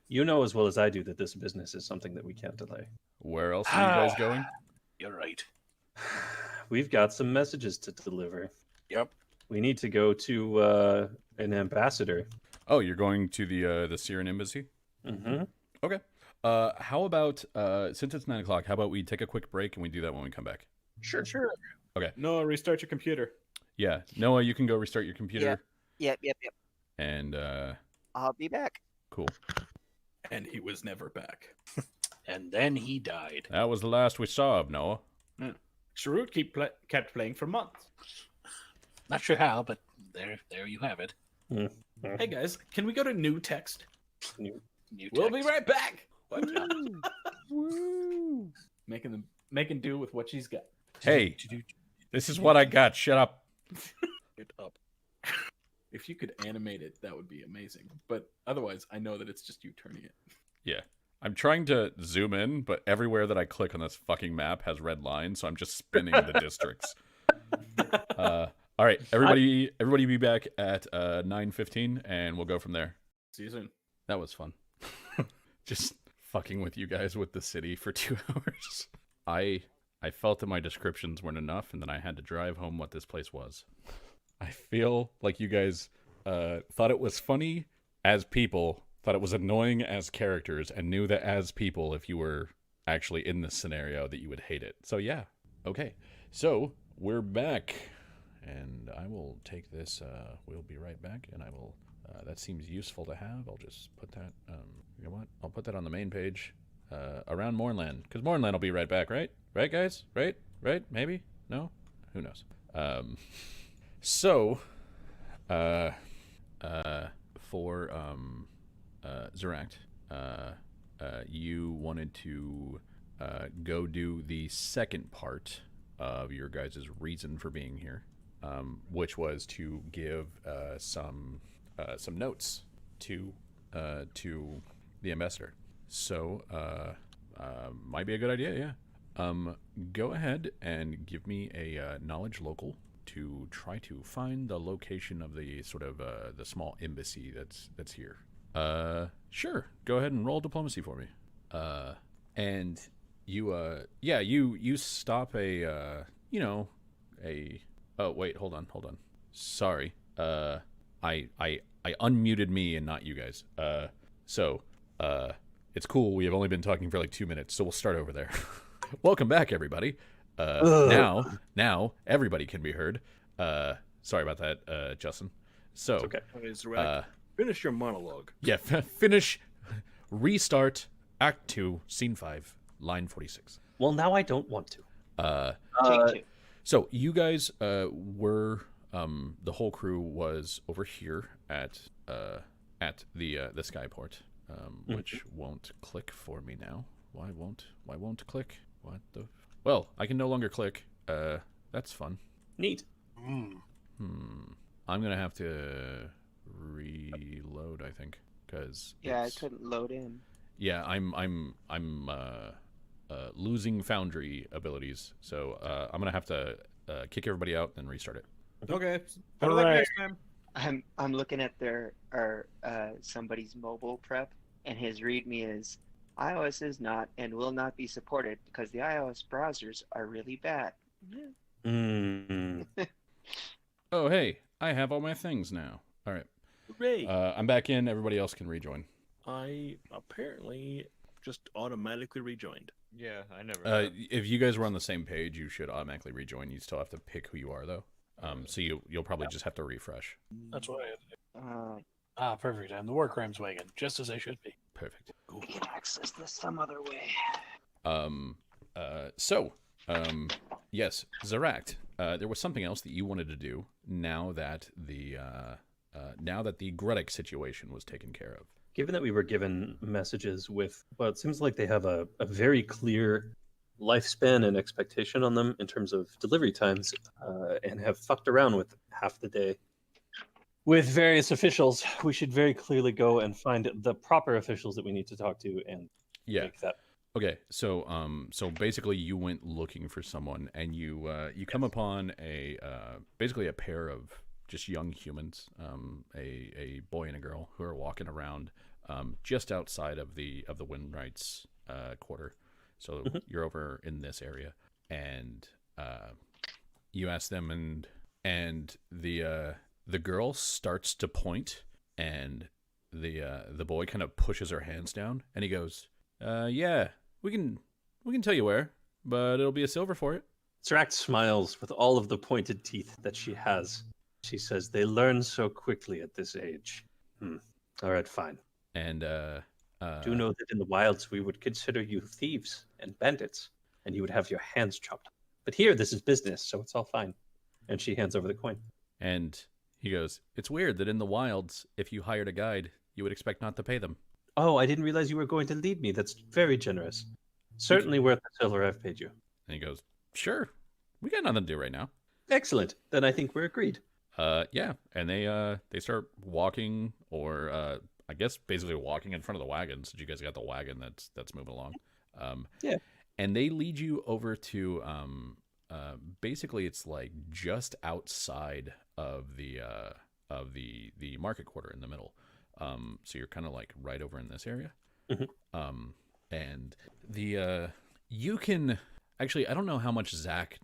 You know as well as I do that this business is something that we can't delay. Where else are you guys going? You're right. We've got some messages to deliver. Yep. We need to go to an ambassador. Oh, you're going to the Syrian embassy? Mm-hmm. Okay. How about since it's 9 o'clock, how about we take a quick break and we do that when we come back? Sure. Noah, restart your computer. Yeah, Noah, you can go restart your computer. Yep. And I'll be back. cool. And he was never back. And then he died. That was the last we saw of Noah. Sharut kept playing for months. Not sure how, but there you have it. Hey guys, can we go to new text? New We'll be text. right back. Making do with what she's got. Hey, this is what I got. Shut up. Get up. If you could animate it, that would be amazing. But otherwise, I know that it's just you turning it. Yeah. I'm trying to zoom in, but everywhere that I click on this fucking map has red lines, so I'm just spinning the districts. All right, everybody be back at 9:15, and we'll go from there. See you soon. That was fun. Just fucking with you guys with the city for 2 hours. I felt that my descriptions weren't enough, and then I had to drive home what this place was. I feel like you guys thought it was funny as people, thought it was annoying as characters, and knew that as people, if you were actually in this scenario, that you would hate it. So yeah, okay. So we're back, and I will take this. We'll be right back, and I will. That seems useful to have. I'll just put that. You know what? I'll put that on the main page around Mornland, because Mornland will be right back, right? Right, guys? Right? Maybe? No? Who knows? So, for Zeract, you wanted to go do the second part of your guys' reason for being here, which was to give some notes to the ambassador. So, might be a good idea, yeah. Go ahead and give me a knowledge local to try to find the location of the sort of the small embassy that's here. Sure. Go ahead and roll diplomacy for me. And you stop a oh wait, hold on. Sorry. I unmuted me and not you guys. So it's cool. We have only been talking for like 2 minutes, so we'll start over there. Welcome back, everybody. Now everybody can be heard. Sorry about that, Justin. So, It's okay. Finish your monologue. Yeah, finish. Restart. Act 2, Scene 5, line 46. Well, now I don't want to. So you guys were the whole crew was over here at the skyport, which won't click for me now. Why won't click? What the? Well, I can no longer click. That's fun. Neat. I'm gonna have to reload, I think, because I couldn't load in. Yeah, I'm losing Foundry abilities, so I'm gonna have to kick everybody out and restart it. Okay. Better luck next time. I'm looking at somebody's mobile prep, and his README is iOS is not and will not be supported because the iOS browsers are really bad. Oh, hey, I have all my things now. All right. Hooray! I'm back in. Everybody else can rejoin. I apparently just automatically rejoined. Yeah, I never. If you guys were on the same page, you should automatically rejoin. You still have to pick who you are, though. So you'll probably just have to refresh. That's what I had to do. Perfect. I'm the war crimes wagon, just as I should be. Perfect. Cool. We can access this some other way. Yes, Zeract. There was something else that you wanted to do now that the Gruddick situation was taken care of. Given that we were given messages with, well, it seems like they have a very clear lifespan and expectation on them in terms of delivery times, and have fucked around with half the day with various officials, we should very clearly go and find the proper officials that we need to talk to and make that. Okay, so basically you went looking for someone, and you come upon basically a pair of just young humans, a boy and a girl who are walking around just outside of the Windwrights quarter. So you're over in this area, and you ask them, and the girl starts to point, and the boy kind of pushes her hands down, and he goes, "Yeah, we can tell you where, but it'll be a silver for it." Zeract smiles with all of the pointed teeth that she has. She says, "They learn so quickly at this age." All right, fine. And do know that in the wilds we would consider you thieves and bandits, and you would have your hands chopped. But here, this is business, so it's all fine. And she hands over the coin. And he goes, "It's weird that in the wilds, if you hired a guide, you would expect not to pay them." Oh, I didn't realize you were going to lead me. That's very generous. Certainly worth the silver I've paid you. And he goes, "Sure. We got nothing to do right now." Excellent. Then I think we're agreed. Yeah, and they start walking, or I guess basically walking in front of the wagon. Since you guys got the wagon that's moving along. Yeah. And they lead you over to basically it's like just outside of the market quarter in the middle. So you're kind of like right over in this area. And the you can actually, I don't know how much Zach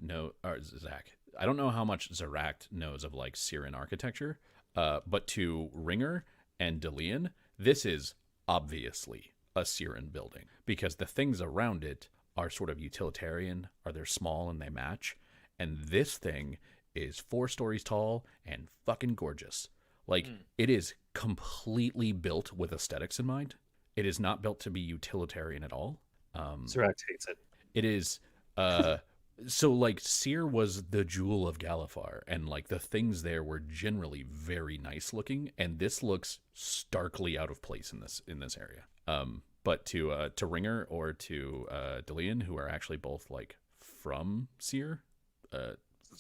I don't know how much Zeract knows of like Siren architecture, but to Ringer and Delian, this is obviously a Siren building because the things around it are sort of utilitarian, or they're small and they match. And this thing is 4 stories tall and fucking gorgeous. Like, it is completely built with aesthetics in mind. It is not built to be utilitarian at all. Zeract hates it. It is so like Seer was the jewel of Galifar, and like the things there were generally very nice looking, and this looks starkly out of place in this area. But to Ringer or to Delian, who are actually both like from Seer,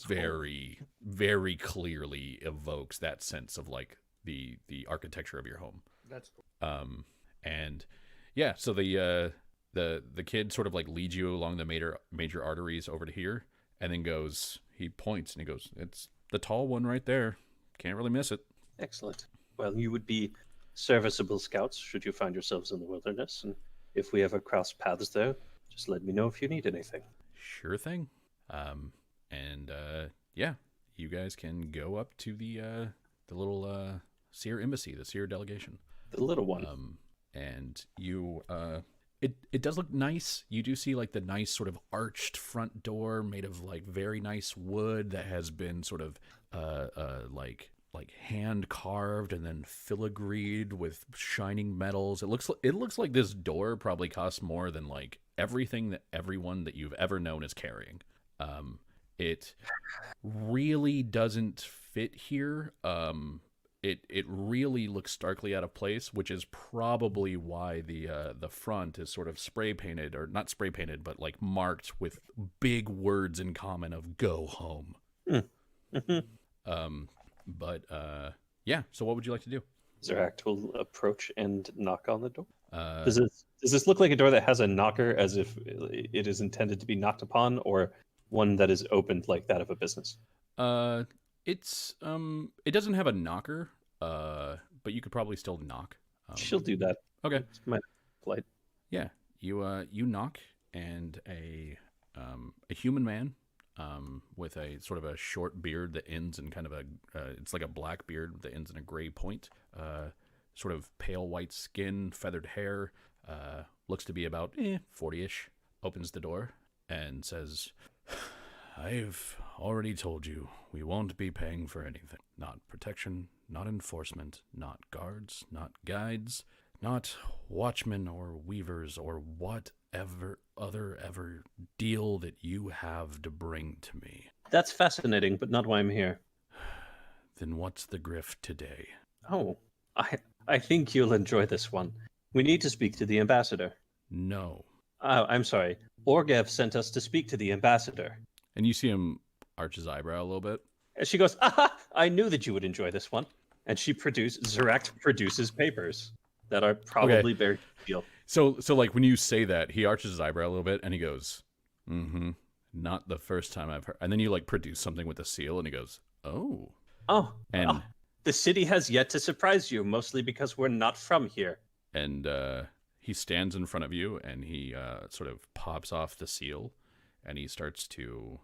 very very clearly evokes that sense of like the architecture of your home. That's cool. And yeah, so the kid sort of like leads you along the major arteries over to here, and then he points and he goes, "It's the tall one right there. Can't really miss it." Excellent. Well, you would be serviceable scouts should you find yourselves in the wilderness, and if we ever cross paths there, just let me know if you need anything. Sure thing. Yeah, you guys can go up to the little Seer embassy, the Seer delegation. The little one. And you it does look nice. You do see like the nice sort of arched front door made of like very nice wood that has been sort of like hand carved and then filigreed with shining metals. It looks like this door probably costs more than like everything that everyone that you've ever known is carrying. It really doesn't fit here. It really looks starkly out of place, which is probably why the front is sort of spray painted, or not spray painted, but like marked with big words in common of "Go home." Yeah. So what would you like to do? Zeract will approach and knock on the door. Does this look like a door that has a knocker, as if it is intended to be knocked upon, or one that is opened like that of a business? It doesn't have a knocker, but you could probably still knock. She'll do that. Okay. It's my flight. Yeah, you knock, and a human man with a sort of a short beard that ends in kind of it's like a black beard that ends in a gray point, sort of pale white skin, feathered hair, looks to be about 40-ish, opens the door and says, "I've already told you we won't be paying for anything. Not protection, not enforcement, not guards, not guides, not watchmen or weavers or whatever other deal that you have to bring to me." That's fascinating, but not why I'm here. "Then what's the grift today?" Oh, I think you'll enjoy this one. We need to speak to the ambassador. "No." Oh, I'm sorry. Orgev sent us to speak to the ambassador. And you see him arch his eyebrow a little bit. And she goes, "Aha! I knew that you would enjoy this one." And Zeract produces papers that are probably very real. So like when you say that, he arches his eyebrow a little bit and he goes, "Not the first time I've heard." And then you like produce something with a seal and he goes, "Oh." Oh. And well, the city has yet to surprise you, mostly because we're not from here. And he stands in front of you and he sort of pops off the seal and he starts to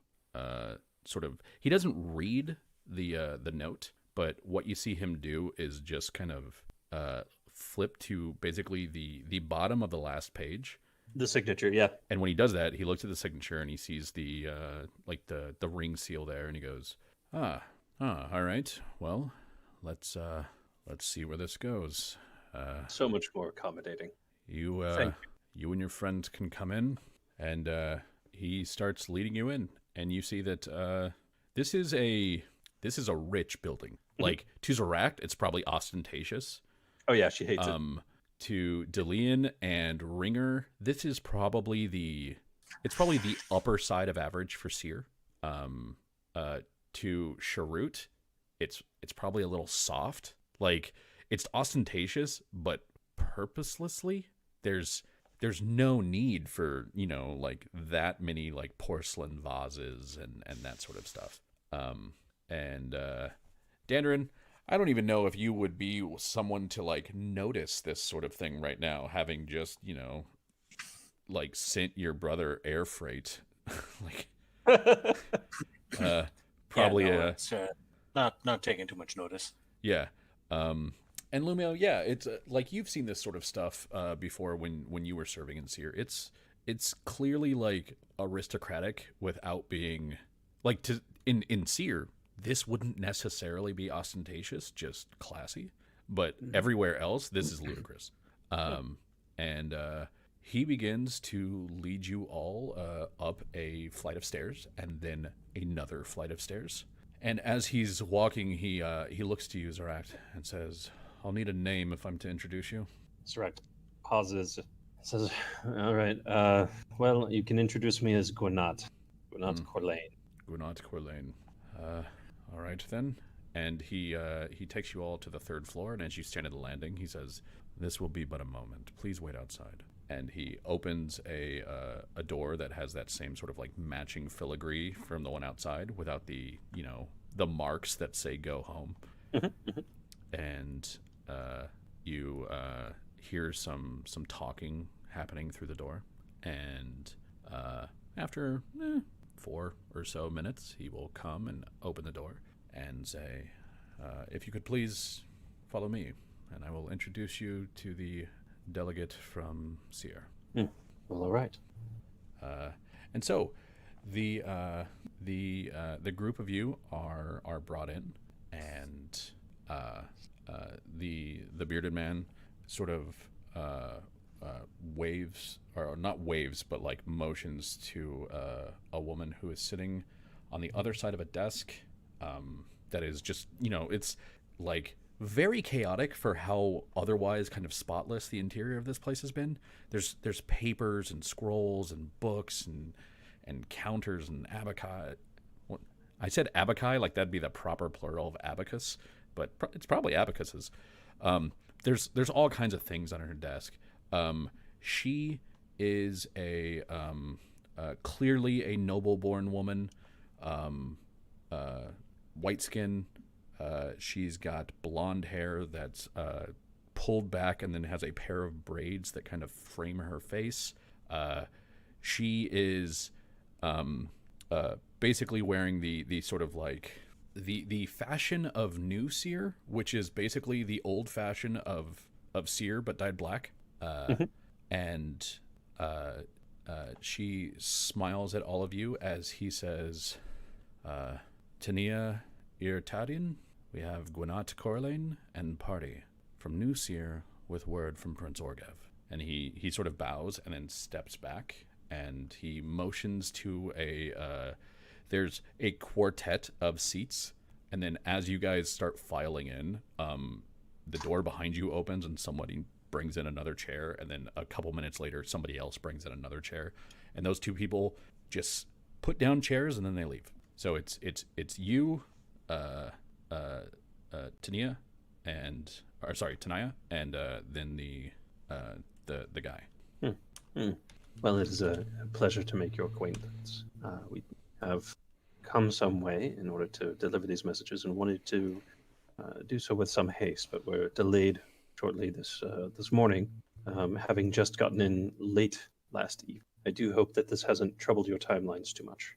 he doesn't read the note, but what you see him do is just kind of flip to basically the bottom of the last page. The signature, yeah. And when he does that, he looks at the signature and he sees the the ring seal there, and he goes, all right, well, let's see where this goes. So much more accommodating. You and your friend can come in, and he starts leading you in, and you see that this is a rich building. Like to Zeract, it's probably ostentatious. Oh yeah, she hates it. To Delian and Ringer, this is probably the upper side of average for Seer. To Sharut, it's probably a little soft. Like, it's ostentatious, but purposelessly. There's no need for, like that many like porcelain vases and that sort of stuff. And Dandarin, I don't even know if you would be someone to like notice this sort of thing right now, having just, like sent your brother air freight. Like, probably it's, not taking too much notice. yeah. And Lumio, yeah, it's like you've seen this sort of stuff before when you were serving in Seer. It's clearly like aristocratic without being like in Seer. This wouldn't necessarily be ostentatious, just classy. But everywhere else, this is ludicrous. And he begins to lead you all up a flight of stairs and then another flight of stairs. And as he's walking, he looks to you, Zarak, and says, "I'll need a name if I'm to introduce you." Zarak pauses. Says, "All right. Well, you can introduce me as Gwenat Corlane." Gwenat Corlane. All right then. And he takes you all to the third floor, and as you stand at the landing, he says, "This will be but a moment. Please wait outside." And he opens a door that has that same sort of like matching filigree from the one outside, without the the marks that say "Go home." And you hear some talking happening through the door, and after 4 or so minutes, he will come and open the door and say, "If you could please follow me, and I will introduce you to the delegate from Seer." Well, all right. And so the group of you are brought in, and the bearded man sort of waves, or not waves, but like motions to a woman who is sitting on the other side of a desk that is just, it's like very chaotic for how otherwise kind of spotless the interior of this place has been. There's papers and scrolls and books and counters and abaci. Well, I said abaci like that'd be the proper plural of abacus, but it's probably abacuses. There's all kinds of things on her desk. She is a clearly a noble-born woman, white skin. She's got blonde hair that's pulled back and then has a pair of braids that kind of frame her face. She is basically wearing the sort of like the fashion of new Seer, which is basically the old fashion of Seer but dyed black. And she smiles at all of you as he says, "Tania Irtadin, we have Gwenat Corlane and party from New Seer with word from Prince Orgev." And he sort of bows and then steps back, and he motions to there's a quartet of seats, and then as you guys start filing in, the door behind you opens and somebody brings in another chair, and then a couple minutes later somebody else brings in another chair, and those two people just put down chairs and then they leave. So it's you, Tania, Tanaya, and then the guy. Well, it is a pleasure to make your acquaintance. We have come some way in order to deliver these messages and wanted to do so with some haste, but we're delayed shortly this morning, having just gotten in late last eve. I do hope that this hasn't troubled your timelines too much.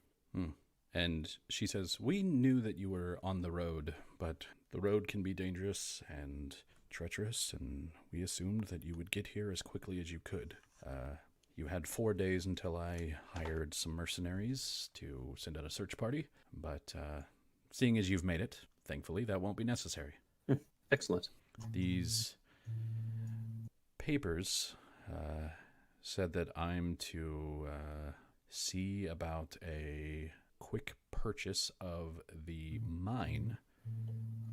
And she says, "We knew that you were on the road, but the road can be dangerous and treacherous, and we assumed that you would get here as quickly as you could. You had 4 days until I hired some mercenaries to send out a search party, but seeing as you've made it, thankfully that won't be necessary." Excellent. These papers said that I'm to see about a quick purchase of the mine,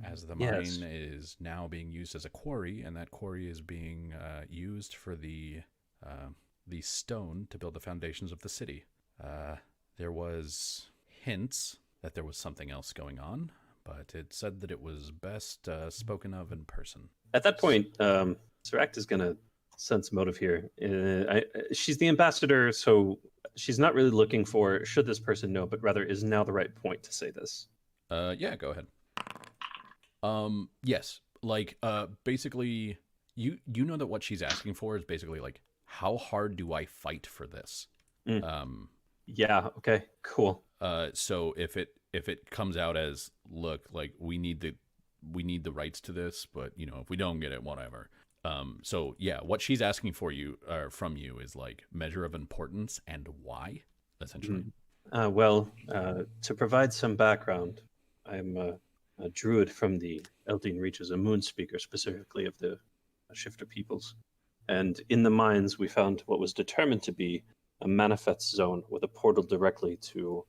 as the mine is now being used as a quarry, and that quarry is being used for the stone to build the foundations of the city. There was hints that there was something else going on, but it said that it was best spoken of in person. At that point, Seract is going to sense motive here. She's the ambassador, so she's not really looking for should this person know, but rather is now the right point to say this. Yeah, go ahead. Yes, like basically, you know that what she's asking for is basically like, how hard do I fight for this? Yeah. Okay. Cool. So if it comes out as, look, like we need the rights to this, but you know, if we don't get it, whatever. So yeah, what she's asking for you from you is like measure of importance and why, essentially. Well, to provide some background, I'm a druid from the Eldeen Reaches, a moon speaker specifically of the Shifter peoples. And in the mines, we found what was determined to be a manifest zone with a portal directly to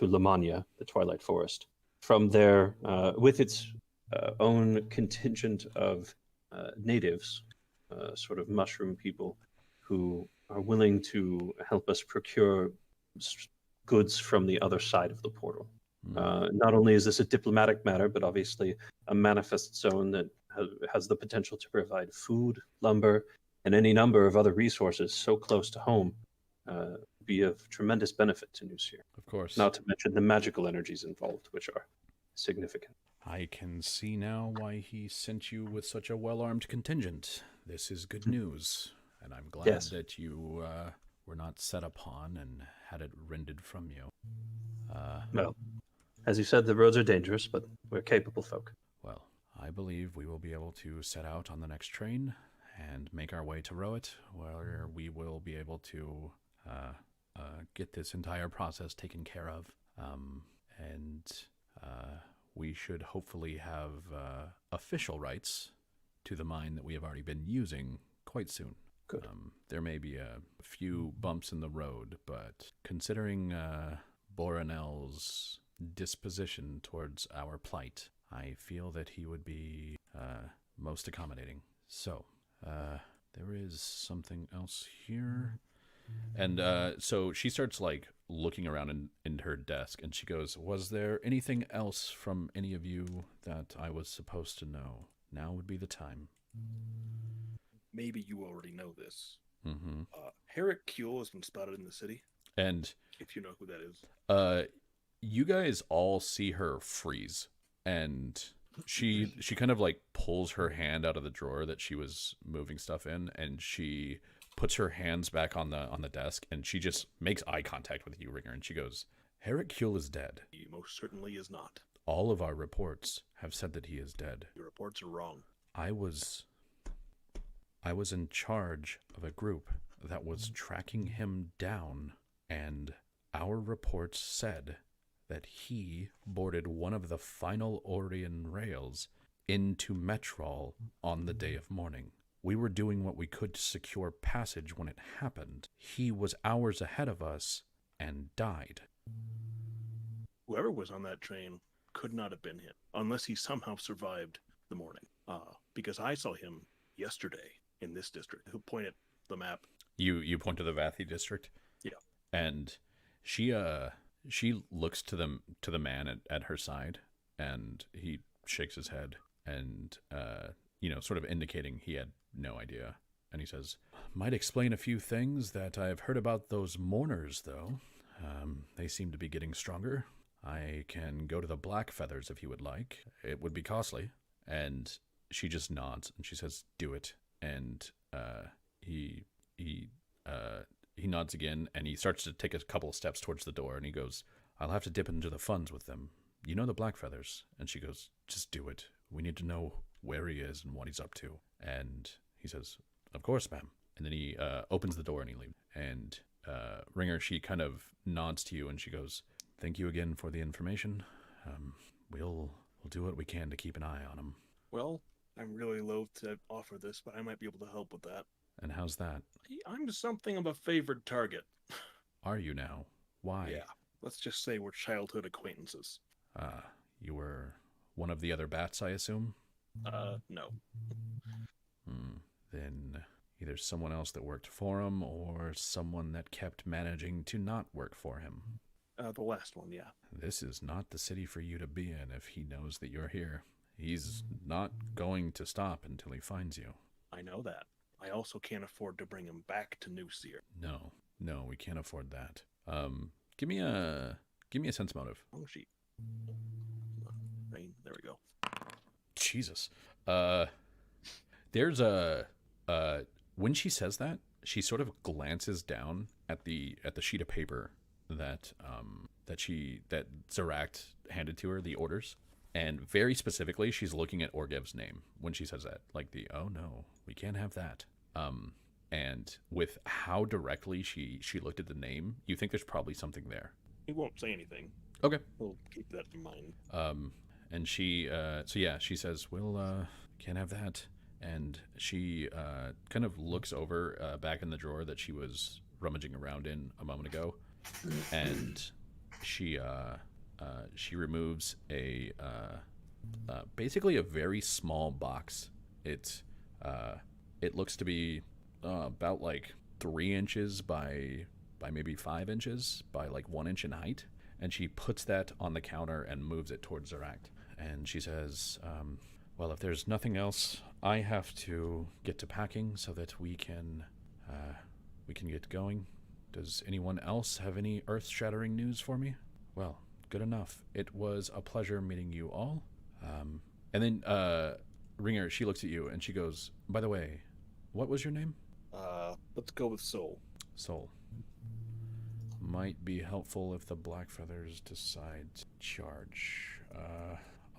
Lamania, the Twilight Forest. From there, with its own contingent of natives, sort of mushroom people, who are willing to help us procure goods from the other side of the portal. Not only is this a diplomatic matter, but obviously a manifest zone that has the potential to provide food, lumber, and any number of other resources so close to home, be of tremendous benefit to Nusir. Of course. Not to mention the magical energies involved, which are significant. I can see now why he sent you with such a well-armed contingent. This is good news, and I'm glad that you were not set upon and had it rended from you. Well, as you said, the roads are dangerous, but we're capable folk. Well, I believe we will be able to set out on the next train and make our way to Rowett, where we will be able to get this entire process taken care of. And we should hopefully have official rights to the mine that we have already been using quite soon. Good. There may be a few bumps in the road, but considering Boranel's disposition towards our plight, I feel that he would be most accommodating. So, there is something else here. And so she starts like looking around in her desk, and she goes, was there anything else from any of you that I was supposed to know? Now would be the time. Maybe you already know this. Mm-hmm. Herrick Kuehl has been spotted in the city. And if you know who that is. You guys all see her freeze, and she kind of like pulls her hand out of the drawer that she was moving stuff in, and she puts her hands back on the desk, and she just makes eye contact with you, Ringer, and she goes, Herrick Kuehl is dead. He most certainly is not. All of our reports have said that he is dead. Your reports are wrong. I was in charge of a group that was tracking him down, and our reports said that he boarded one of the final Orion rails into Metrol on the day of mourning. We were doing what we could to secure passage when it happened. He was hours ahead of us and died. Whoever was on that train could not have been him, unless he somehow survived the morning. Because I saw him yesterday in this district. Who pointed the map? You point to the Vathi district? Yeah. And she looks to the man at her side, and he shakes his head and sort of indicating he had no idea. And he says, might explain a few things that I've heard about those mourners, though. They seem to be getting stronger. I can go to the Black Feathers if you would like. It would be costly. And she just nods, and she says, do it. And he nods again, and he starts to take a couple of steps towards the door, and he goes, I'll have to dip into the funds with them. You know the Black Feathers? And she goes, just do it. We need to know where he is and what he's up to. And he says, of course, ma'am. And then he opens the door and he leaves. And Ringer, she kind of nods to you, and she goes, thank you again for the information. We'll do what we can to keep an eye on him. Well, I'm really loath to offer this, but I might be able to help with that. And how's that? I'm something of a favored target. Are you now? Why? Yeah. Let's just say we're childhood acquaintances. You were one of the other bats, I assume? No. Then either someone else that worked for him or someone that kept managing to not work for him. The last one, yeah. This is not the city for you to be in if he knows that you're here. He's not going to stop until he finds you. I know that. I also can't afford to bring him back to New Seer. No, we can't afford that. Give me a sense motive. Oh, sheet. Right, there we go. Jesus. There's a when she says that, she sort of glances down at the sheet of paper that Zaract handed to her, the orders. And very specifically, she's looking at Orgev's name when she says that. Like oh no, we can't have that. And with how directly she looked at the name, you think there's probably something there. He won't say anything. Okay. We'll keep that in mind. And she, she says, we'll, can't have that. And she kind of looks over back in the drawer that she was rummaging around in a moment ago. And she removes basically a very small box. It looks to be about like 3 inches by maybe 5 inches by like 1 inch in height. And she puts that on the counter and moves it towards Zaract. And she says, well, if there's nothing else, I have to get to packing so that we can get going. Does anyone else have any earth-shattering news for me? Well, good enough. It was a pleasure meeting you all. And then Ringer, she looks at you and she goes, by the way, what was your name? Let's go with Soul. Soul. Might be helpful if the Blackfeathers decide to charge.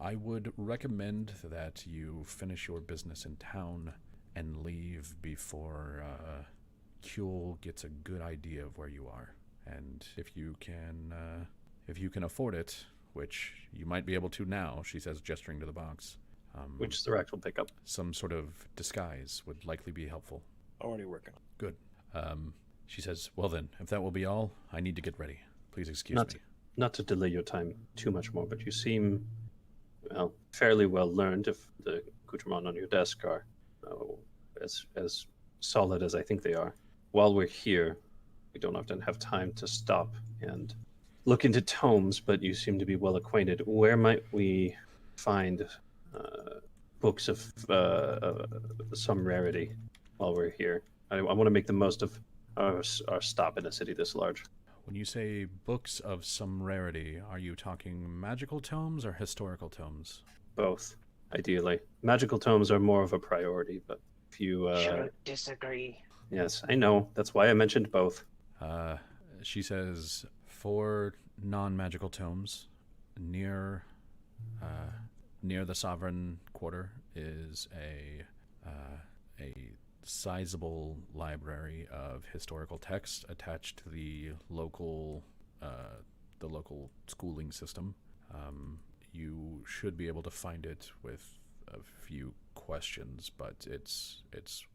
I would recommend that you finish your business in town and leave before Kuehl gets a good idea of where you are. And if you can afford it, which you might be able to now, she says, gesturing to the box. Which Zaract will pick up. Some sort of disguise would likely be helpful. Already working. Good. She says, well then, if that will be all, I need to get ready. Please excuse me. Not to delay your time too much more, but you seem, well, fairly well learned if the accoutrements on your desk are as solid as I think they are. While we're here, we don't often have time to stop and look into tomes, but you seem to be well acquainted. Where might we find books of some rarity while we're here? I want to make the most of our stop in a city this large. When you say books of some rarity, are you talking magical tomes or historical tomes? Both, ideally. Magical tomes are more of a priority, but if you... Should disagree. Yes, I know. That's why I mentioned both. She says, for non-magical tomes, near the Sovereign Quarter is a sizable library of historical texts attached to the local schooling system. You should be able to find it with a few questions, but it's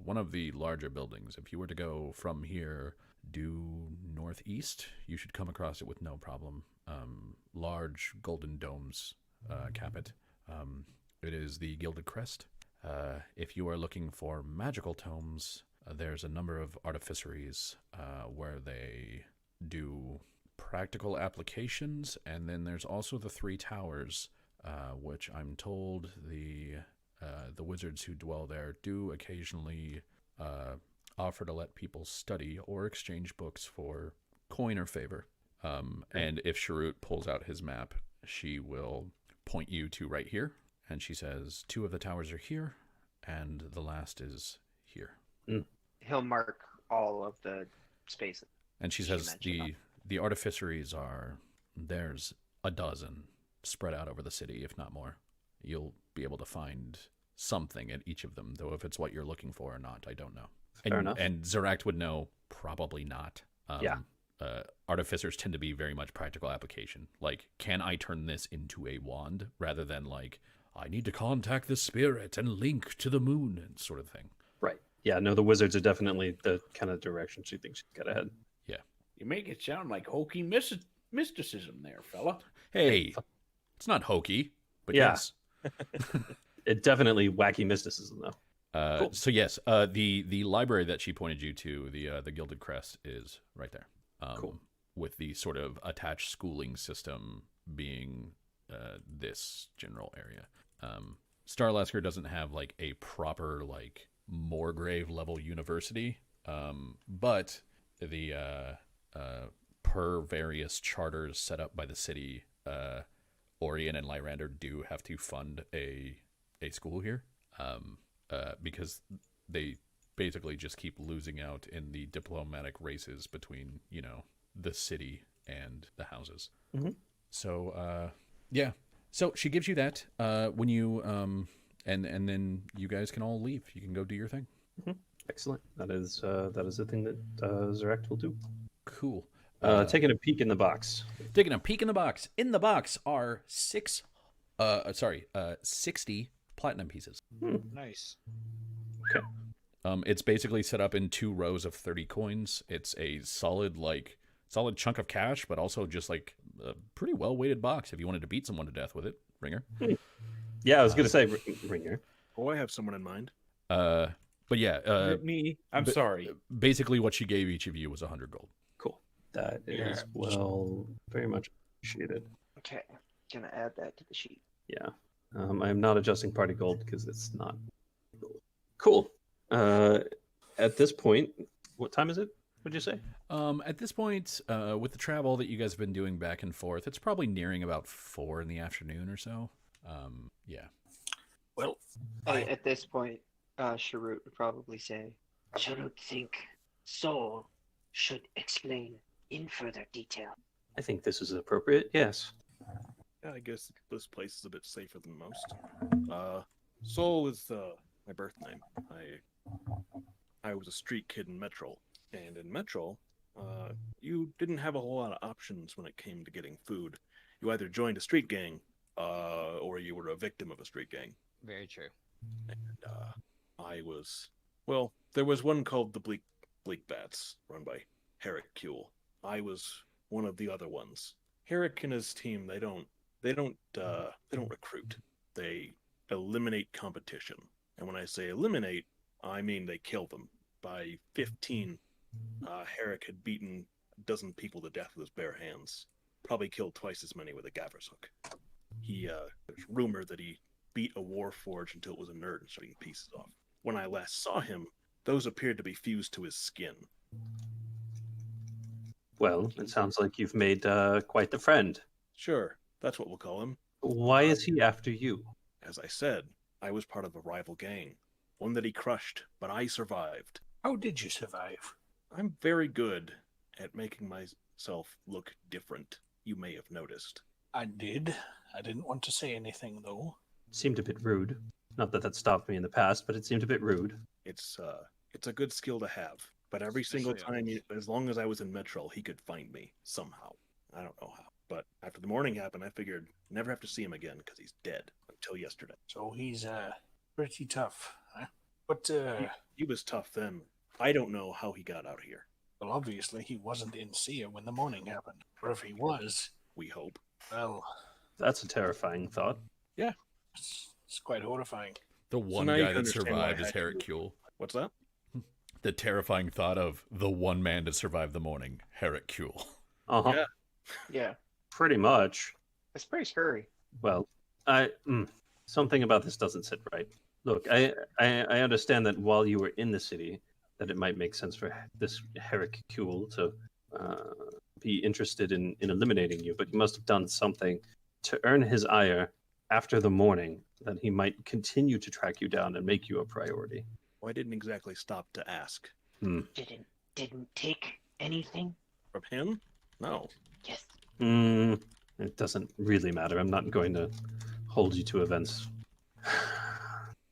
one of the larger buildings. If you were to go from here due northeast, you should come across it with no problem. Large golden domes cap it. It is the Gilded Crest. If you are looking for magical tomes, there's a number of artificeries where they do practical applications, and then there's also the 3 towers, which I'm told the wizards who dwell there do occasionally offer to let people study or exchange books for coin or favor. And if Sharut pulls out his map, she will point you to right here. And she says, 2 of the towers are here, and the last is here. He'll mark all of the spaces. And she says the artificeries there's a dozen spread out over the city, if not more. You'll be able to find something at each of them, though if it's what you're looking for or not, I don't know. Fair enough. And Zaract would know, probably not. Yeah. Artificers tend to be very much practical application. Like, can I turn this into a wand, rather than like, I need to contact the spirit and link to the moon and sort of thing. Right. Yeah, no, the wizards are definitely the kind of direction she thinks she's got ahead. Yeah. You make it sound like hokey mysticism there, fella. Hey, it's not hokey, but Yeah. yes. It definitely wacky mysticism, though. Cool. So yes, the library that she pointed you to, the Gilded Crest, is right there. Cool. with the sort of attached schooling system being this general area. Starlasker doesn't have like a proper like Moorgrave level university, but the per various charters set up by the city, Orion and Lyrander do have to fund a school here, because they basically just keep losing out in the diplomatic races between, you know, the city and the houses. Mm-hmm. So, yeah. So she gives you that when you and then you guys can all leave. You can go do your thing. Mm-hmm. Excellent. That is the thing that Zerect will do. Cool. Taking a peek in the box. Taking a peek in the box. In the box are 60 platinum pieces. Nice. Okay. It's basically set up in 2 rows of 30 coins. It's a solid chunk of cash, but also just like a pretty well weighted box if you wanted to beat someone to death with it, Ringer. Yeah, I was gonna say Ringer. Oh, I have someone in mind. But yeah, Me? I'm sorry. basically what she gave each of you was 100 gold. Cool. That is very much appreciated. Okay, gonna add that to the sheet. Yeah. I am not adjusting party gold because it's not cool. At this point, what time is it? What'd you say? At this point, with the travel that you guys have been doing back and forth, it's probably nearing about 4 in the afternoon or so. Yeah. Well, At this point, Sharut would probably say, Sharut think Soul should explain in further detail. I think this is appropriate. Yes. Yeah, I guess this place is a bit safer than most. Soul is my birth name. I was a street kid in Metro, and in Metro, you didn't have a whole lot of options when it came to getting food. You either joined a street gang, or you were a victim of a street gang. Very true. And there was one called the Bleak Bats, run by Herrick Kuehl. I was one of the other ones. Herrick and his team, they don't recruit. They eliminate competition. And when I say eliminate, I mean they kill them. By 15, Herrick had beaten a dozen people to death with his bare hands. Probably killed twice as many with a gaffer's hook. There's rumor that he beat a warforge until it was inert and starting pieces off. When I last saw him, those appeared to be fused to his skin. Well, it sounds like you've made quite the friend. Sure, that's what we'll call him. Why is he after you? As I said, I was part of a rival gang. One that he crushed, but I survived. how did you survive? I'm very good at making myself look different. You may have noticed. I did. I didn't want to say anything, though. Seemed a bit rude. Not that stopped me in the past, but it seemed a bit rude. It's a good skill to have. But every single time, as long as I was in Metro, he could find me somehow. I don't know how. But after the morning happened, I figured never have to see him again because he's dead until yesterday. So he's pretty tough, huh? But He was tough then. I don't know how he got out here. well, obviously he wasn't in Sia when the morning happened. Or if he was, We hope. well, That's a terrifying thought. it's quite horrifying. The one now you guy can that understand why survived I is had to Herrick do Kuehl. What's that? The terrifying thought of the one man to survive the morning, Herrick Kuehl. Uh-huh. Yeah. yeah, Pretty much. it's pretty scary. Well, something about this doesn't sit right. Look, I understand that while you were in the city, that it might make sense for this Herrick Kuehl to be interested in eliminating you, but you must have done something to earn his ire after the morning that he might continue to track you down and make you a priority. Well, I didn't exactly stop to ask. Didn't take anything? From him? No. Yes. It doesn't really matter. I'm not going to hold you to events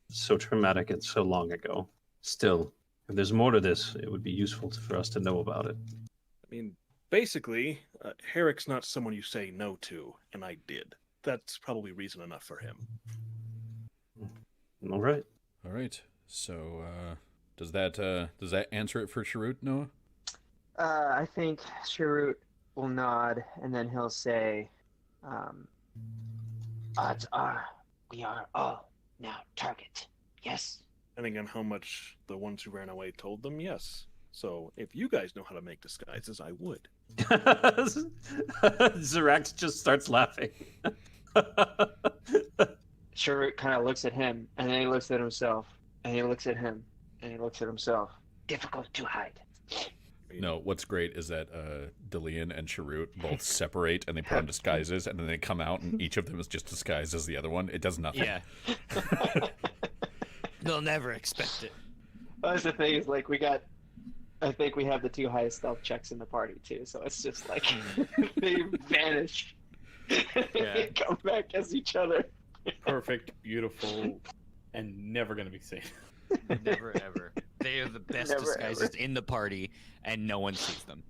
so traumatic and so long ago. Still, if there's more to this, it would be useful for us to know about it. I mean, basically, Herrick's not someone you say no to, and I did. That's probably reason enough for him. All right. All right. So, does that answer it for Sharut, Noah? I think Sharut will nod, and then he'll say, Odds are we are all now target. Yes? Depending on how much the ones who ran away told them, yes. So, if you guys know how to make disguises, I would. Ziract just starts laughing. Sherwood kind of looks at him, and then he looks at himself, and he looks at him, and he looks at himself. Difficult to hide. No, what's great is that Delian and Sharut both separate and they put on disguises, and then they come out, and each of them is just disguised as the other one. It does nothing. Yeah. They'll never expect it. That's the thing is, like, I think we have the 2 highest stealth checks in the party, too, so it's just like, they vanish. They come back as each other. Perfect, beautiful, and never going to be seen. Never ever. They are the best Never, disguises ever. in the party, and no one sees them.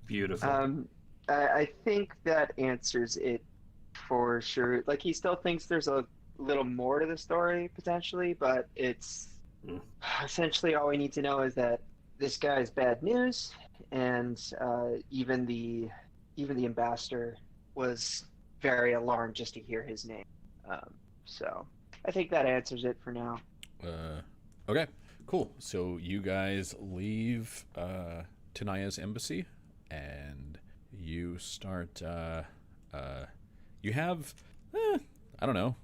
Beautiful. I think that answers it for sure. Like, he still thinks there's a little more to the story, potentially, but it's essentially all we need to know is that this guy's bad news, and even the ambassador was very alarmed just to hear his name. So I think that answers it for now. Okay, cool. So you guys leave Tanaya's embassy, and you start. You have, I don't know,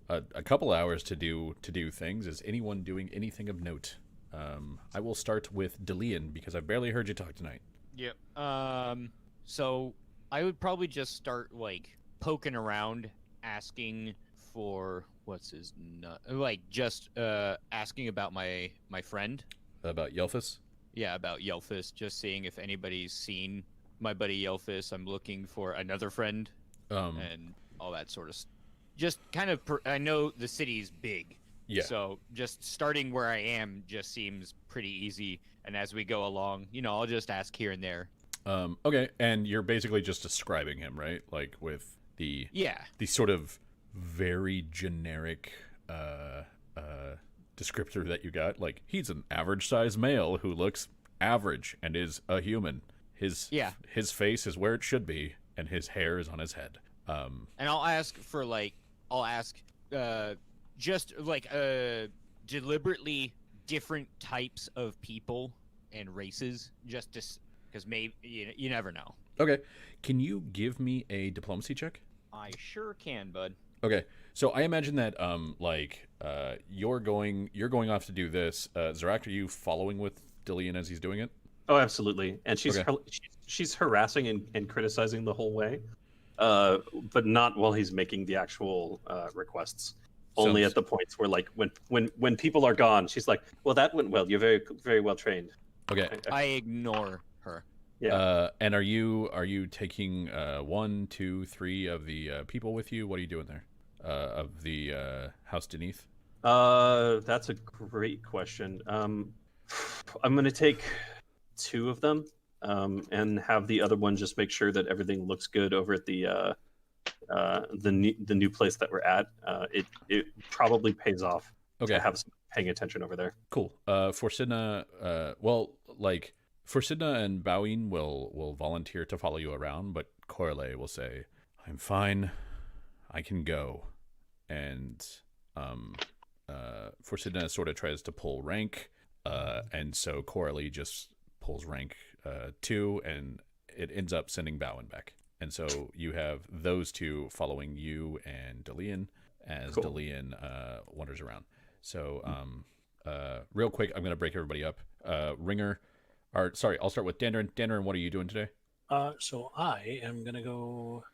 a couple hours to do things. Is anyone doing anything of note? I will start with Delian because I barely heard you talk tonight. Yep. So I would probably just start like poking around, asking for asking about my friend. About Yelphus? Yeah, about Yelphus. Just seeing if anybody's seen my buddy Yelphus. I'm looking for another friend, and all that sort of. Just kind of. I know the city's big. Yeah. So just starting where I am just seems pretty easy, and as we go along, I'll just ask here and there. Okay, and you're basically just describing him, right? Like with the sort of very generic descriptor that you got. Like, he's an average-sized male who looks average and is a human. His face is where it should be, and his hair is on his head. And I'll ask for just deliberately different types of people and races, just because maybe you never know. Okay, can you give me a diplomacy check? I sure can, bud. Okay, so I imagine that you're going off to do this. Zarak, are you following with Dillian as he's doing it? Oh, absolutely. And she's harassing and criticizing the whole way, but not while he's making the actual requests. Only at the points where, like, when people are gone, she's like, "Well, that went well. You're very, very well trained." Okay. I ignore her. Yeah. And are you taking 1, 2, 3 of the people with you? What are you doing there? Of the House Denith? That's a great question. I'm gonna take 2 of them, and have the other one just make sure that everything looks good over at the new place that we're at. It probably pays off to have some paying attention over there. Cool. For Sidna, for Sidna and Boween will volunteer to follow you around, but Corley will say, "I'm fine. I can go." And for Sidna sort of tries to pull rank, and so Corley just pulls rank 2, and it ends up sending Boween back. And so you have those 2 following you and Delian as Delian wanders around. So real quick, I'm going to break everybody up. Ringer, I'll start with Dandrin. Dandrin, what are you doing today? So I am going to go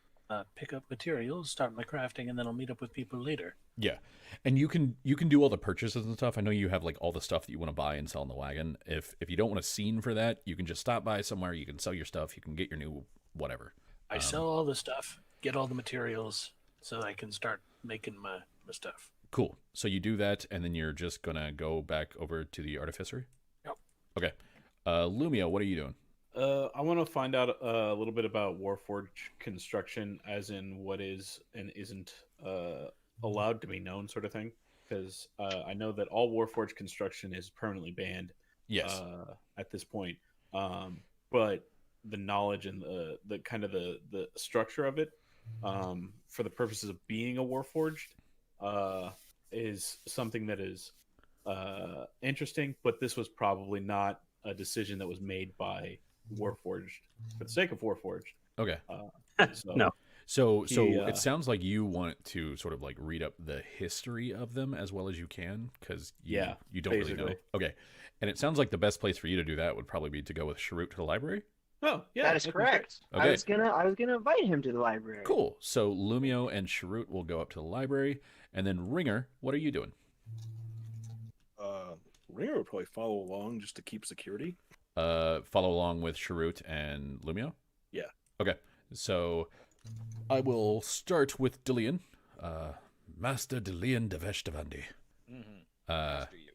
pick up materials, start my crafting, and then I'll meet up with people later. Yeah. And you can do all the purchases and stuff. I know you have like all the stuff that you want to buy and sell in the wagon. If you don't want a scene for that, you can just stop by somewhere. You can sell your stuff. You can get your new whatever. I sell all the stuff, get all the materials, so I can start making my stuff. Cool. So you do that, and then you're just going to go back over to the artificery? Yep. Okay. Lumia, what are you doing? I want to find out a little bit about Warforged construction, as in what is and isn't allowed to be known, sort of thing. Because I know that all Warforged construction is permanently banned. Yes. At this point, but the knowledge and the kind of the structure of it, for the purposes of being a Warforged, is something that is interesting. But this was probably not a decision that was made by Warforged for the sake of Warforged. Okay. So No. So He, it sounds like you want to sort of like read up the history of them as well as you can, because you don't really know. basically. Okay. And it sounds like the best place for you to do that would probably be to go with Sharut to the library. Oh, yeah. that is that'd be correct. Okay. I was gonna invite him to the library. Cool. So Lumio and Sharut will go up to the library, and then Ringer, what are you doing? Ringer would probably follow along just to keep security. Follow along with Sharut and Lumio? Yeah. Okay. So I will start with Delian. Master Delian de Veshtavandi.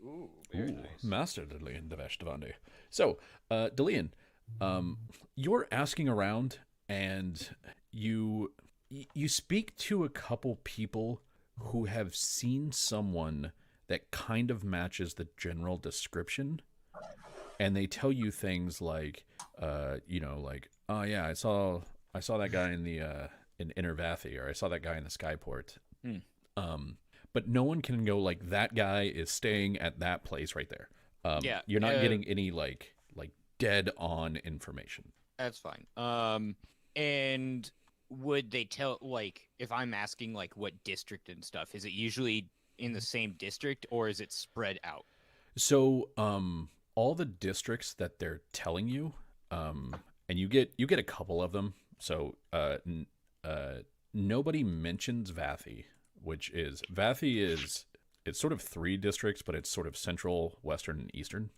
Ooh, very nice. Master Delian de Veshtavandi. So, Delian, you're asking around, and you speak to a couple people who have seen someone that kind of matches the general description, and they tell you things like, like, oh yeah, I saw that guy in the in Innervathi, or I saw that guy in the Skyport. But no one can go like, that guy is staying at that place right there. You're not getting any like dead on information. That's fine. And would they tell, like, if I'm asking like what district and stuff, is it usually in the same district or is it spread out? So, all the districts that they're telling you, and you get a couple of them. So, nobody mentions Vathi, it's sort of 3 districts, but it's sort of central, western, and eastern,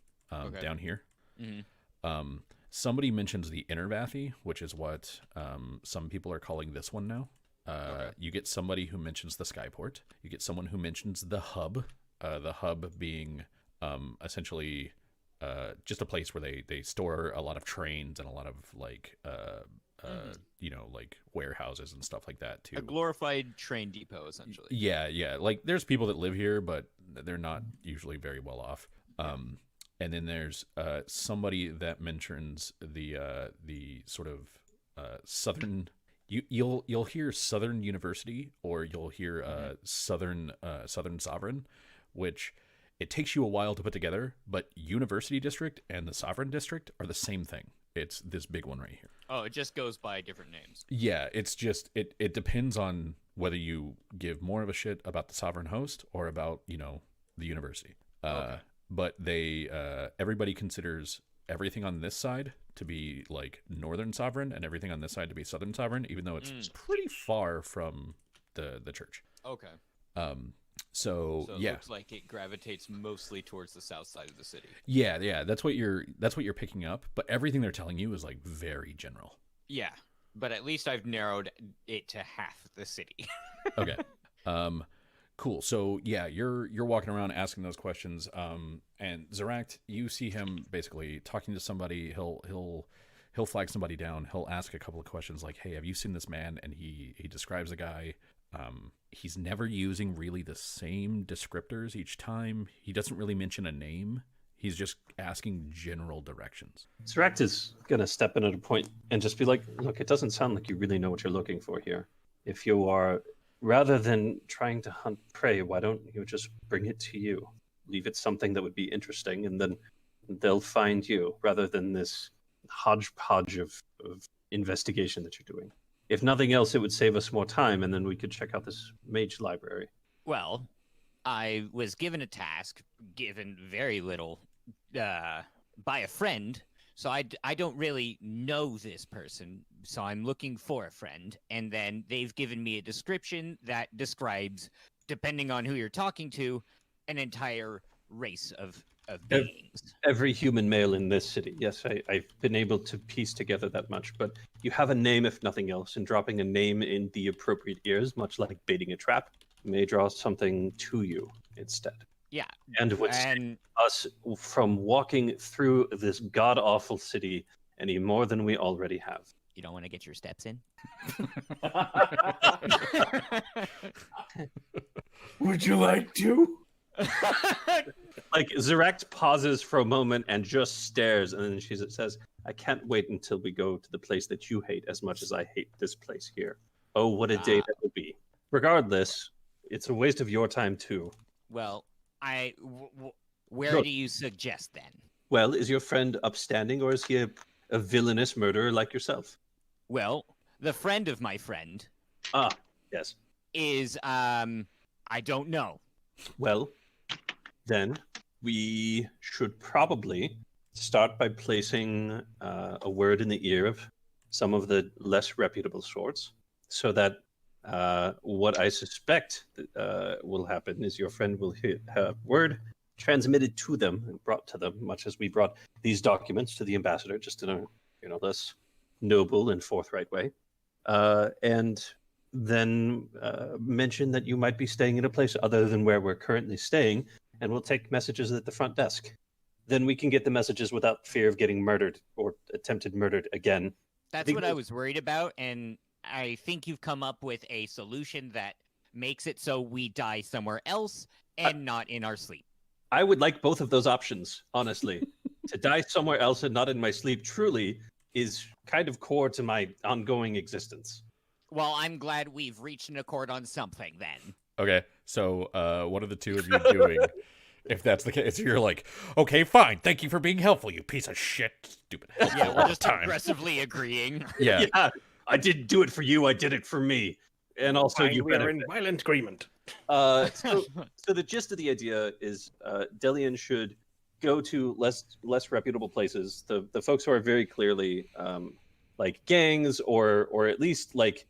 down here. Mm-hmm. Somebody mentions the Inner Vathi, which is what some people are calling this one now. You get somebody who mentions the Skyport. You get someone who mentions the hub being essentially just a place where they store a lot of trains and a lot of like like warehouses and stuff like that too. A glorified train depot, essentially. Yeah. Like, there's people that live here, but they're not usually very well off. And then there's somebody that mentions the sort of southern. You'll hear Southern University, or you'll hear Southern Sovereign, which it takes you a while to put together. But University District and the Sovereign District are the same thing. It's this big one right here. Oh, it just goes by different names. Yeah, it's just it depends on whether you give more of a shit about the sovereign host or about the university. Okay. But they everybody considers everything on this side to be like Northern Sovereign and everything on this side to be Southern Sovereign, even though it's pretty far from the church. Okay. So it yeah, looks like it gravitates mostly towards the south side of the city. Yeah. That's what you're picking up. But everything they're telling you is like very general. Yeah, but at least I've narrowed it to half the city. Okay. Cool. So yeah, you're walking around asking those questions. And Zeract, you see him basically talking to somebody. He'll flag somebody down. He'll ask a couple of questions like, "Hey, have you seen this man?" And he describes a guy. He's never using really the same descriptors each time. He doesn't really mention a name. He's just asking general directions. Zeract is going to step in at a point and just be like, look, it doesn't sound like you really know what you're looking for here. If you are, rather than trying to hunt prey, why don't you just bring it to you? Leave it something that would be interesting, and then they'll find you, rather than this hodgepodge of investigation that you're doing. If nothing else, it would save us more time, and then we could check out this mage library. Well, I was given a task, given very little, by a friend, so I don't really know this person, so I'm looking for a friend, and then they've given me a description that describes, depending on who you're talking to, an entire race of beings. Every human male in this city. Yes, I've been able to piece together that much, but you have a name if nothing else, and dropping a name in the appropriate ears, much like baiting a trap, may draw something to you instead. Yeah. And would save us from walking through this god-awful city any more than we already have. You don't want to get your steps in? Would you like to? Like, Zeract pauses for a moment and just stares, and then she says, I can't wait until we go to the place that you hate as much as I hate this place here. Oh, what a day that would be. Regardless, it's a waste of your time too. Well, where do you suggest then? Well, is your friend upstanding, or is he a a villainous murderer like yourself. Well, the friend of my friend Ah, yes. is I don't know. Well, then we should probably start by placing a word in the ear of some of the less reputable sorts, so that what I suspect will happen is your friend will have word transmitted to them and brought to them, much as we brought these documents to the ambassador, just in a less noble and forthright way, and then mention that you might be staying in a place other than where we're currently staying, and we'll take messages at the front desk. Then we can get the messages without fear of getting murdered or attempted murdered again. That's what I was worried about, and I think you've come up with a solution that makes it so we die somewhere else and not in our sleep. I would like both of those options, honestly. To die somewhere else and not in my sleep truly is kind of core to my ongoing existence. Well, I'm glad we've reached an accord on something then. Okay, so what are the two of you doing? If that's the case, you're like, okay, fine. Thank you for being helpful, you piece of shit. Stupid. Yeah, we're just aggressively agreeing. Yeah. Yeah, I didn't do it for you. I did it for me. And also, Fine, we are in violent agreement. So the gist of the idea is Delian should go to less reputable places. The folks who are very clearly like gangs or at least like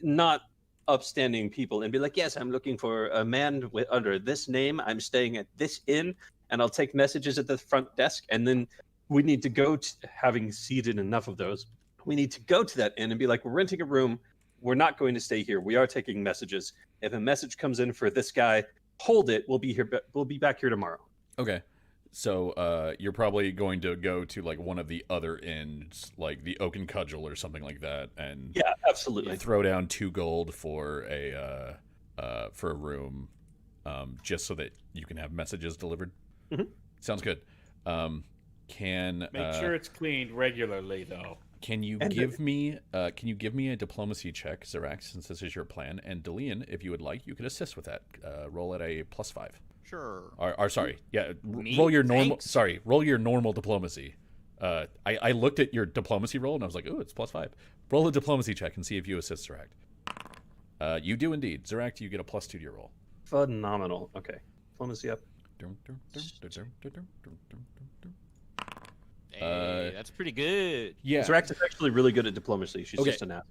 not upstanding people, and be like, yes, I'm looking for a man under this name. I'm staying at this inn, and I'll take messages at the front desk. And then we need to go to, having seeded enough of those, we need to go to that inn and be like, we're renting a room. We're not going to stay here. We are taking messages. If a message comes in for this guy, hold it. We'll be here. We'll be back here tomorrow. Okay. So you're probably going to go to like one of the other inns, like the Oak and Cudgel or something like that, and yeah, absolutely throw down 2 gold for a room, just so that you can have messages delivered. Mm-hmm. Sounds good. Can Make sure it's cleaned regularly, though. Can you give me a diplomacy check, Zarak, since this is your plan? And Delian, if you would like, you could assist with that. Roll at a +5. Sure. Or sorry, yeah. Me? Roll your normal. Thanks. Sorry, roll your normal diplomacy. I looked at your diplomacy roll and I was like, oh, it's +5. Roll a diplomacy check and see if you assist Zarak. You do indeed. Zarak, you get a +2 to your roll. Phenomenal. Okay, diplomacy up. Hey, that's pretty good. Yeah. Zarak is actually really good at diplomacy. She's Okay. just an ass.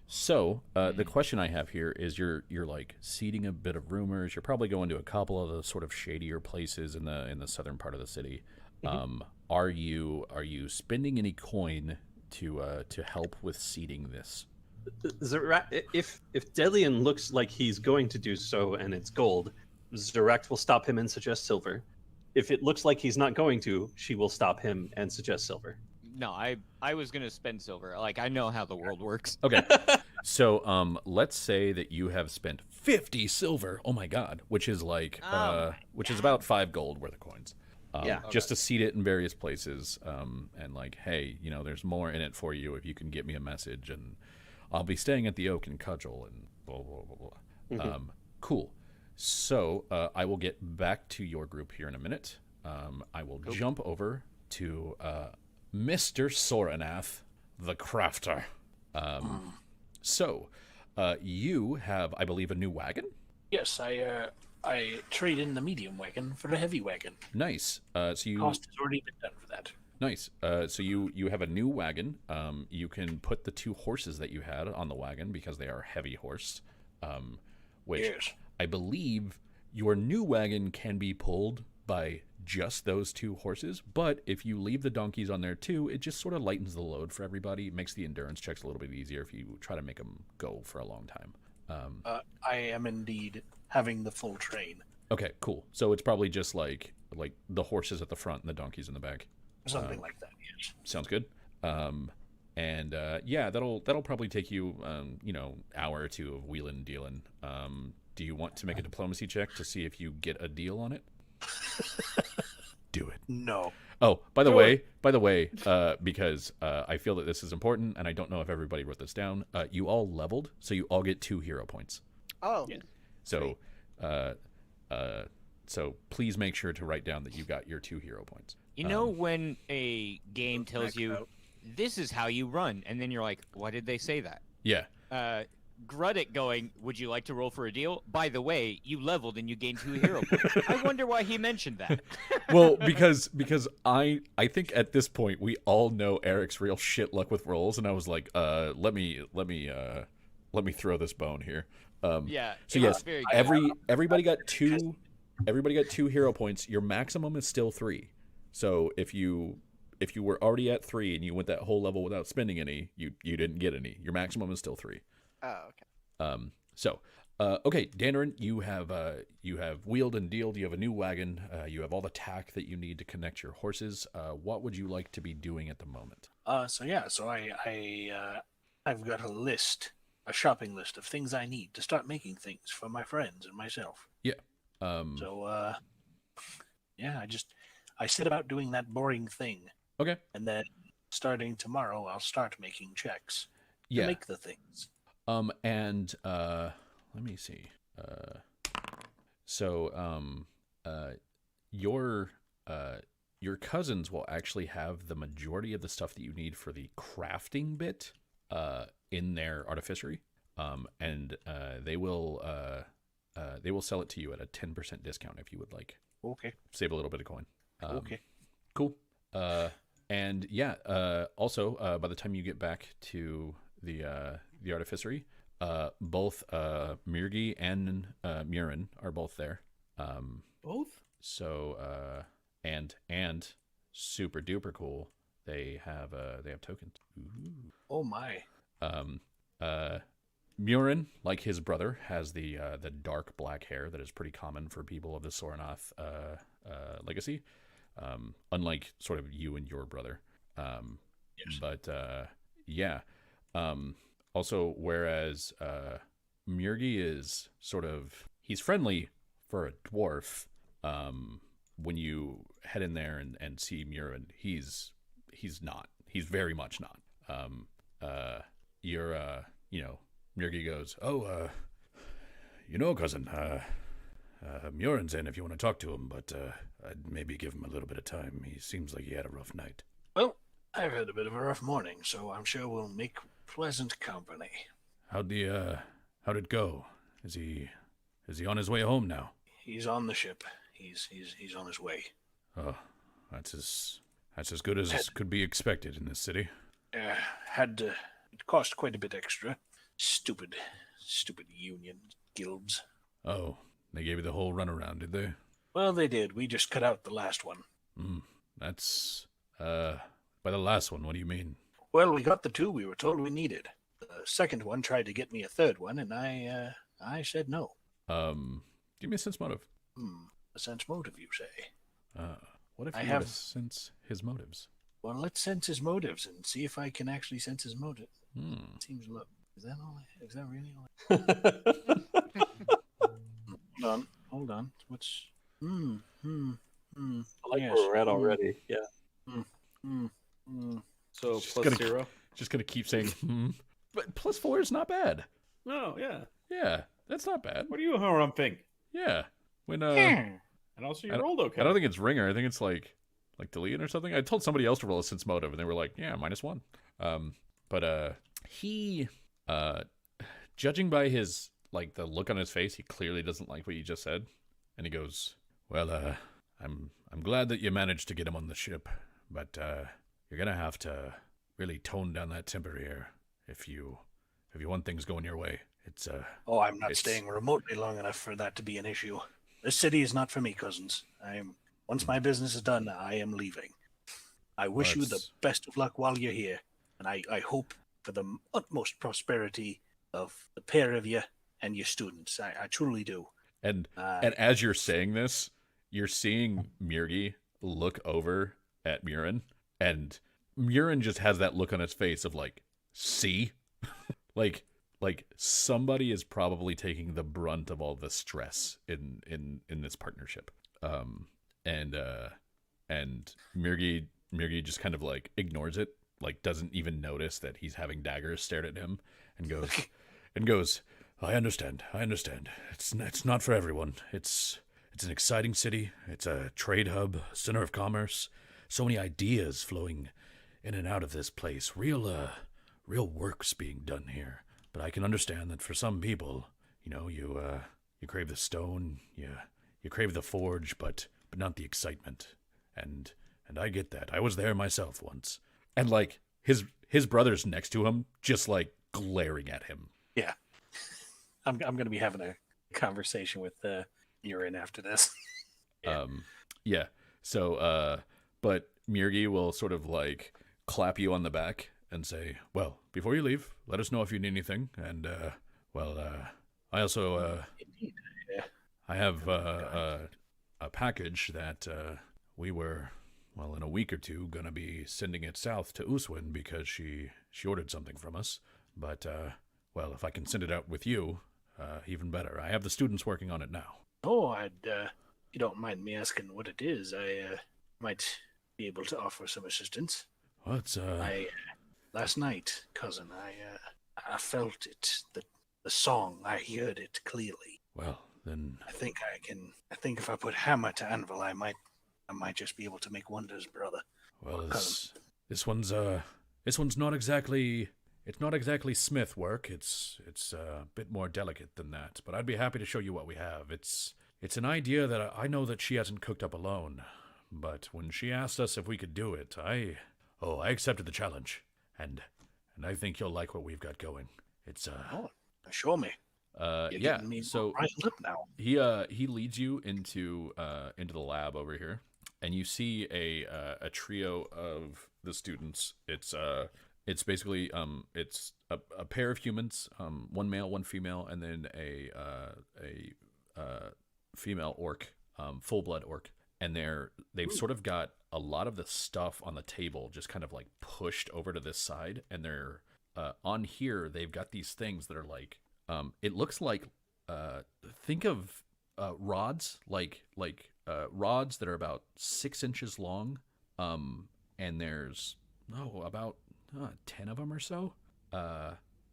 So the question I have here is you're like seeding a bit of rumors. You're probably going to a couple of the sort of shadier places in the southern part of the city. Mm-hmm. Are you spending any coin to help with seeding this? Zarak, if Delian looks like he's going to do so and it's gold, Zarak will stop him and suggest silver. If it looks like he's not going to, she will stop him and suggest silver. No, I was gonna spend silver. Like, I know how the world works. Okay. So let's say that you have spent 50 silver. Oh my god, which is like is about 5 gold worth of coins. Just to seed it in various places, and like, hey, there's more in it for you if you can get me a message, and I'll be staying at the Oak and Cudgel, and blah blah blah blah. Mm-hmm. Cool. So I will get back to your group here in a minute. I will jump over to Mr. Soranath, the Crafter. So you have, I believe, a new wagon? Yes, I trade in the medium wagon for the heavy wagon. Nice. So you Cost has already been done for that. Nice. So you have a new wagon. You can put the 2 horses that you had on the wagon because they are heavy horse. Which Yes. I believe your new wagon can be pulled by just those 2 horses, but if you leave the donkeys on there too, it just sort of lightens the load for everybody. It makes the endurance checks a little bit easier if you try to make them go for a long time. I am indeed having the full train. Okay, cool. So it's probably just like the horses at the front and the donkeys in the back. Something like that, yes. Sounds good. Yeah, that'll probably take you hour or 2 of wheeling and dealing. Do you want to make a diplomacy check to see if you get a deal on it? Do it. No. Oh, by the way, because I feel that this is important, and I don't know if everybody wrote this down. You all leveled, so you all get 2 hero points. Oh. Yeah. So, so please make sure to write down that you got your 2 hero points. You know when a game tells you, this is how you run, and then you're like, why did they say that? Yeah. Grudit going, would you like to roll for a deal? By the way, you leveled and you gained 2 hero points. I wonder why he mentioned that. Well, because I think at this point we all know Eric's real shit luck with rolls, and I was like, let me throw this bone here. Yeah. So it yes, was very everybody got 2 hero points. Your maximum is still 3. So if you were already at 3 and you went that whole level without spending any, you didn't get any. Your maximum is still 3. Oh, okay. Okay, Dandarin, you have wheeled and dealed. You have a new wagon. You have all the tack that you need to connect your horses. What would you like to be doing at the moment? So I've got a shopping list of things I need to start making things for my friends and myself. Yeah. I set about doing that boring thing. Okay. And then starting tomorrow, I'll start making checks to Yeah. make the things. Let me see. Your cousins will actually have the majority of the stuff that you need for the crafting bit in their artificery, and they will sell it to you at a 10% discount if you would like. Okay. Save a little bit of coin. Okay. Cool. Also, by the time you get back to the artificery, both Mirgi and Murin are both there. Both? So and super duper cool. They have tokens. Ooh. Oh my. Murin, like his brother, has the dark black hair that is pretty common for people of the Soranath legacy. Unlike sort of you and your brother. Yes. But also, whereas Murgi is he's friendly for a dwarf. When you head in there and see Murin, he's not. He's very much not. Murgi goes, cousin, Murin's in if you want to talk to him, but I'd maybe give him a little bit of time. He seems like he had a rough night. Well, I've had a bit of a rough morning, so I'm sure we'll make pleasant company. How'd it go? Is he on his way home now? He's on the ship. He's on his way. Oh, that's as good as could be expected in this city. It cost quite a bit extra. Stupid union guilds. Oh, they gave you the whole runaround, did they? Well, they did. We just cut out the last one. That's by the last one, what do you mean? Well, we got the 2 we were told we needed. The second one tried to get me a third one, and I said no. Give me a sense motive. A sense motive, you say? What if you were to sense his motives? Well, let's sense his motives and see if I can actually sense his motive. Seems low. Is that all? Is that really all? Hold on. What's? I like where we're at already. Yeah. So Just plus gonna- 0. Just gonna keep saying, but plus 4 is not bad. No, yeah. Yeah, that's not bad. What are you harumping? Yeah, when And also, you rolled okay. I don't think it's ringer. I think it's like Deleon or something. I told somebody else to roll a sense motive, and they were like, "Yeah, -1." But he, judging by his the look on his face, he clearly doesn't like what you just said, and he goes, "Well, I'm glad that you managed to get him on the ship, but you're gonna have to really tone down that temper here if you want things going your way. It's I'm not staying remotely long enough for that to be an issue. This city is not for me, cousins. Once my business is done, I am leaving. I wish you the best of luck while you're here, and I hope for the utmost prosperity of the pair of you and your students. I truly do." And as you're saying this, you're seeing Murgi look over at Murin, and Murin just has that look on his face of see? like somebody is probably taking the brunt of all the stress in this partnership. And Murgi just kind of ignores it, doesn't even notice that he's having daggers stared at him, and goes, I understand. It's not for everyone. It's an exciting city. It's a trade hub, center of commerce. many ideas flowing in and out of this place. Real work's being done here. But I can understand that for some people, you crave the stone, you crave the forge, but not the excitement. And I get that. I was there myself once. And like his brother's next to him, just like glaring at him. Yeah. I'm going to be having a conversation with Urin after this. Yeah. So, but Mirgi will sort of like clap you on the back and say, well, before you leave, let us know if you need anything. And, I also, I have a package that we were, in a week or two, going to be sending it south to Uswin because she ordered something from us. But, if I can send it out with you, even better. I have the students working on it now. Oh, you don't mind me asking what it is. I might be able to offer some assistance. Well, it's, last night, cousin, I felt it, the song, I heard it clearly. Well, then I think if I put hammer to anvil, I might just be able to make wonders, brother. Well, this one's not exactly, it's not exactly smith work. It's a bit more delicate than that, but I'd be happy to show you what we have. It's an idea that I know that she hasn't cooked up alone, but when she asked us if we could do it, I accepted the challenge, and I think you'll like what we've got going. It's show me. Yeah. So riled up now. He leads you into the lab over here, and you see a trio of the students. It's basically it's a pair of humans, one male, one female, and then a female orc, full blood orc, and they've sort of got a lot of the stuff on the table just kind of like pushed over to this side, and they're on here they've got these things that are like it looks like think of rods like rods that are about 6 inches long, and there's about 10 of them or so,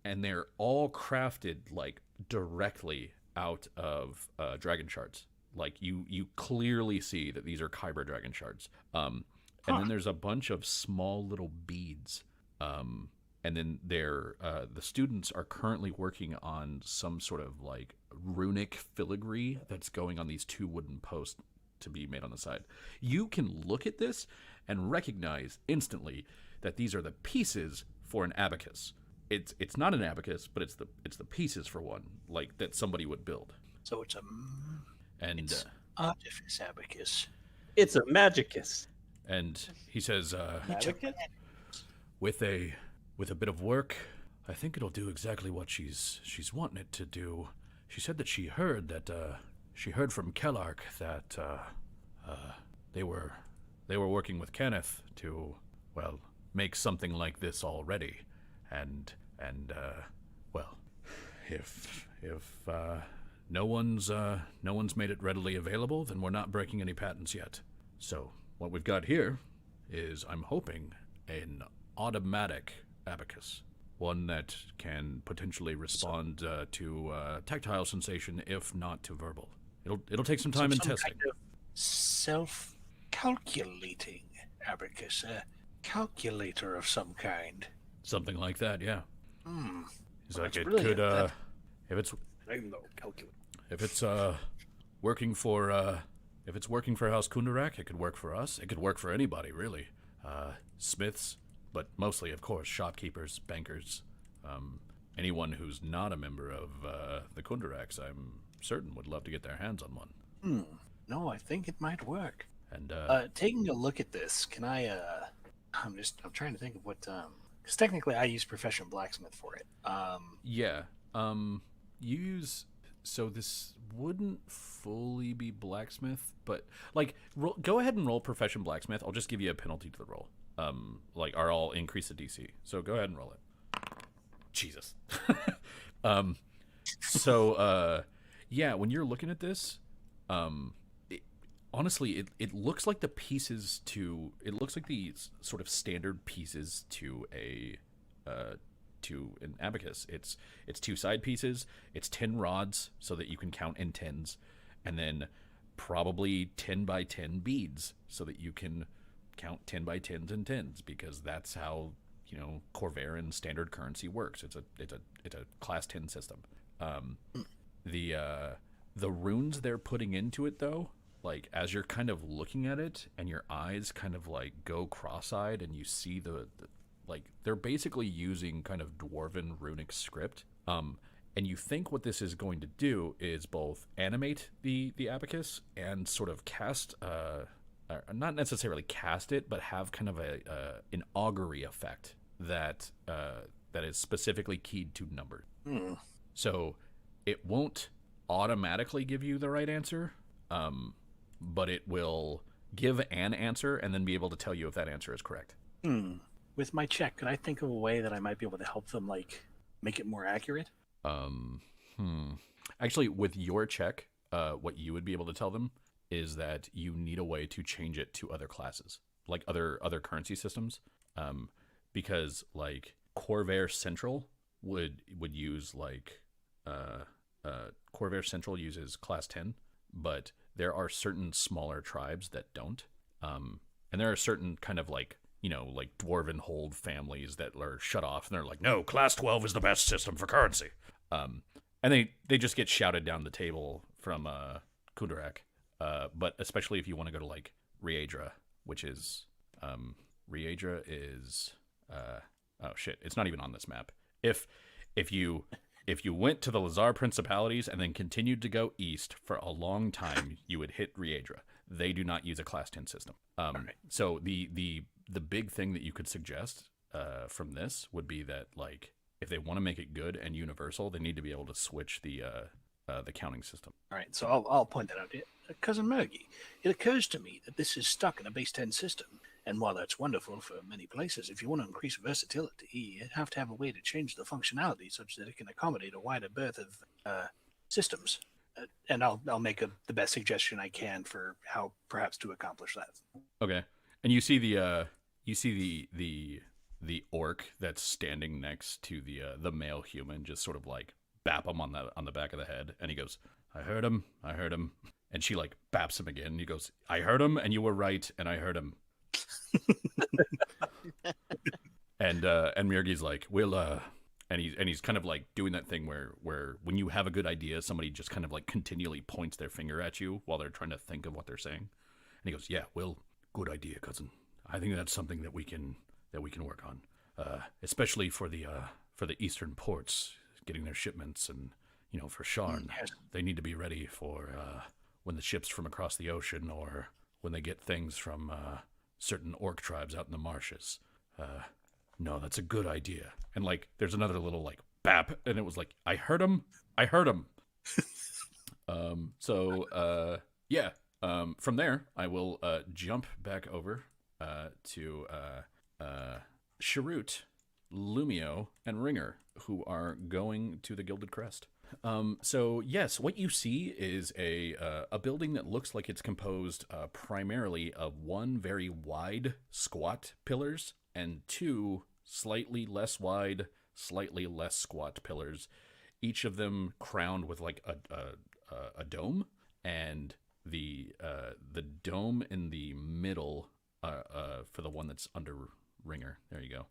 and they're all crafted like directly out of dragon shards. Like you clearly see that these are Kyber dragon shards. And then there's a bunch of small little beads. And then the students are currently working on some sort of like runic filigree that's going on these 2 wooden posts to be made on the side. You can look at this and recognize instantly that these are the pieces for an abacus. It's not an abacus, but it's the pieces for one, like that somebody would build. So it's it's artifice abacus. It's a magicus. And he says, with a bit of work, I think it'll do exactly what she's wanting it to do. She said that she heard from Kellark that they were working with Kenneth to make something like this already, and if no one's made it readily available, then we're not breaking any patents yet. So what we've got here is, I'm hoping, an automatic abacus, one that can potentially respond to tactile sensation, if not to verbal. It'll take some time in testing. Kind of self-calculating abacus, a calculator of some kind. Something like that, yeah. He's like, it brilliant. could, if it's Calculate. if it's working for House Kundarak, it could work for us. It could work for anybody, really. Smiths, but mostly, of course, shopkeepers, bankers, anyone who's not a member of the Kundaraks, I'm certain would love to get their hands on one. No, I think it might work. And taking a look at this, can I? I'm trying to think of what. Because technically, I use professional blacksmith for it. yeah, so this wouldn't fully be blacksmith, but like, go ahead and roll profession blacksmith. I'll just give you a penalty to the roll. Or I'll increase the DC. So go ahead and roll it. Jesus. Yeah, when you're looking at this, honestly, it looks like the pieces to, it looks like the sort of standard pieces to an abacus. It's 2 side pieces, it's 10 rods so that you can count in tens, and then probably 10 by 10 beads so that you can count 10 by 10s and 10s because that's how, you know, Corvair standard currency works. It's a class 10 system. The runes they're putting into it, though, like as you're kind of looking at it and your eyes kind of like go cross-eyed and you see the like they're basically using kind of dwarven runic script. And you think what this is going to do is both animate the abacus and sort of cast not necessarily cast it, but have kind of an augury effect that is specifically keyed to numbers. So it won't automatically give you the right answer, but it will give an answer and then be able to tell you if that answer is correct. With my check, could I think of a way that I might be able to help them, like, make it more accurate? Actually, with your check, what you would be able to tell them is that you need a way to change it to other classes, like other currency systems, because like Corvair Central would use like Corvair Central uses class 10, but there are certain smaller tribes that don't, and there are certain kind of like, you know, like dwarven hold families that are shut off, and they're like, no, class 12 is the best system for currency. And they just get shouted down the table from Kundarak. But especially if you want to go to like Riedra, which is Riedra is oh shit, it's not even on this map. If you went to the Lazar Principalities and then continued to go east for a long time, you would hit Riedra. They do not use a class 10 system. So the big thing that you could suggest from this would be that, like, if they want to make it good and universal, they need to be able to switch the counting system. All right, so I'll point that out. Cousin Mergy, it occurs to me that this is stuck in a base 10 system, and while that's wonderful for many places, if you want to increase versatility, you have to have a way to change the functionality such that it can accommodate a wider berth of systems. And I'll make the best suggestion I can for how perhaps to accomplish that. Okay, and you see the orc that's standing next to the male human, just sort of like bap him on the back of the head, and he goes, I heard him, and she like baps him again, and he goes, I heard him, and you were right, and I heard him. and Mirgi's like, we'll and he's kind of like doing that thing where when you have a good idea, somebody just kind of like continually points their finger at you while they're trying to think of what they're saying, and he goes, yeah, well, good idea, cousin. I think that's something that we can work on, especially for the eastern ports getting their shipments, and you know, for Sharn, they need to be ready for when the ships from across the ocean, or when they get things from certain orc tribes out in the marshes. No, that's a good idea. And like, there's another little like bap, and it was like, I heard him. Yeah. From there, I will jump back over to Sharut, Lumio, and Ringer, who are going to the Gilded Crest. So yes, what you see is a building that looks like it's composed primarily of one very wide, squat pillars and two slightly less wide, slightly less squat pillars, each of them crowned with like a dome, and the dome in the middle for the one that's under Ringer. There you go.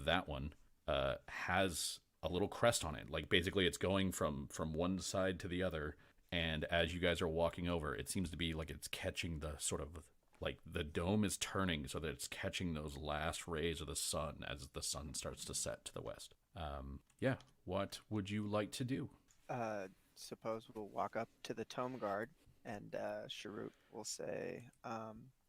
That one has a little crest on it. Like basically it's going from one side to the other, and as you guys are walking over, it seems to be like it's catching the sort of like the dome is turning so that it's catching those last rays of the sun as the sun starts to set to the west. Yeah, what would you like to do? Suppose we'll walk up to the Tome Guard, and Sharut will say,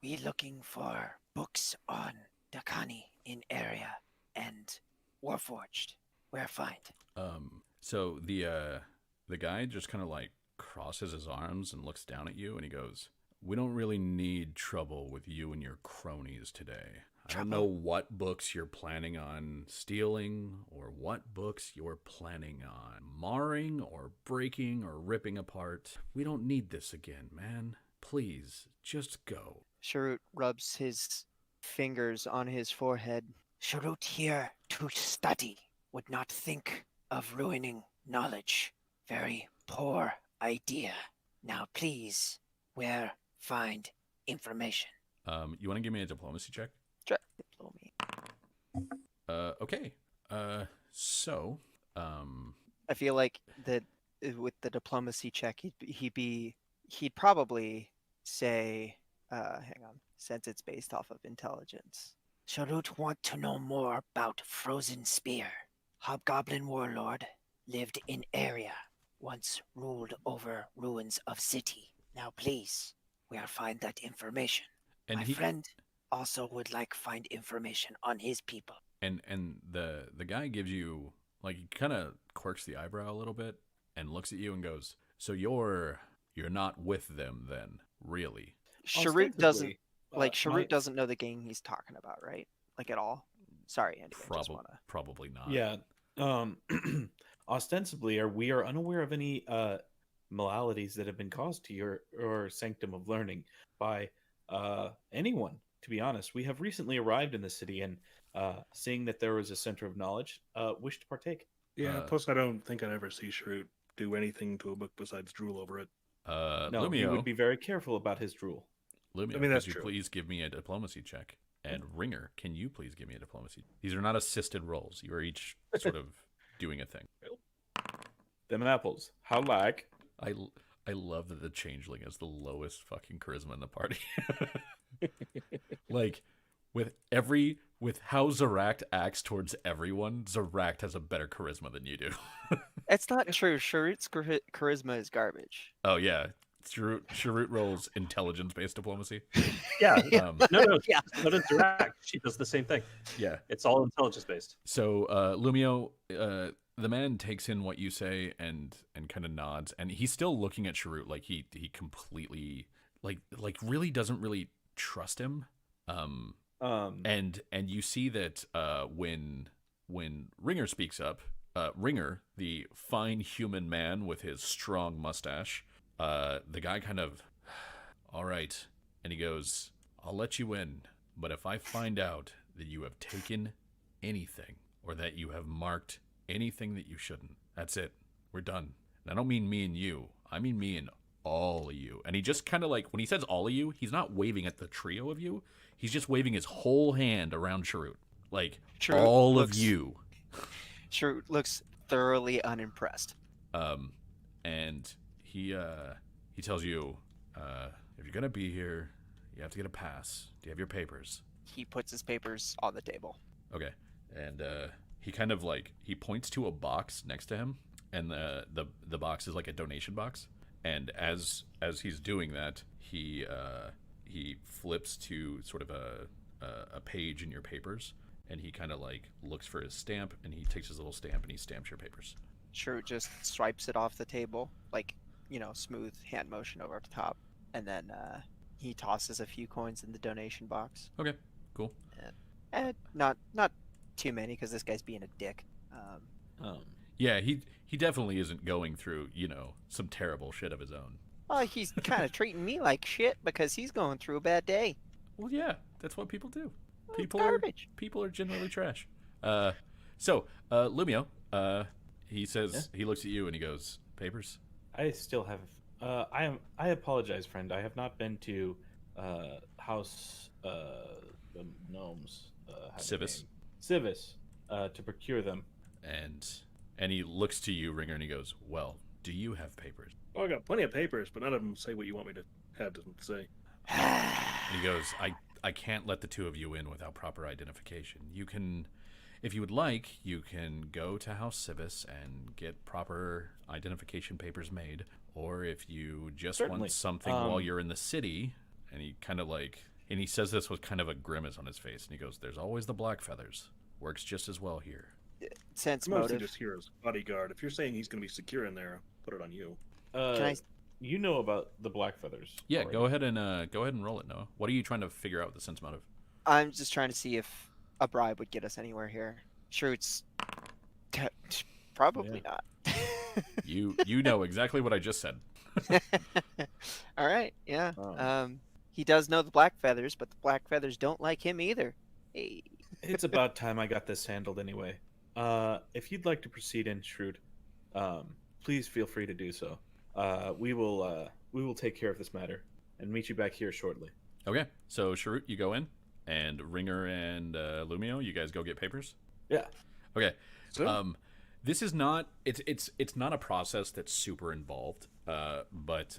we looking for books on Dakani in area and Warforged. Where find? So the guy just kind of like crosses his arms and looks down at you, and he goes, we don't really need trouble with you and your cronies today. I don't know what books you're planning on stealing, or what books you're planning on marring or breaking or ripping apart. We don't need this again, man. Please, just go. Sharut rubs his fingers on his forehead. Sharut here to study, would not think of ruining knowledge. Very poor idea. Now please, where find information? You want to give me a diplomacy check? Sure. Diplomacy. Okay. So, I feel like that with the diplomacy check, he'd probably say, hang on, since it's based off of intelligence. Sharut want to know more about Frozen Spear. Hobgoblin warlord lived in area, once ruled over ruins of city. Now please, we are find that information. and My friend also would like find information on his people. and the guy gives you like he kind of quirks the eyebrow a little bit and looks at you and goes, "So you're not with them then, really?" Sharut doesn't Ostensibly, Sharut doesn't know the gang he's talking about, right? Like at all. Sorry, Andy. I just wanna... Probably not. Yeah. Ostensibly, we are unaware of any maladies that have been caused to your sanctum of learning by anyone. To be honest, we have recently arrived in the city and, seeing that there was a center of knowledge, wish to partake. Yeah, plus I don't think I'd ever see Shrewd do anything to a book besides drool over it. No, Lumio, he would be very careful about his drool. Lumio, I mean, that's could you true. please give me a diplomacy check? And Ringer, can you please give me a diplomacy? These are not assisted rolls. You are each sort of doing a thing. Them apples. How like? I love that the changeling is the lowest fucking charisma in the party. Like with how Zarakt acts towards everyone, Zarakt has a better charisma than you do. It's not true. Sharut's charisma is garbage. Oh yeah, Sharut rolls intelligence-based diplomacy. Yeah. No, Yeah. not interact. She does the same thing. Yeah. It's all intelligence based. So Lumio, the man takes in what you say and kind of nods, and he's still looking at Sharut like he completely like really doesn't really trust him. And you see that when Ringer speaks up, Ringer, the fine human man with his strong mustache, the guy kind of, all right, and he goes, "I'll let you in, but if I find out that you have taken anything or that you have marked anything that you shouldn't, that's it. We're done. And I don't mean me and you. I mean me and all of you." And he just kind of like, when he says all of you, he's not waving at the trio of you. He's just waving his whole hand around Sharut. Like, Sharut all looks- of you. Sharut looks thoroughly unimpressed. And he tells you, if you're going to be here, you have to get a pass. Do you have your papers? He puts his papers on the table. Okay. And he kind of like, he points to a box next to him, and the box is like a donation box. And as he's doing that, he flips to sort of a page in your papers, and he kind of like looks for his stamp, and he takes his little stamp and he stamps your papers. Sharut just swipes it off the table, like, smooth hand motion over the top, and then he tosses a few coins in the donation box. Okay, cool. And not too many, because this guy's being a dick. Yeah, he definitely isn't going through, some terrible shit of his own. He's kind of treating me like shit because he's going through a bad day. Well, yeah, that's what people do. It's garbage. People are generally trash. So Lumio, he says, he looks at you and he goes, "Papers?" I still have. I apologize, friend. I have not been to House the Gnomes. Civis. Civis, to procure them. And he looks to you, Ringer, and he goes, "Well, do you have papers?" Oh, I got plenty of papers, but none of them say what you want me to have to say. And he goes, I can't let the two of you in without proper identification. You can, if you would like, you can go to House Civis and get proper identification papers made. Or if you just Certainly. want something while you're in the city," and he kind of like, and he says this with kind of a grimace on his face, and he goes, "There's always the Black Feathers. Works just as well here." Sense I'm mostly motive. just here as bodyguard. If you're saying he's going to be secure in there, put it on you. Can I? You know about the Black Feathers. Yeah, already. go ahead and roll it, Noah. What are you trying to figure out with the sense motive? I'm just trying to see if a bribe would get us anywhere here. Sharut's probably not. You know exactly what I just said. All right, yeah. Oh. He does know the Black Feathers, but the Black Feathers don't like him either. Hey. It's about time I got this handled anyway. If you'd like to proceed in, Shrewd, please feel free to do so. We will take care of this matter and meet you back here shortly. Okay, so Sharut, you go in, and Ringer and Lumio, you guys go get papers. Yeah. Okay. So, This is not it's not a process that's super involved. But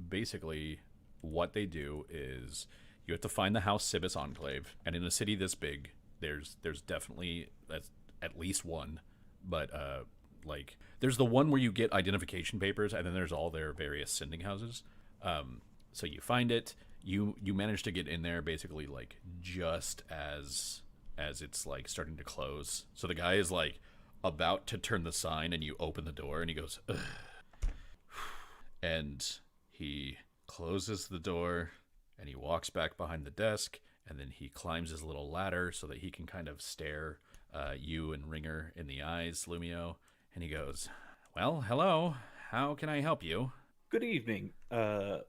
basically, what they do is you have to find the House Cibis Enclave, and in a city this big, there's definitely that's at least one, but like there's the one where you get identification papers, and then there's all their various sending houses. So you find it, you manage to get in there basically like just as it's like starting to close. So the guy is like about to turn the sign, and you open the door, and he goes, ugh. And he closes the door, and he walks back behind the desk, and then he climbs his little ladder so that he can kind of stare you and Ringer in the eyes, Lumio, and he goes, well, hello, how can I help you? Good evening. I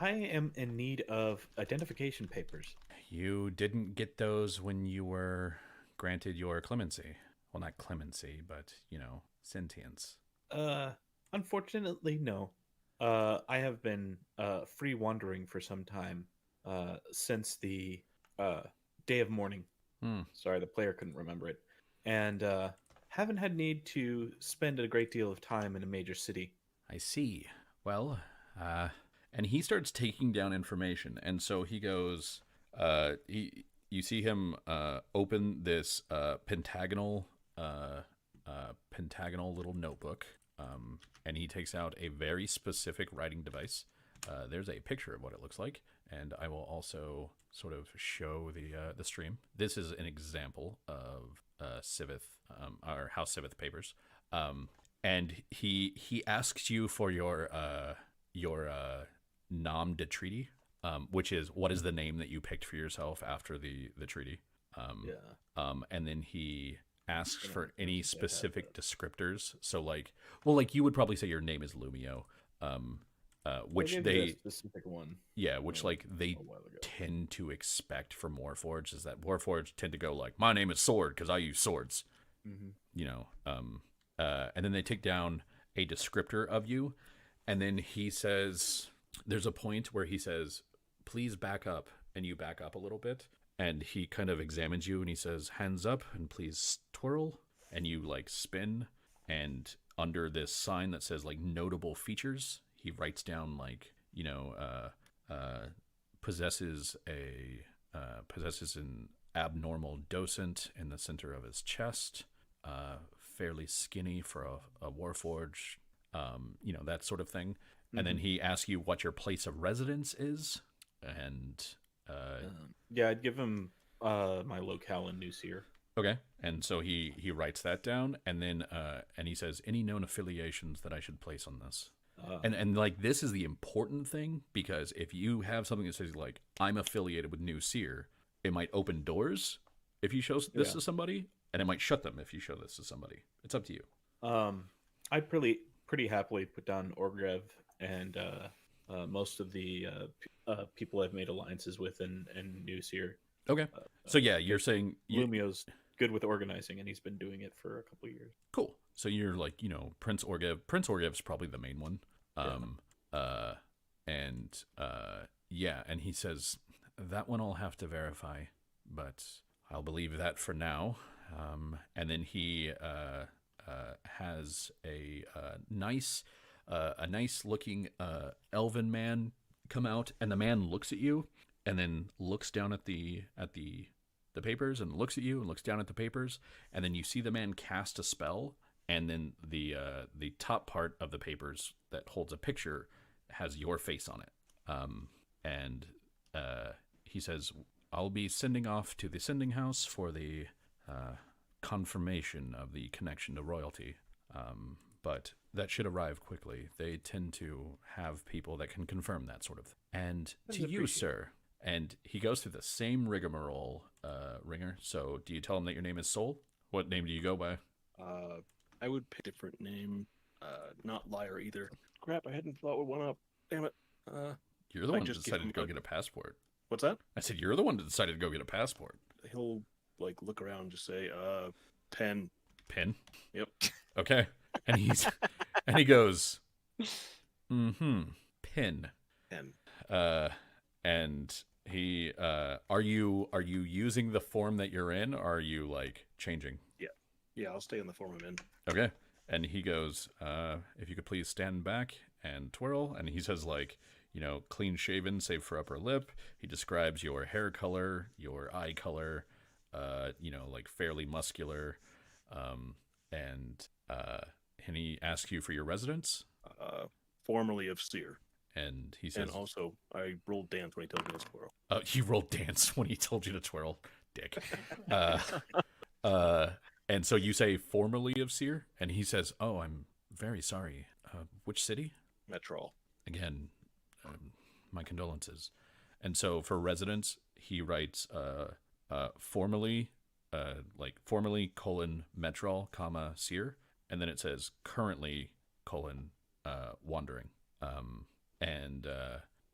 am in need of identification papers. You didn't get those when you were granted your clemency. Well, not clemency, but, sentience. Unfortunately, no. I have been free wandering for some time since the day of mourning. Sorry, the player couldn't remember it. And haven't had need to spend a great deal of time in a major city. I see. Well, and he starts taking down information, and so he goes, you see him open this pentagonal little notebook, and he takes out a very specific writing device. There's a picture of what it looks like, and I will also sort of show the stream. This is an example of Civith, or House Civith papers, and he asks you for your nom de treaty, which is what is the name that you picked for yourself after the treaty. And then he asks for any specific descriptors. So like you would probably say your name is Lumio, which they specific one. Yeah, which like they tend to expect from Warforged is that Warforged tend to go like, my name is Sword because I use swords. And then they take down a descriptor of you, and then he says, there's a point where he says, please back up, and you back up a little bit, and he kind of examines you, and he says, hands up, and please twirl, and you like spin, and under this sign that says like notable features, he writes down like, possesses an abnormal docent in the center of his chest, fairly skinny for a Warforged, that sort of thing. And then he asks you what your place of residence is, and I'd give him my locale in New Seer. Okay, and so he writes that down, and then and he says any known affiliations that I should place on this. And like this is the important thing, because if you have something that says like I'm affiliated with New Seer, it might open doors if you show this to somebody, and it might shut them if you show this to somebody. It's up to you. I'd pretty happily put down Orgrev and most of the people I've made alliances with in New Seer. Okay, so yeah, you're saying Lumio's good with organizing, and he's been doing it for a couple of years. Cool. So you're like, Prince Orgev. Prince Orgev's probably the main one. And he says, that one I'll have to verify, but I'll believe that for now. And then he has a nice looking elven man come out, and the man looks at you, and then looks down at the papers, and looks at you, and looks down at the papers, and then you see the man cast a spell, and then the top part of the papers that holds a picture has your face on it. And he says, I'll be sending off to the sending house for the confirmation of the connection to royalty. But that should arrive quickly. They tend to have people that can confirm that sort of thing. And to you, sir. And he goes through the same rigmarole, Ringer. So do you tell him that your name is Soul? What name do you go by? I would pick a different name. Not Liar either. Crap, I hadn't thought of one up. Damn it. You're the one that decided to go get a passport. What's that? I said, you're the one that decided to go get a passport. He'll, look around and just say, pen. Pen? Yep. Okay. And he goes, pin. Pen. and he are you using the form that you're in, or are you like changing? Yeah, I'll stay in the form I'm in. Okay. And he goes, if you could please stand back and twirl. And he says, like, clean shaven, save for upper lip. He describes your hair color, your eye color, like fairly muscular. And he asks you for your residence. Formerly of Seer. And he says, and also, I rolled dance when he told me to twirl. You rolled dance when he told you to twirl, dick. And so you say formerly of Seer, and he says, "Oh, I'm very sorry. Which city?" Metrol. Again, my condolences. And so for residence, he writes formerly, formerly Metrol, Seer, and then it says currently wandering. And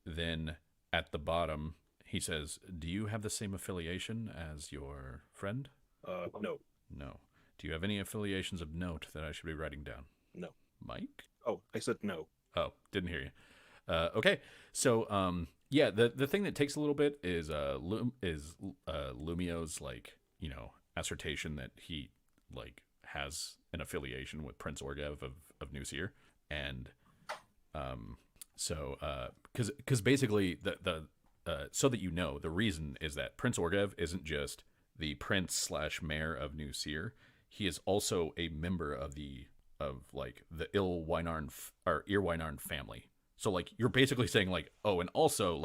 then at the bottom, he says, "Do you have the same affiliation as your friend?" No. No. Do you have any affiliations of note that I should be writing down? No. Mike? Oh, I said no. Oh, didn't hear you. Okay. So, the thing that takes a little bit is Lumio's assertion that he has an affiliation with Prince Orgev of New Seer, and because basically the so that the reason is that Prince Orgev isn't just the prince/mayor of New Seer. He is also a member of the Irwinarn family. So you're basically saying oh, and also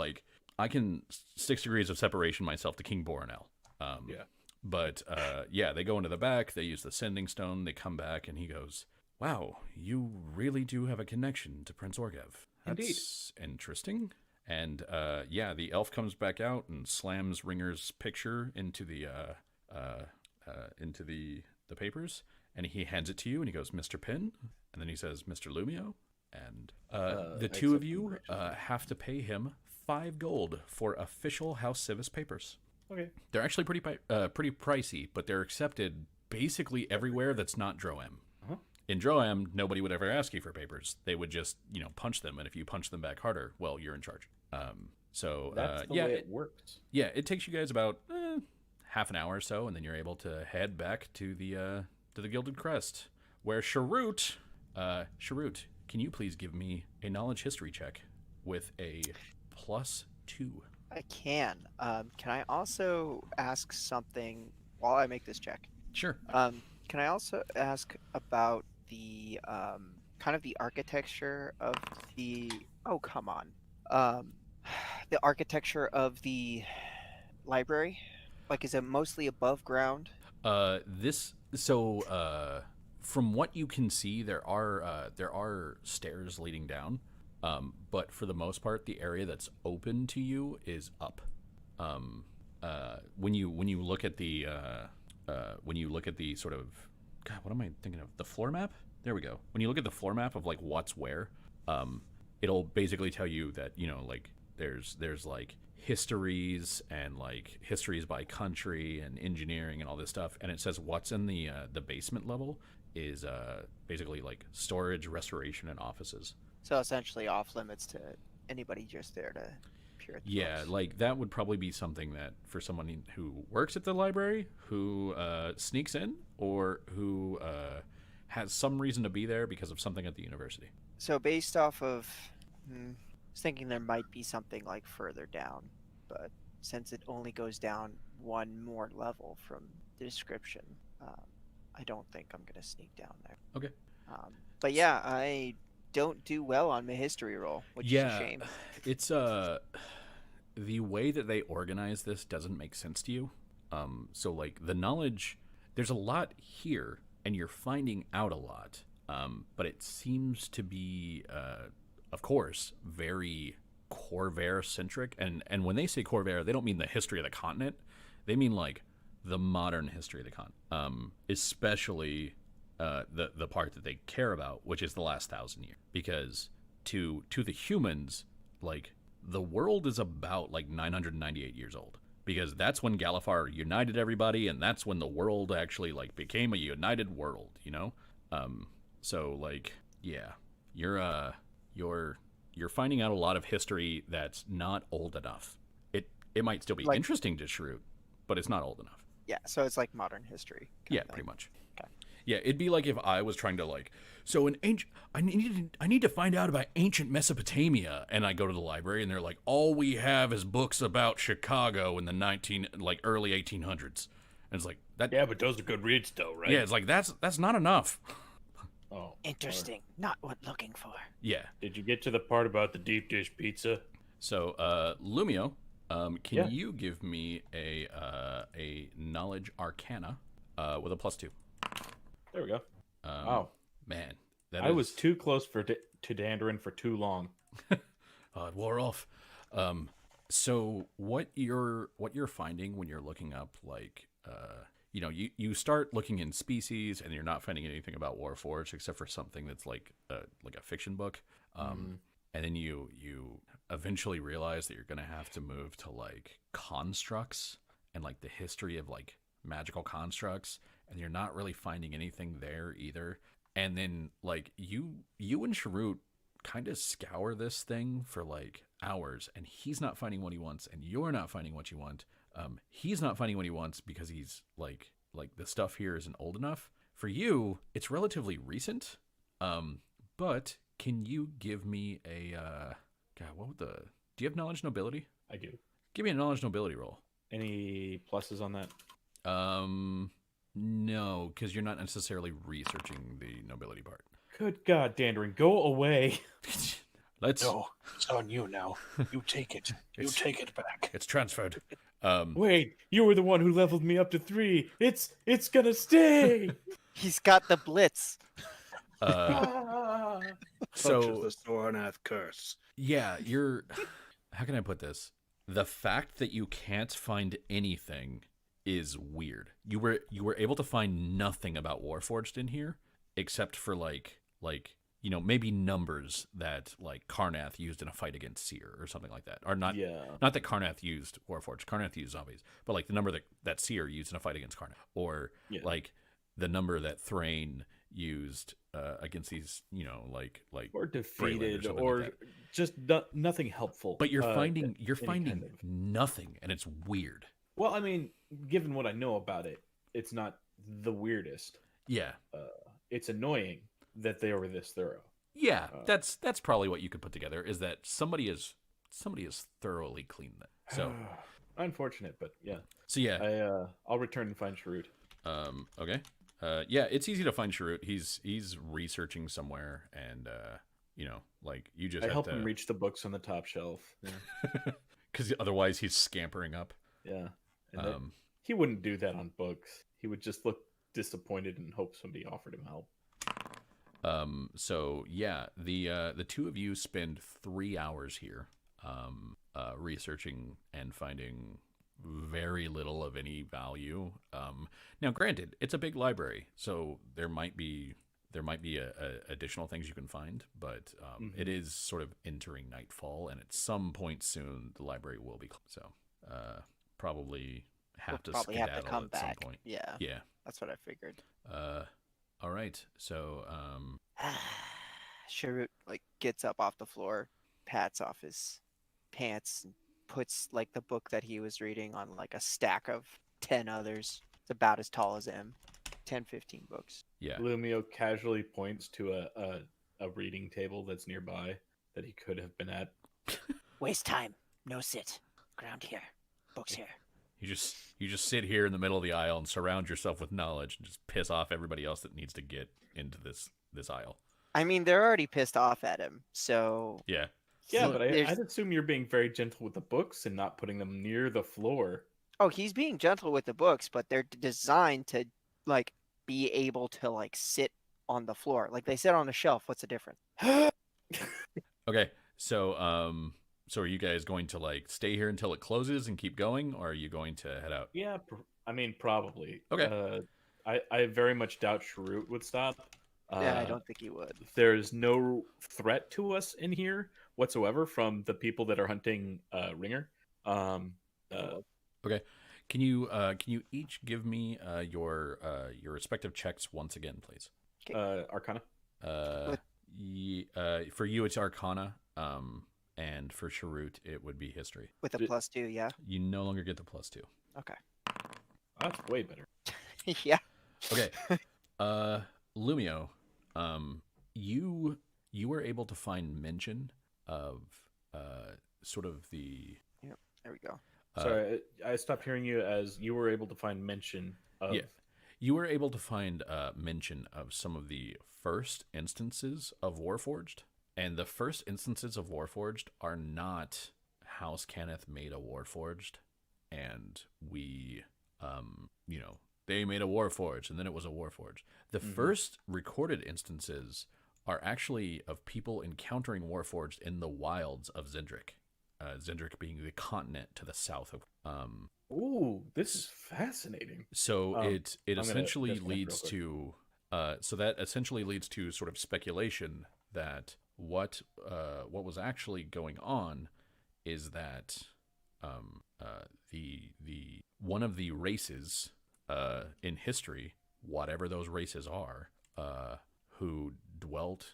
I can 6 degrees of separation myself to King Boronel. Yeah. But they go into the back. They use the sending stone. They come back, and he goes, "Wow, you really do have a connection to Prince Orgev. That's interesting." And the elf comes back out and slams Ringer's picture into the papers, and he hands it to you, and he goes, "Mr. Pin," and then he says, "Mr. Lumio," and the two of you have to pay him 5 gold for official House Civis papers. Okay. They're actually pretty pricey, but they're accepted basically everywhere that's not Droem. Uh-huh. In Droem, nobody would ever ask you for papers. They would just, punch them, and if you punch them back harder, well, you're in charge. So that's the way it works. Yeah, it takes you guys about half an hour or so, and then you're able to head back to the Gilded Crest, where Sharut, can you please give me a knowledge history check with a +2? I can. Can I also ask something while I make this check? Sure. Can I also ask about the kind of the architecture of the? Oh, come on. The architecture of the library, is it mostly above ground? From what you can see, there are stairs leading down, but for the most part, the area that's open to you is up. When you look at the sort of, God, what am I thinking of? The floor map? There we go. When you look at the floor map of what's where, it'll basically tell you that there's histories and histories by country and engineering and all this stuff, and it says what's in the basement level is basically storage, restoration, and offices. So essentially off limits to anybody just there to peer at the Yeah, books. that would probably be something that for someone who works at the library, who sneaks in, or who has some reason to be there because of something at the university. So based off of, I was thinking there might be something further down, but since it only goes down one more level from the description, I don't think I'm gonna sneak down there. Okay. But yeah, I don't do well on my history roll, which is a shame. It's the way that they organize this doesn't make sense to you. So the knowledge, there's a lot here, and you're finding out a lot. But it seems to be, of course, very Corvair centric. And when they say Corvair, they don't mean the history of the continent. They mean the modern history of the continent, especially the part that they care about, which is the last 1,000 years. Because to the humans, the world is about 998 years old. Because that's when Galifar united everybody, and that's when the world actually became a united world, So yeah, you're you're finding out a lot of history that's not old enough. It might still be Like- interesting to Shrewd, but it's not old enough. Yeah, so it's like modern history. Yeah, pretty much. Okay. Yeah, it'd be like if I was trying to like, so in ancient, I need to find out about ancient Mesopotamia, and I go to the library and they're like, all we have is books about Chicago in the early 1800s, and it's like that. Yeah, but those are good reads, though, right? Yeah, it's like that's not enough. Oh, Interesting. Not what looking for. Yeah. Did you get to the part about the deep dish pizza? So, Lumio, can Yeah. you give me a knowledge arcana with a +2? There we go. Wow, man, I was too close to Dandarin for too long. It wore off. So what you're finding when you're looking up, like, you start looking in species and you're not finding anything about Warforged except for something that's like a fiction book. And then you eventually realize that you're gonna have to move to like constructs and like the history of like magical constructs, and you're not really finding anything there either. And then like you and Sharut kind of scour this thing for like hours, and he's not finding what he wants, and you're not finding what you want. He's not finding what he wants because he's like the stuff here isn't old enough. For you, it's relatively recent. But can you give me a do you have knowledge nobility? I do. Give me a knowledge nobility roll. Any pluses on that? No, because you're not necessarily researching the nobility part. Good God, Dandarin, go away. Let's. No, it's on you now. You take it. You take it back. It's transferred. Wait, you were the one who leveled me up to 3. It's gonna stay. He's got the blitz. Such So is the Sornath curse. yeah, you're. How can I put this? The fact that you can't find anything is weird. You were able to find nothing about Warforged in here, except for like maybe numbers that like Karnath used in a fight against Seer or something like that. Or not. Yeah. Not that Karnath used Warforged. Karnath used zombies, but like the number that Seer used in a fight against Karnath, or like the number that Thrain used against these, or defeated, something or like just nothing helpful. But you're finding kind of- nothing, and it's weird. Well, I mean, given what I know about it, it's not the weirdest. Yeah, It's annoying that they were this thorough. yeah. That's probably what you could put together, is that somebody has thoroughly cleaned that. So Unfortunate, but yeah. so yeah. I'll return and find Sharut. Okay. Yeah, it's easy to find Sharut. He's researching somewhere, and you just I have help to, him reach the books on the top shelf. Yeah. because otherwise he's scampering up. Yeah. And he wouldn't do that on books. He would just look disappointed and hope somebody offered him help. So yeah, the two of you spend 3 hours here, researching and finding very little of any value. Now, granted, it's a big library, so there might be additional things you can find, but it is sort of entering nightfall, and at some point soon the library will be closed. So probably have to Probably have to skedaddle come at back. some point. Yeah, Yeah. that's what I figured. All right. So Sharut like gets up off the floor, pats off his pants, and puts like the book that he was reading on like a stack of 10 others. It's about as tall as him. 10, 15 books. yeah. Lumio casually points to a reading table that's nearby that he could have been at. Waste time. No sit. Ground here. Books here. You just sit here in the middle of the aisle and surround yourself with knowledge and just piss off everybody else that needs to get into this aisle. I mean, they're already pissed off at him, so Yeah. Yeah, So but there's- I'd assume you're being very gentle with the books and not putting them near the floor. oh, he's being gentle with the books, but they're designed to like be able to like sit on the floor. Like they sit on a shelf. What's the difference? Okay. So so are you guys going to like stay here until it closes and keep going, or are you going to head out? Yeah, I mean, probably. Okay. I very much doubt Sharut would stop. Yeah, I don't think he would. There's no threat to us in here whatsoever from the people that are hunting Ringer. Okay. Can you each give me your respective checks once again, please? Arcana. For you it's Arcana. And for Sharut, it would be history. With a +2, yeah. You no longer get the +2. Okay. That's way better. Yeah. Okay. Lumio, you were able to find mention of sort of the. Yep. There we go. Sorry, I stopped hearing you as you were able to find mention of. Yeah. You were able to find mention of some of the first instances of Warforged, and the first instances of Warforged are not House Cannith made a Warforged, and we, they made a Warforged, and then it was a Warforged. The first recorded instances are actually of people encountering Warforged in the wilds of Zendrik. Zendrik being the continent to the south of. Ooh, this is fascinating. So it essentially disconnect real leads quick. to that essentially leads to sort of speculation that what was actually going on is that the one of the races in history, whatever those races are, who dwelled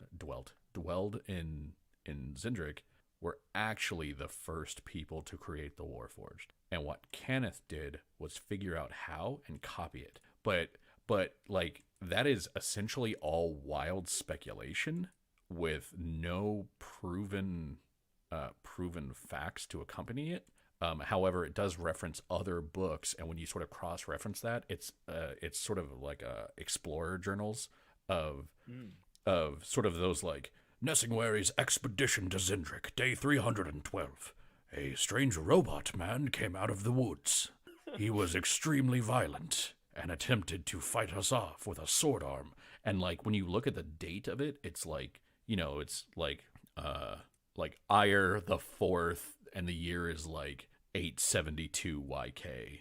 in Zendrik, were actually the first people to create the Warforged. And what Cannith did was figure out how and copy it. But like that is essentially all wild speculation with no proven facts to accompany it. However, it does reference other books, and when you sort of cross-reference that, it's sort of like explorer journals of sort of those like Nessingwary's expedition to Zendrik, day 312. A strange robot man came out of the woods. He was extremely violent and attempted to fight us off with a sword arm. And like when you look at the date of it, it's like, it's like Ire the 4th, and the year is like 872 YK,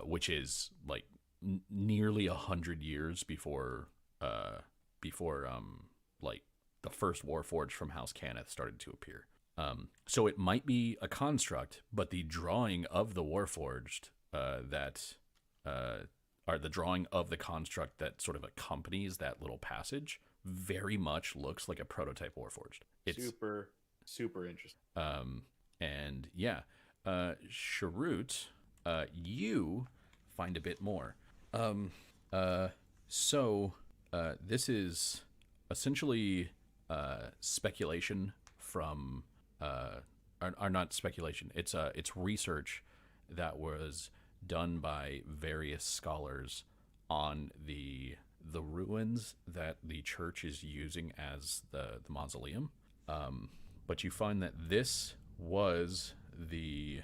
which is like nearly 100 years before like the first Warforged from House Cannith started to appear. So it might be a construct, but the drawing of the Warforged or the drawing of the construct that sort of accompanies that little passage very much looks like a prototype Warforged. It's super interesting. And yeah, Sharut, you find a bit more. So this is essentially speculation from are not speculation. It's research that was done by various scholars on the ruins that the church is using as the mausoleum. But you find that this was the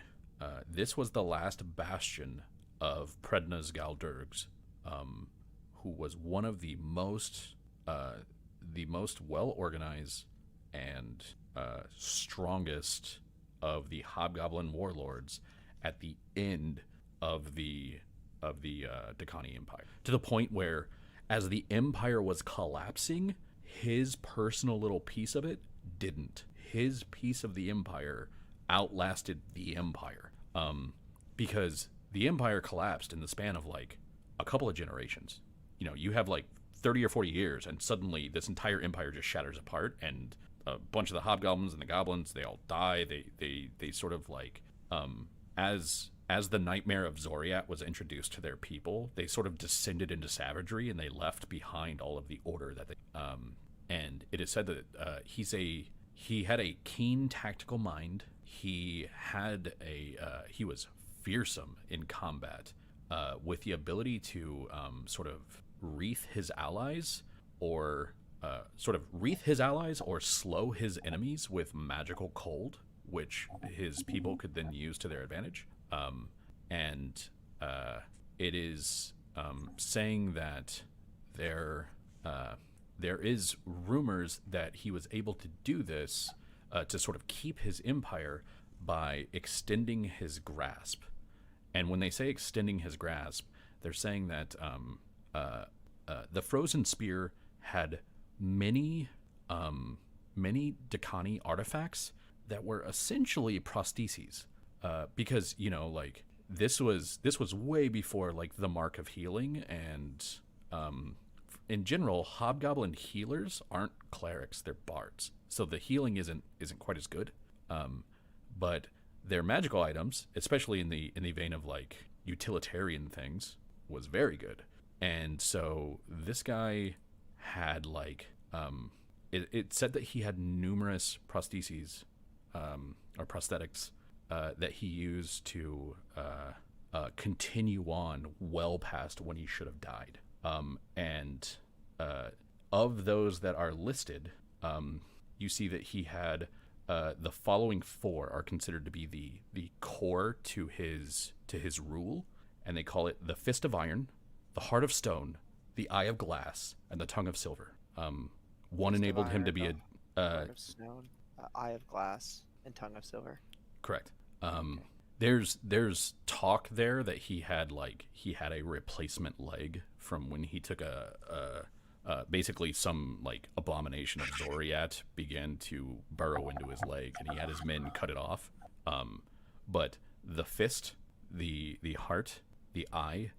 last bastion of Predna's Galdurgs, who was one of the most well organized and strongest of the Hobgoblin warlords at the end of the Dakani Empire, to the point where, as the empire was collapsing, his personal little piece of it didn't. His piece of the empire outlasted the empire, because the empire collapsed in the span of like a couple of generations. You have like 30 or 40 years, and suddenly this entire empire just shatters apart, and a bunch of the hobgoblins and the goblins, they all die. They sort of like, as the nightmare of Zoriat was introduced to their people, they sort of descended into savagery, and they left behind all of the order that they. And it is said that he had a keen tactical mind. He was fearsome in combat, with the ability to sort of wreath his allies or slow his enemies with magical cold, which his people could then use to their advantage. It is saying that there is rumors that he was able to do this to sort of keep his empire by extending his grasp. And when they say extending his grasp, they're saying that the Frozen Spear had many Dakani artifacts that were essentially prostheses, because like this was way before like the Mark of Healing, and in general, Hobgoblin healers aren't clerics, they're bards. So the healing isn't quite as good. But their magical items, especially in the vein of like utilitarian things, was very good. And so this guy had like it said that he had numerous prostheses or prosthetics that he used to continue on well past when he should have died. And of those that are listed, you see that he had the following 4 are considered to be the core to his rule, and they call it the Fist of Iron, the Heart of Stone, the Eye of Glass, and the Tongue of Silver. One Fist of enabled him to be Iron, Heart a of Stone, Eye of Glass, and Tongue of Silver. correct. There's talk there that he had a replacement leg from when he took basically some like abomination of Zoriat began to burrow into his leg, and he had his men cut it off. But the fist, the heart, the eye,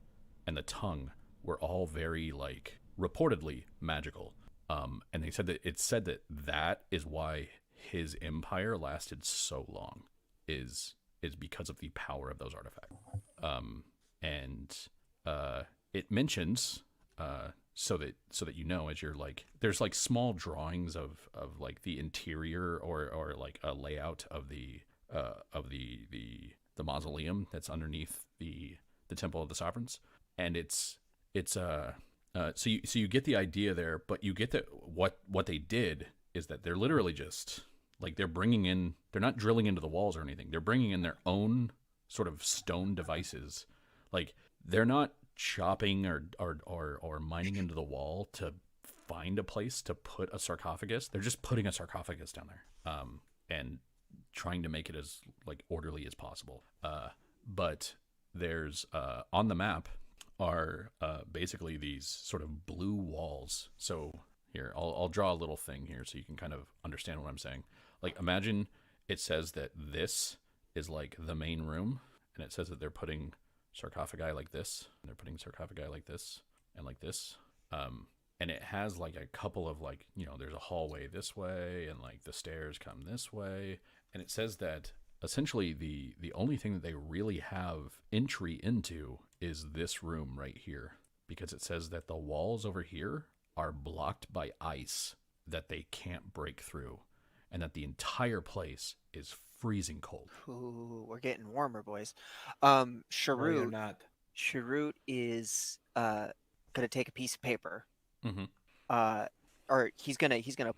and the tongue were all very like reportedly magical. And they said that that is why his empire lasted so long, is because of the power of those artifacts. And it mentions so that you know, as you're like, there's like small drawings of like the interior or like a layout of the mausoleum that's underneath the Temple of the Sovereigns, and so you get the idea there, but you get that what they did is that they're literally just like they're not drilling into the walls or anything. They're bringing in their own sort of stone devices. Like they're not chopping or mining into the wall to find a place to put a sarcophagus. They're just putting a sarcophagus down there, and trying to make it as like orderly as possible. But there's on the map are basically these sort of blue walls. So here, I'll draw a little thing here so you can kind of understand what I'm saying. Like imagine it says that this is like the main room, and it says that they're putting sarcophagi like this, and they're putting sarcophagi like this and like this. And it has like a couple of like, there's a hallway this way, and like the stairs come this way. And it says that essentially the only thing that they really have entry into is this room right here, because it says that the walls over here are blocked by ice that they can't break through, and that the entire place is freezing cold. Ooh, we're getting warmer, boys. No, you're Sharut not. Sharut is gonna take a piece of paper. Mm-hmm. Or he's gonna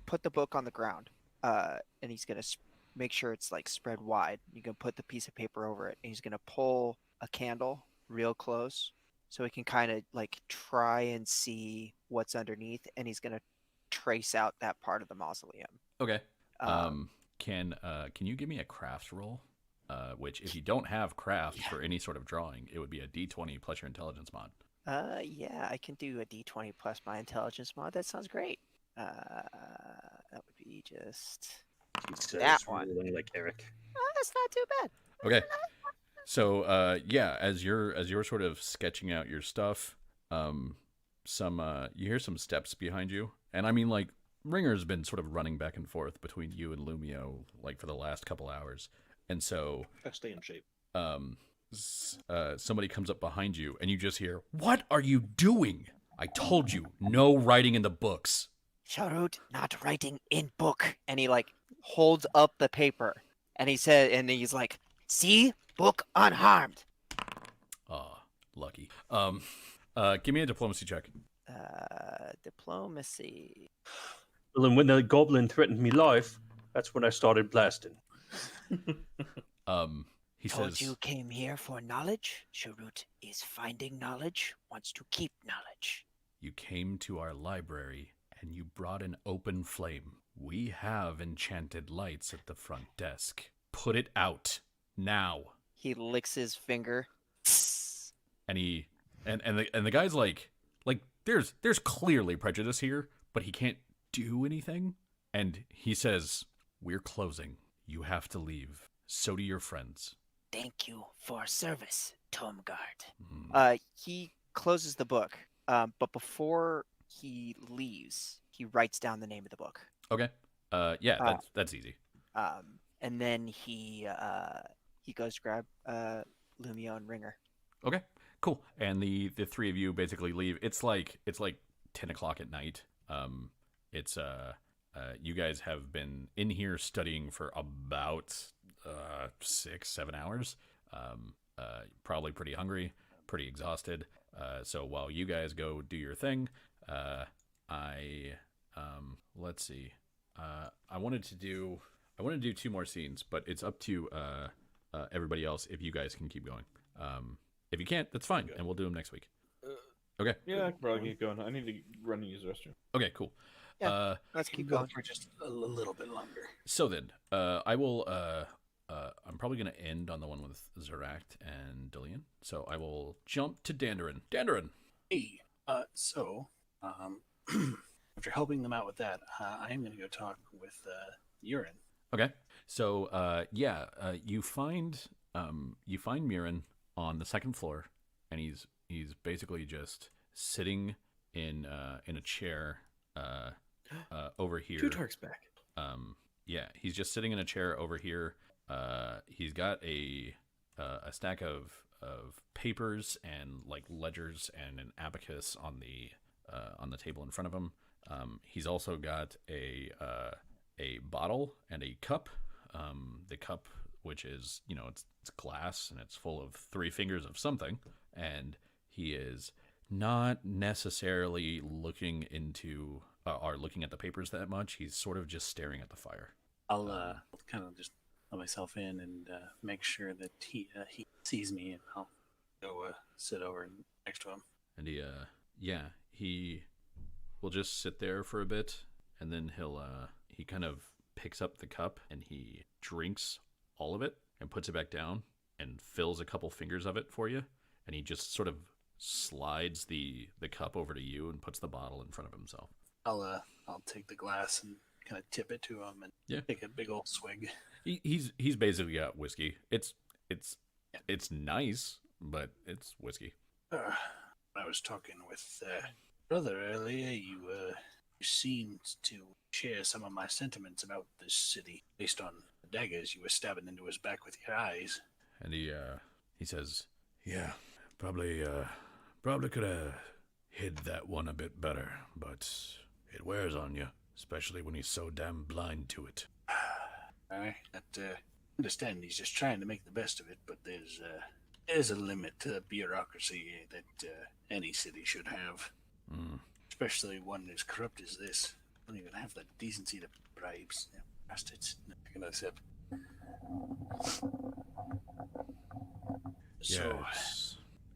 put the book on the ground. And he's gonna make sure it's like spread wide. You can put the piece of paper over it, and he's gonna pull a candle real close so he can kind of like try and see what's underneath, and he's gonna trace out that part of the mausoleum. Okay. Can you give me a crafts roll? Which, if you don't have craft for any sort of drawing, it would be a D20 plus your intelligence mod. Yeah, I can do a D20 plus my intelligence mod. That sounds great. That would be just that one. Really like Eric. That's not too bad. Okay. So yeah, as you're sort of sketching out your stuff, you hear some steps behind you, and I mean like Ringer's been sort of running back and forth between you and Lumio like for the last couple hours, and so Stay in shape. Somebody comes up behind you, and you just hear, "What are you doing? I told you, no writing in the books." Sharut, not writing in book. And he like holds up the paper, and he's like, "See, book unharmed." Lucky. Give me a diplomacy check. Diplomacy. Well, and when the goblin threatened me life, that's when I started blasting. He Told says, you came here for knowledge. Sharut is finding knowledge, wants to keep knowledge. "You came to our library, and you brought an open flame. We have enchanted lights at the front desk. Put it out now." He licks his finger. And the guy's like there's clearly prejudice here, but he can't do anything. And he says, "We're closing. You have to leave. So do your friends." Thank you for service, Tomgard. He closes the book, but before he leaves, he writes down the name of the book. Okay. Yeah, that's easy. And then he goes to grab Lumio and Ringer. Okay, cool. And the three of you basically leave. It's like 10 o'clock at night. It's you guys have been in here studying for about 6-7 hours. Probably pretty hungry, pretty exhausted. So while you guys go do your thing, let's see. I wanted to do 2 more scenes, but it's up to everybody else if you guys can keep going. If you can't, that's fine, and we'll do them next week. Okay. Yeah, I can probably keep going. I need to run and use the restroom. Okay, cool. Yeah, let's keep going for just a little bit longer. So then, I will. I'm probably going to end on the one with Zeract and Dillian. So I will jump to Dandarin. Dandarin. Hey, after helping them out with that, I am going to go talk with Urine. Okay. So you find Murin on the second floor, and he's basically just sitting in a chair over here. Tutark's back. Yeah, he's just sitting in a chair over here. He's got a stack of papers and like ledgers and an abacus on the table in front of him. He's also got a bottle and a cup. The cup, which is it's glass and it's full of 3 fingers of something, and he is not necessarily looking into or looking at the papers that much. He's sort of just staring at the fire. I'll kind of just let myself in and make sure that he sees me, and I'll go sit over next to him. And he will just sit there for a bit, and then he kind of picks up the cup and he drinks all of it and puts it back down and fills a couple fingers of it for you, and he just sort of slides the cup over to you and puts the bottle in front of himself. I'll take the glass and kind of tip it to him and take a big old swig. He's basically got whiskey. It's nice, but it's whiskey. I was talking with brother earlier. You seemed to share some of my sentiments about this city based on the daggers you were stabbing into his back with your eyes. And he says, "Yeah, probably could have hid that one a bit better, but it wears on you, especially when he's so damn blind to it." I understand he's just trying to make the best of it, but there's a limit to the bureaucracy that any city should have, especially one as corrupt as this. Don't even have the decency to bribes. Bastards. Can I sip?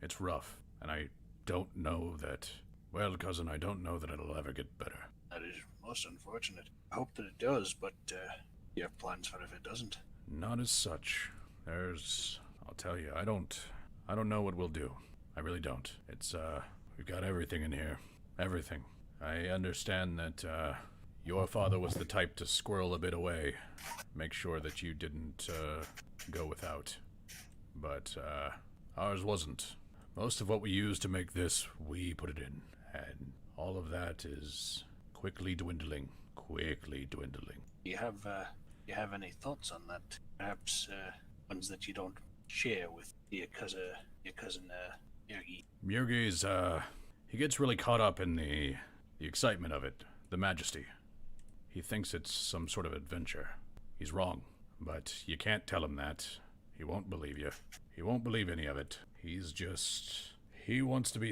It's rough, and I don't know that. Well, cousin, I don't know that it'll ever get better. That is most unfortunate. I hope that it does, but you have plans for if it doesn't? Not as such. I'll tell you, I don't know what we'll do. I really don't. It's, we've got everything in here. Everything. I understand that, your father was the type to squirrel a bit away. Make sure that you didn't, go without. But, ours wasn't. Most of what we used to make this, we put it in. And all of that is quickly dwindling. Do you have any thoughts on that? Perhaps ones that you don't share with your cousin Murgi? Murgi's, he gets really caught up in the excitement of it, the majesty. He thinks it's some sort of adventure. He's wrong, but you can't tell him that. He won't believe you. He won't believe any of it. He wants to be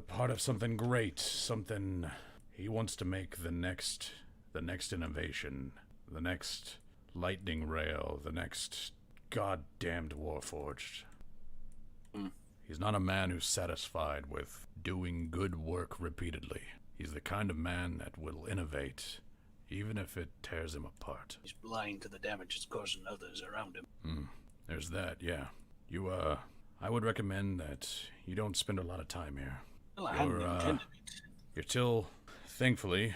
part of something great, something. He wants to make the next innovation, the next lightning rail, the next goddamned Warforged. He's not a man who's satisfied with doing good work repeatedly. He's the kind of man that will innovate, even if it tears him apart. He's blind to the damage it's causing others around him. There's that, yeah. I would recommend that you don't spend a lot of time here. Well, I hadn't intended it. You're still, thankfully,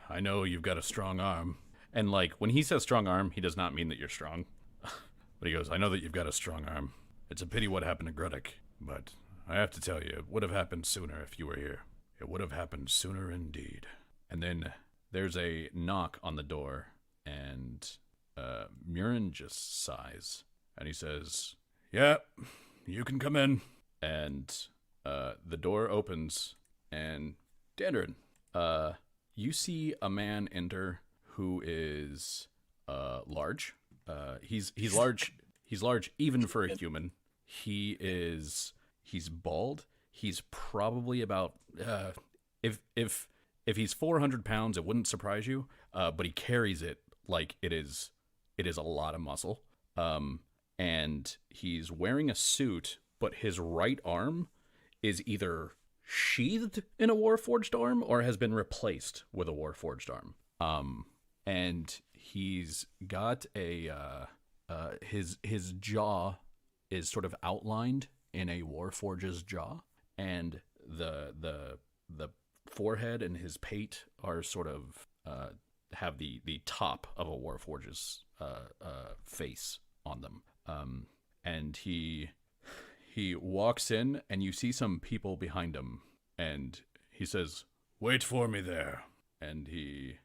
I know you've got a strong arm. And, like, when he says strong arm, he does not mean that you're strong. But he goes, I know that you've got a strong arm. It's a pity what happened to Gruddick, but I have to tell you, it would have happened sooner if you were here. It would have happened sooner indeed. And then there's a knock on the door, and Murin just sighs, and he says, "Yeah, you can come in." And the door opens, and Dandrin, you see a man enter who is large. He's large. He's large even for a human. He's bald. He's probably about if he's 400 pounds, it wouldn't surprise you. But he carries it like it is a lot of muscle. And he's wearing a suit, but his right arm is either sheathed in a Warforged arm or has been replaced with a Warforged arm. And he's got a his jaw is sort of outlined in a Warforge's jaw, and the forehead and his pate are sort of have the top of a Warforge's face on them. And he walks in, and you see some people behind him, and he says, "Wait for me there." And he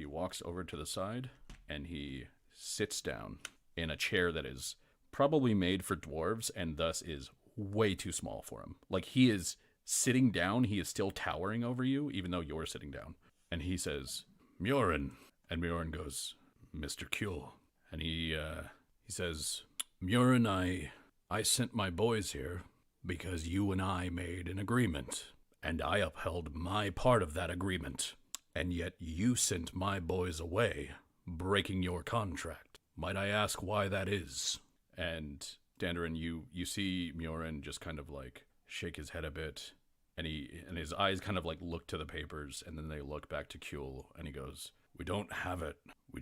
walks over to the side, and he sits down in a chair that is probably made for dwarves and thus is way too small for him. Like, he is sitting down, he is still towering over you, even though you're sitting down. And he says, "Murin." And Murin goes, "Mr. Kuehl." And he says, "Murin, I sent my boys here because you and I made an agreement, and I upheld my part of that agreement. And yet you sent my boys away, breaking your contract. Might I ask why that is?" And Dandrin, you see Murin just kind of like shake his head a bit, and his eyes kind of like look to the papers, and then they look back to Kuehl, and he goes, "We don't have it. We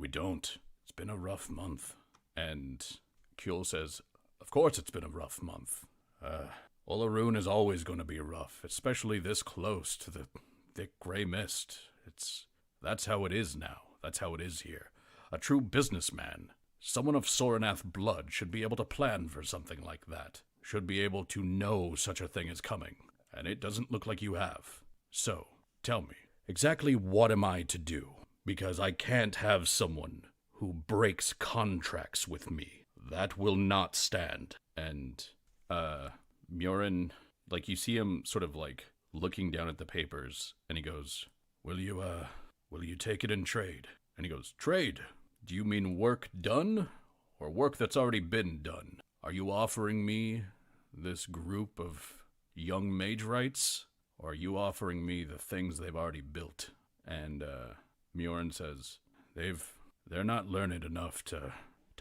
don't. It's been a rough month." And Kuehl says, "Of course it's been a rough month. Olaroon is always going to be rough, especially this close to the thick gray mist. That's how it is now. That's how it is here. A true businessman, someone of Soranath blood, should be able to plan for something like that. Should be able to know such a thing is coming. And it doesn't look like you have. So, tell me, exactly what am I to do? Because I can't have someone who breaks contracts with me. That will not stand." And, Murin, like, you see him sort of like looking down at the papers, and he goes, will you take it in trade?" And he goes, "Trade? Do you mean work done, or work that's already been done? Are you offering me this group of young mage rights, or are you offering me the things they've already built?" And Murin says, "They're not learned enough to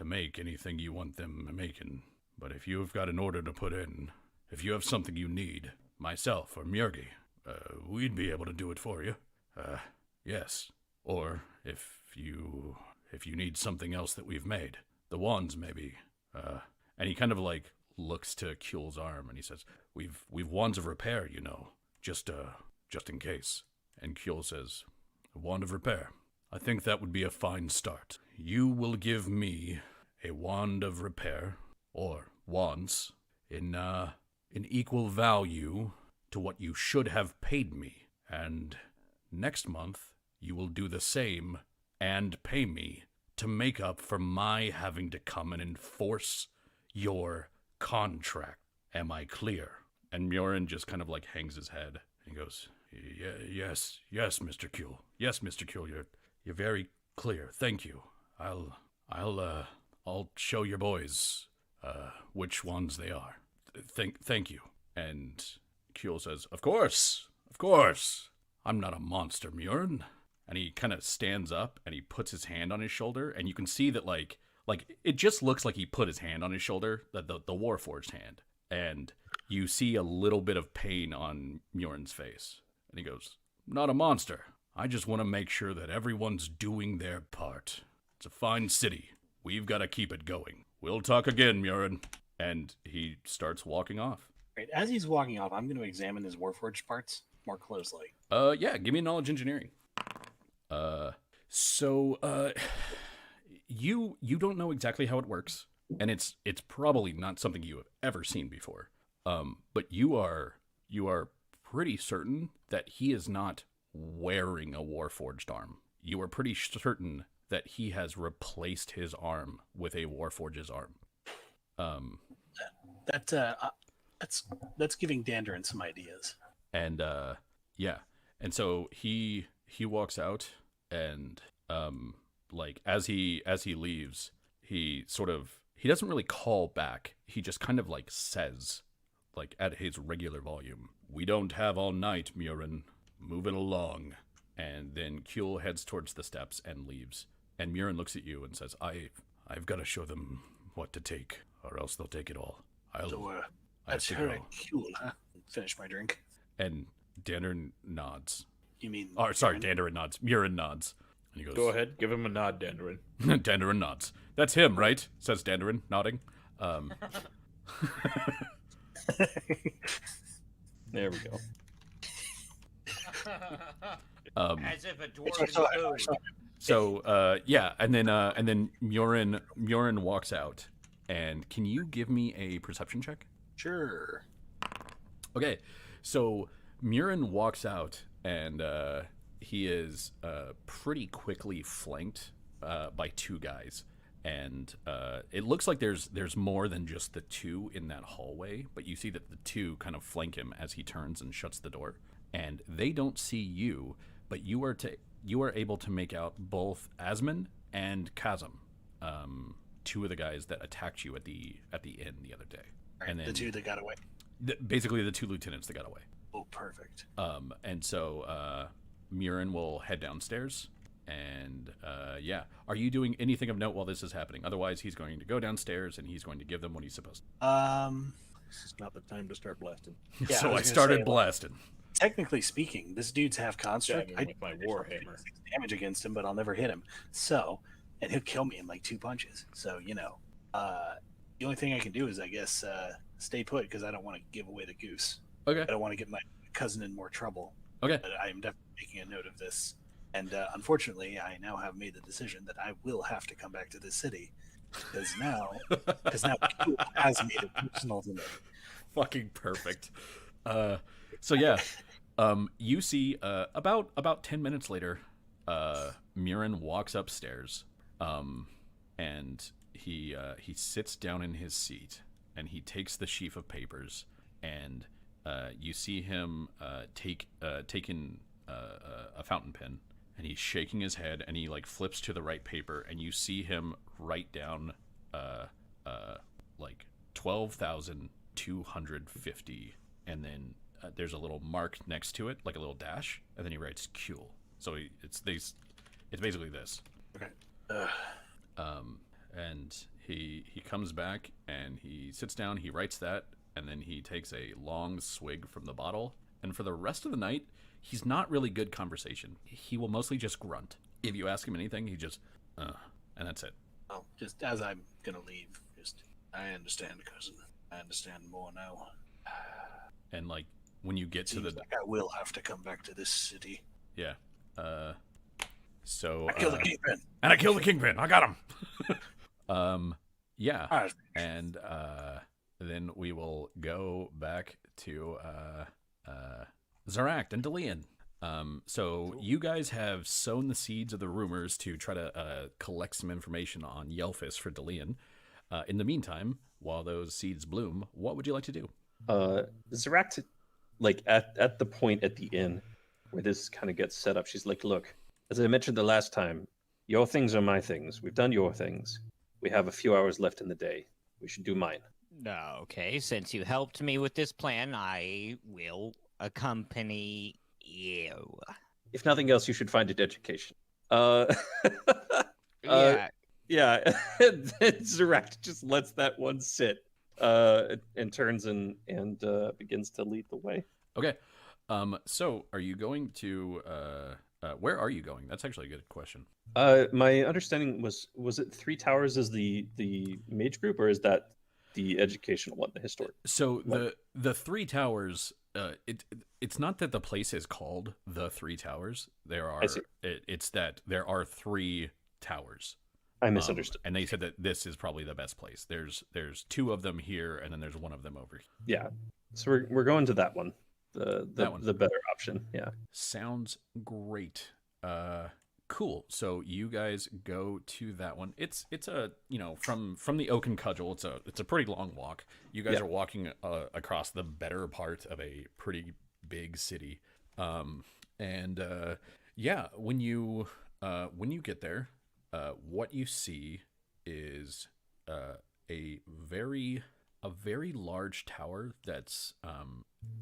make anything you want them making. But if you've got an order to put in, if you have something you need, myself or Mjörgi, we'd be able to do it for you. Yes. Or if you need something else that we've made, the wands maybe." And he kind of like looks to Kuehl's arm, and he says, "We've wands of repair, you know, just in case." And Kuehl says, "A wand of repair. I think that would be a fine start. You will give me a wand of repair, or wands, in equal value to what you should have paid me. And next month, you will do the same and pay me to make up for my having to come and enforce your contract. Am I clear?" And Murin just kind of like hangs his head and goes, Yes, Mr. Kuehl. Yes, Mr. Kuehl, you're very clear. Thank you. I'll show your boys which ones they are. Thank you." And Kuehl says, Of course. I'm not a monster, Murin." And he kind of stands up, and he puts his hand on his shoulder, and you can see that like it just looks like he put his hand on his shoulder, the Warforged hand. And you see a little bit of pain on Murin's face. And he goes, "Not a monster. I just want to make sure that everyone's doing their part. It's a fine city. We've got to keep it going. We'll talk again, Murin." And he starts walking off. Right. As he's walking off, I'm going to examine his Warforged parts more closely. Yeah, give me knowledge engineering. You don't know exactly how it works, and it's probably not something you have ever seen before. But you are pretty certain that he is not wearing a Warforged arm. You are pretty certain that he has replaced his arm with a Warforge's arm. That's giving Dandarin some ideas. And yeah, and so he walks out, and like as he leaves, he doesn't really call back. He just kind of like says, like at his regular volume, "We don't have all night, Murin. Moving along." And then Kuehl heads towards the steps and leaves. And Murin looks at you and says, I've got to show them what to take, or else they'll take it all. That's her and Kuehl, huh? Finish my drink. And Dandarin nods. You mean... Oh, sorry, Dandarin nods. Murin nods. And he goes, Go ahead, give him a nod, Dandarin. Dandarin nods. That's him, right? Says Dandarin, nodding. There we go. As if a dwarf. So yeah, and then Murin walks out. And can you give me a perception check? Sure. Okay, so Murin walks out, and he is pretty quickly flanked by two guys. And it looks like there's more than just the two in that hallway, but you see that the two kind of flank him as he turns and shuts the door. And they don't see you, but you are able to make out both Asman and Kazum, two of the guys that attacked you at the inn the other day. Right, and then the two that got away. Basically, the two lieutenants that got away. Oh, perfect. And so Murin will head downstairs. And yeah, are you doing anything of note while this is happening? Otherwise, he's going to go downstairs and he's going to give them what he's supposed to. This is not the time to start blasting. Yeah, so I started blasting. Technically speaking, this dude's half construct. I with my warhammer. 6 damage against him, but I'll never hit him. So, and he'll kill me in like 2 punches. So, the only thing I can do is, I guess, stay put, because I don't want to give away the goose. Okay. I don't want to get my cousin in more trouble. Okay. But I am definitely making a note of this. And unfortunately, I now have made the decision that I will have to come back to this city, because now Kuehl has made it personal to me. Fucking perfect. So yeah, you see about 10 minutes later, Murin walks upstairs, and he sits down in his seat, and he takes the sheaf of papers, and you see him take in a fountain pen, and he's shaking his head, and he like flips to the right paper, and you see him write down like 12,250, and then there's a little mark next to it, like a little dash, and then he writes Kuehl. So it's basically this. Okay. And he comes back and he sits down, he writes that, and then he takes a long swig from the bottle. And for the rest of the night, he's not really good conversation. He will mostly just grunt. If you ask him anything, he just, and that's it. Well, just as I'm gonna leave, I understand, cousin. I understand more now. And like when you get to the, like I will have to come back to this city. Yeah. So I killed the kingpin. And I killed the kingpin. I got him. Yeah. Right. And then we will go back to Zaract and Delian. So you guys have sown the seeds of the rumors to try to collect some information on Yelphis for Delian. In the meantime, while those seeds bloom, what would you like to do? Zaract, like at the point at the inn where this kind of gets set up, she's like, look, as I mentioned the last time, your things are my things. We've done your things. We have a few hours left in the day. We should do mine. Okay, since you helped me with this plan, I will accompany you. If nothing else, you should find an education. Yeah. Yeah. And then Zaract just lets that one sit and turns and begins to lead the way. Okay. So are you going to where are you going? That's actually a good question. My understanding was it Three Towers is the mage group, or is that the educational one, the historic? So the Three Towers, it's not that the place is called the Three Towers. It's that there are 3 towers. I misunderstood. And they said that this is probably the best place. There's 2 of them here, and then there's 1 of them over here. Yeah. So we're going to that one. That one. the better option. Yeah. Sounds great. Cool. So you guys go to that one. It's a from the Oak and Cudgel. It's a pretty long walk. You guys Yeah. are walking across the better part of a pretty big city. And yeah, when you get there, what you see is a very large tower that's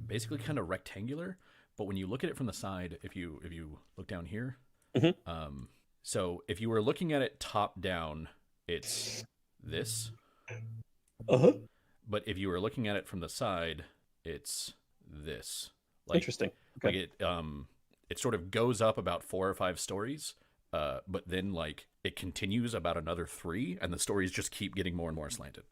basically kind of rectangular. But when you look at it from the side, if you look down here, so if you were looking at it top down, it's this. But if you were looking at it from the side, it's this. Like, Interesting. Like Okay. it sort of goes up about 4 or 5 stories, but then like it continues about another 3, and the stories just keep getting more and more slanted.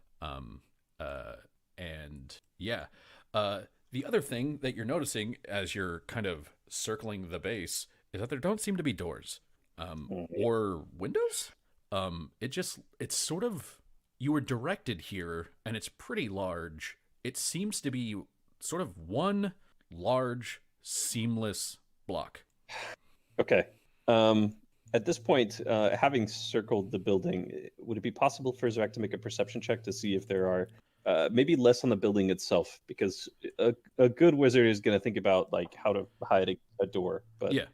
And yeah, the other thing that you're noticing as you're kind of circling the base is that there don't seem to be doors, or windows. It's sort of, you were directed here, and it's pretty large. It seems to be sort of one large, seamless block. Okay. At this point, having circled the building, would it be possible for Zarak to make a perception check to see if there are maybe less on the building itself? Because a good wizard is going to think about like how to hide a door. But Yeah.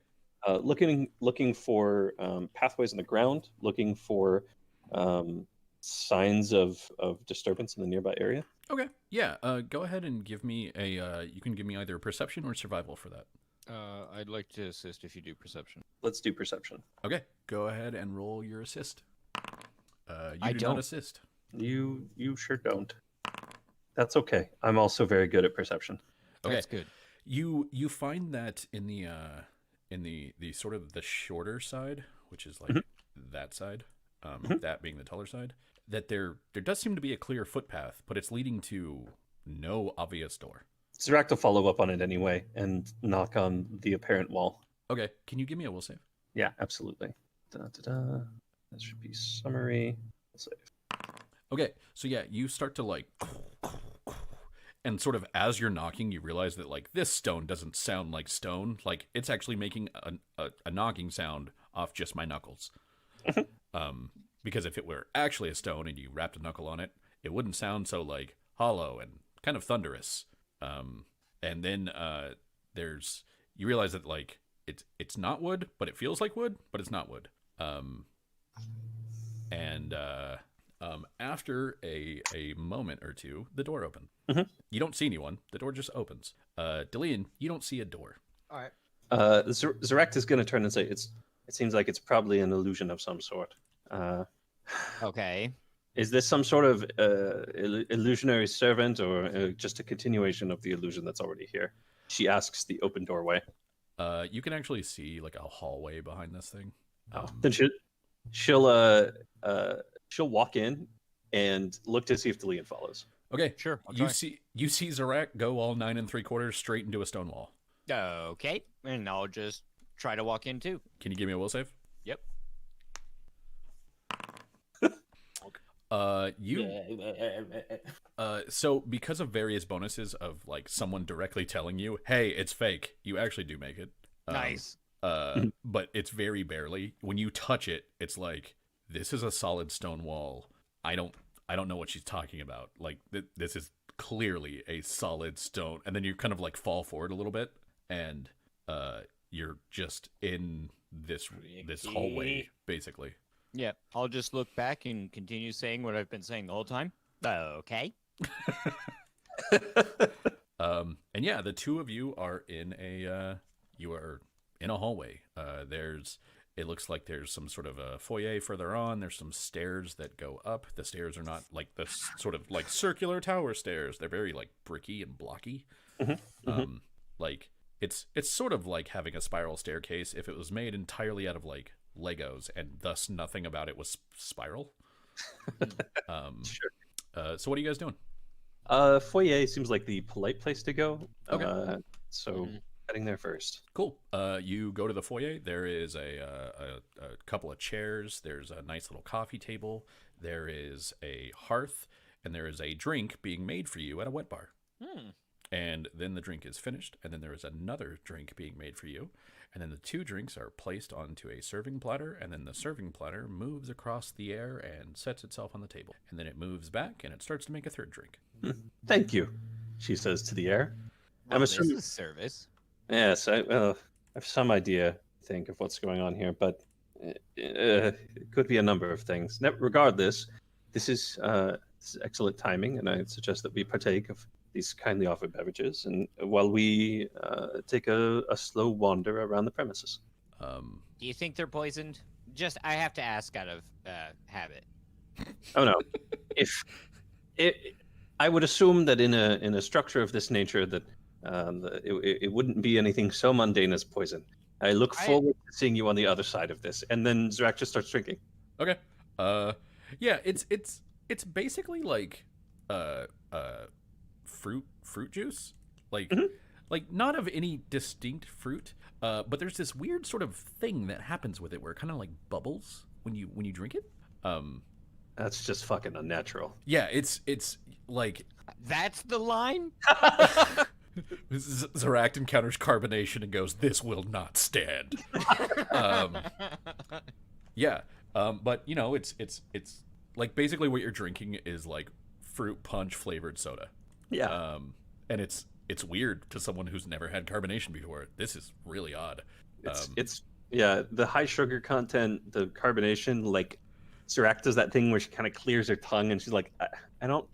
looking for pathways on the ground, looking for signs of disturbance in the nearby area. Okay. Yeah. Go ahead and give me a. You can give me either perception or survival for that. I'd like to assist if you do perception. Let's do perception. Okay. Go ahead and roll your assist. I do don't. not assist. You sure don't. That's okay. I'm also very good at perception. Okay. That's good. You find that in the sort of the shorter side, which is like that side, that being the taller side, that there does seem to be a clear footpath, but it's leading to no obvious door. Zarak will follow up on it anyway and knock on the apparent wall. Okay. Can you give me a will save? Yeah, absolutely. That should be summary. Will save. Okay. So yeah, you start to like, and sort of as you're knocking, you realize that like this stone doesn't sound like stone. Like it's actually making a knocking sound off just my knuckles. Because if it were actually a stone and you wrapped a knuckle on it, it wouldn't sound so like hollow and kind of thunderous. And then you realize that like it's not wood, but it feels like wood, but it's not wood. After a moment or two, the door opened. You don't see anyone. The door just opens. Delian, you don't see a door. All right. Zarak is going to turn and say, it seems like it's probably an illusion of some sort. Okay. Is this some sort of illusionary servant or just a continuation of the illusion that's already here? She asks the open doorway. You can actually see like a hallway behind this thing. Then she'll walk in and look to see if Delian follows. Okay, Sure. I'll you try. see Zarak go all 9 3/4 straight into a stone wall. Okay. And I'll just try to walk in too. Can you give me a will save? Yep. So because of various bonuses of like someone directly telling you, "Hey, it's fake," you actually do make it. Nice. But it's very barely. When you touch it, it's like this is a solid stone wall. I don't know what she's talking about. Like this is clearly a solid stone, and then you kind of like fall forward a little bit, and you're just in this hallway basically. Yeah. I'll just look back and continue saying what I've been saying the whole time. Okay. And yeah, the two of you are in a hallway. It looks like there's some sort of a foyer further on. There's some stairs that go up. The stairs are not like the sort of like circular tower stairs. They're very like bricky and blocky. Like it's sort of like having a spiral staircase if it was made entirely out of like Legos and thus nothing about it was spiral. Sure. So what are you guys doing? Foyer seems like the polite place to go. Okay. So heading there first. Cool. You go to the foyer. There is a couple of chairs. There's a nice little coffee table. There is a hearth, and there is a drink being made for you at a wet bar. And then the drink is finished, and then there is another drink being made for you. And then the 2 drinks are placed onto a serving platter, and then the serving platter moves across the air and sets itself on the table. And then it moves back, and it starts to make a 3rd drink. Thank you, she says to the air. Well, this assuming- is service. Yes, I have some idea, I think, of what's going on here, but it could be a number of things. Regardless, this is excellent timing, and I suggest that we partake of these kindly offered beverages, and while we take a slow wander around the premises. Do you think they're poisoned? Just, I have to ask out of habit. Oh no, I would assume that in a structure of this nature that it wouldn't be anything so mundane as poison. I look forward to seeing you on the other side of this, and then Zarak just starts drinking. Okay. Yeah, it's basically like fruit juice, like like not of any distinct fruit, but there's this weird sort of thing that happens with it where it kind of like bubbles when you drink it. That's just fucking unnatural. Yeah, it's like That's the line? Zarak encounters carbonation and goes, "This will not stand." Yeah, but you know, it's like basically what you're drinking is like fruit punch flavored soda. Yeah. And it's weird to someone who's never had carbonation before. This is really odd. It's the high sugar content, the carbonation, like Zarak does that thing where she kind of clears her tongue and she's like, I don't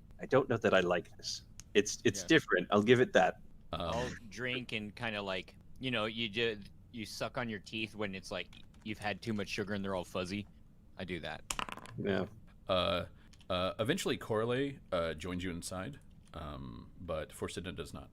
know that I like this. It's different. I'll give it that. I'll drink and kind of like, you know, you suck on your teeth when it's like you've had too much sugar and they're all fuzzy. I do that. Yeah. Eventually Corley joins you inside, but Forsidna does not.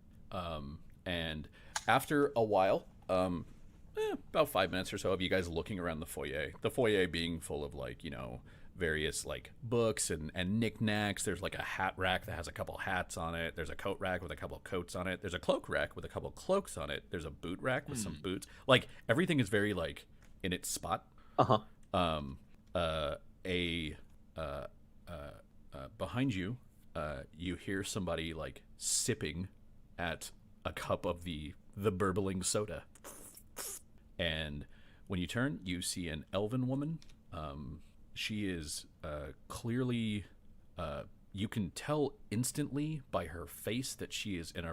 And after a while, about 5 minutes or so of you guys looking around the foyer being full of like, you know, various like books and knickknacks. There's like a hat rack that has a couple hats on it. There's a coat rack with a couple coats on it. There's a cloak rack with a couple cloaks on it. There's a boot rack with some boots. Like everything is very like in its spot. Behind you, you hear somebody like sipping at a cup of the burbling soda. And when you turn, you see an elven woman. She is clearly, you can tell instantly by her face that she is an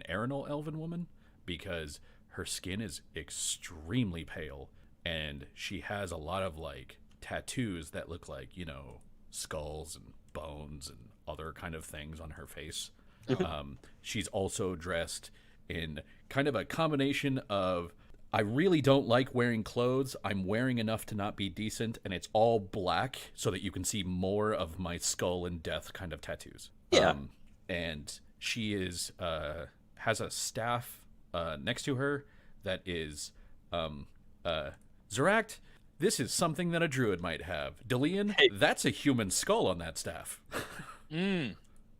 Arenal elven woman, because her skin is extremely pale, and she has a lot of like tattoos that look like, you know, skulls and bones and other kind of things on her face. She's also dressed in kind of a combination of, I really don't like wearing clothes. I'm wearing enough to not be decent, and it's all black so that you can see more of my skull and death kind of tattoos. Yeah. And she is has a staff next to her that is Zarak, this is something that a druid might have. Delian, that's a human skull on that staff.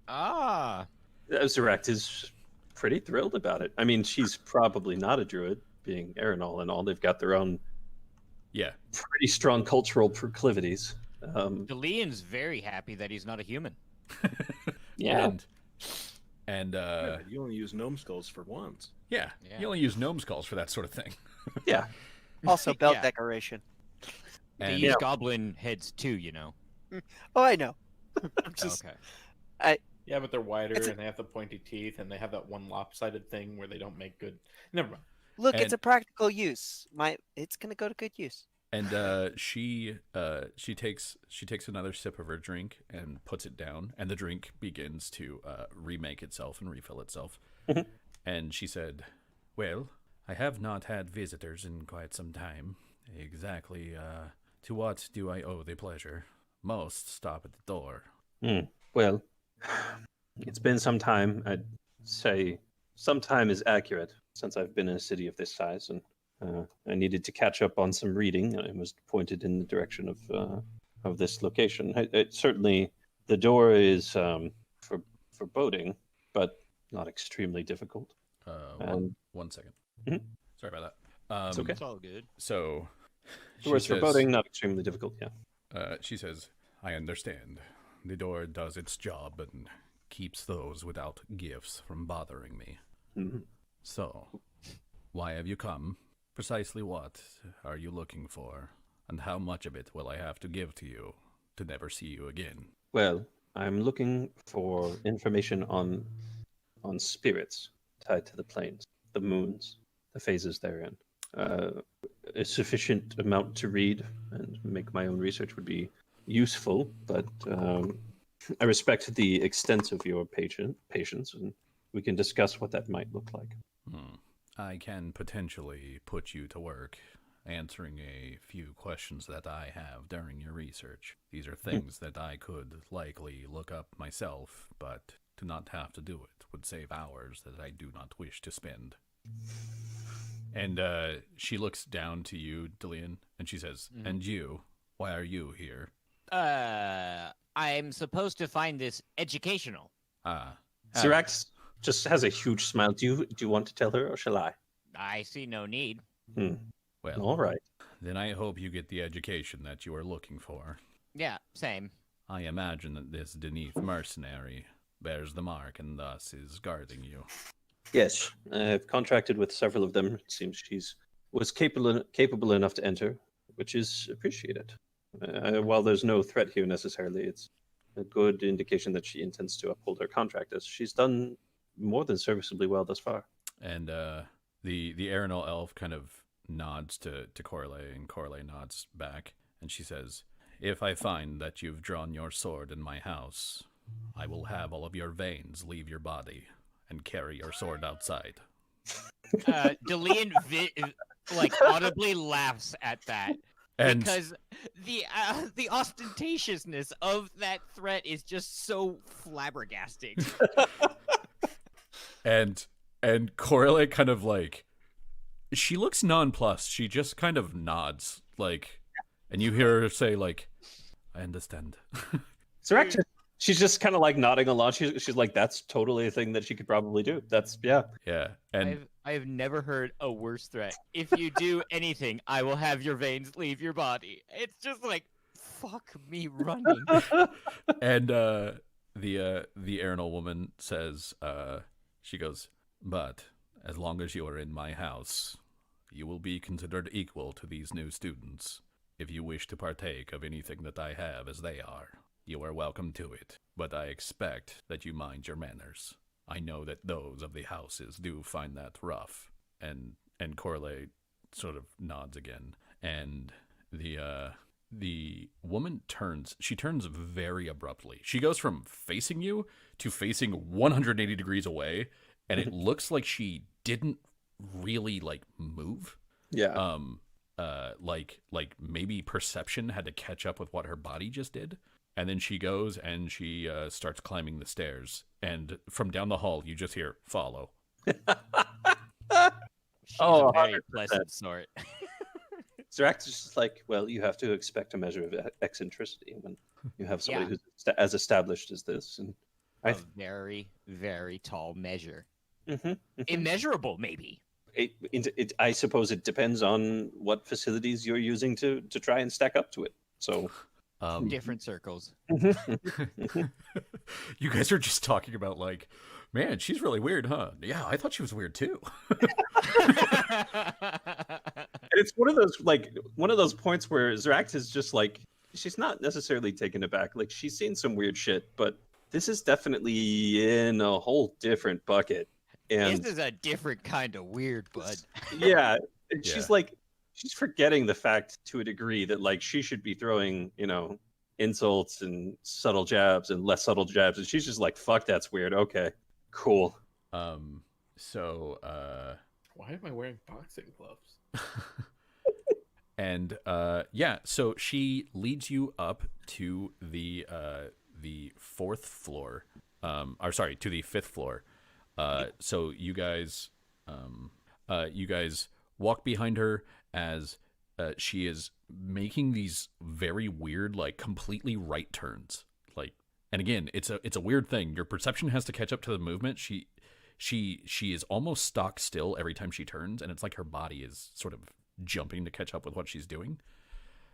Zarak is pretty thrilled about it. I mean, she's probably not a druid, being Arenal and all. They've got their own pretty strong cultural proclivities. Delian's very happy that he's not a human. And you only use gnome skulls for once. Yeah, you only use gnome skulls for that sort of thing. Yeah. Also belt decoration. They use goblin heads too, you know. Oh, I know. I'm just, okay. Yeah, but they're wider and they have the pointy teeth and they have that one lopsided thing where they don't make good. Never mind. Look, it's a practical use. It's gonna go to good use. And she takes another sip of her drink and puts it down, and the drink begins to remake itself and refill itself. And she said, "Well, I have not had visitors in quite some time. Exactly to what do I owe the pleasure? Most stop at the door." Well, it's been some time. I'd say some time is accurate since I've been in a city of this size, and I needed to catch up on some reading. I was pointed in the direction of this location. Certainly, the door is foreboding, but not extremely difficult. One second. Sorry about that. It's okay. It's all good. So, the door's foreboding, not extremely difficult. Yeah. She says, "I understand. The door does its job and keeps those without gifts from bothering me. Mhm. So, why have you come? Precisely what are you looking for? And how much of it will I have to give to you to never see you again? Well, I'm looking for information on spirits tied to the planes, the moons, the phases therein. A sufficient amount to read and make my own research would be useful, but I respect the extent of your patience, and we can discuss what that might look like. I can potentially put you to work answering a few questions that I have during your research. These are things that I could likely look up myself, but to not have to do it would save hours that I do not wish to spend. And she looks down to you, Dillian, and she says, "And you? Why are you here?" I'm supposed to find this educational. Sirax just has a huge smile. Do you want to tell her, or shall I? I see no need. Well, All right. then I hope you get the education that you are looking for. Yeah, same. I imagine that this Denise mercenary bears the mark and thus is guarding you. Yes, I've contracted with several of them. It seems she's was capable enough to enter, which is appreciated. While there's no threat here necessarily, it's a good indication that she intends to uphold her contract, as she's done more than serviceably well thus far. And the Aeronal elf kind of nods to Corley, and Corley nods back, and she says, "If I find that you've drawn your sword in my house, I will have all of your veins leave your body and carry your sword outside." Delian audibly laughs at that. And Because the ostentatiousness of that threat is just so flabbergasting. and Corley kind of she looks nonplussed. She just kind of nods, and you hear her say, "I understand." Sirax, she's just kind of nodding along. She's like, that's totally a thing that she could probably do. That's, yeah. Yeah, and I have never heard a worse threat. If you do anything, I will have your veins leave your body. It's just fuck me running. and the Aeronal woman says, she goes, "But as long as you are in my house, you will be considered equal to these new students. If you wish to partake of anything that I have as they are, you are welcome to it, but I expect that you mind your manners. I know that those of the houses do find that rough." And Corley sort of nods again, and the woman turns. She turns very abruptly. She goes from facing you to facing 180 degrees away, and it looks like she didn't really move. Yeah. Maybe perception had to catch up with what her body just did. And then she goes and she starts climbing the stairs. And from down the hall, you just hear, "Follow." She's a very pleasant sort. Sirax is just well, you have to expect a measure of eccentricity when you have somebody who's as established as this. And a very, very tall measure. Mm-hmm. Immeasurable, maybe. I suppose it depends on what facilities you're using to try and stack up to it. So different circles. You guys are just talking about man, she's really weird, huh? Yeah, I thought she was weird too. It's one of those points where Zirax is just she's not necessarily taken aback. She's seen some weird shit, but this is definitely in a whole different bucket. And this is a different kind of weird, bud. Yeah, she's she's forgetting the fact to a degree that she should be throwing insults and subtle jabs and less subtle jabs, and she's just fuck, that's weird. Okay, cool. So why am I wearing boxing gloves? And so she leads you up to the fourth floor, to the fifth floor. So you guys walk behind her as she is making these very weird, completely right turns. And again, it's a weird thing. Your perception has to catch up to the movement. She is almost stock still every time she turns, and it's like her body is sort of jumping to catch up with what she's doing.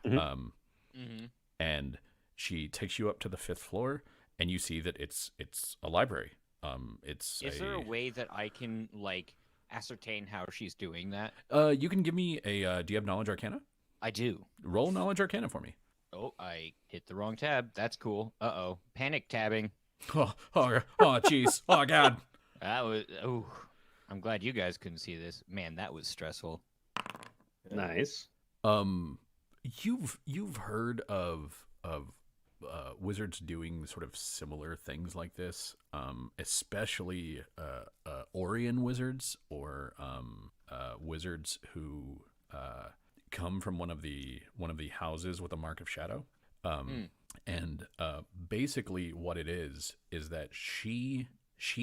Mm-hmm. And she takes you up to the fifth floor, and you see that it's a library. It's Is there a way that I can like ascertain how she's doing that? You can give me a. Do you have knowledge arcana? I do. Roll knowledge arcana for me. Oh, I hit the wrong tab. That's cool. Uh-oh. Panic tabbing. Oh, jeez. Oh, God. That was... Oh, I'm glad you guys couldn't see this. Man, that was stressful. Nice. You've heard of wizards doing sort of similar things like this, especially Orion wizards or wizards who come from one of the houses with a mark of shadow. And basically what it is that she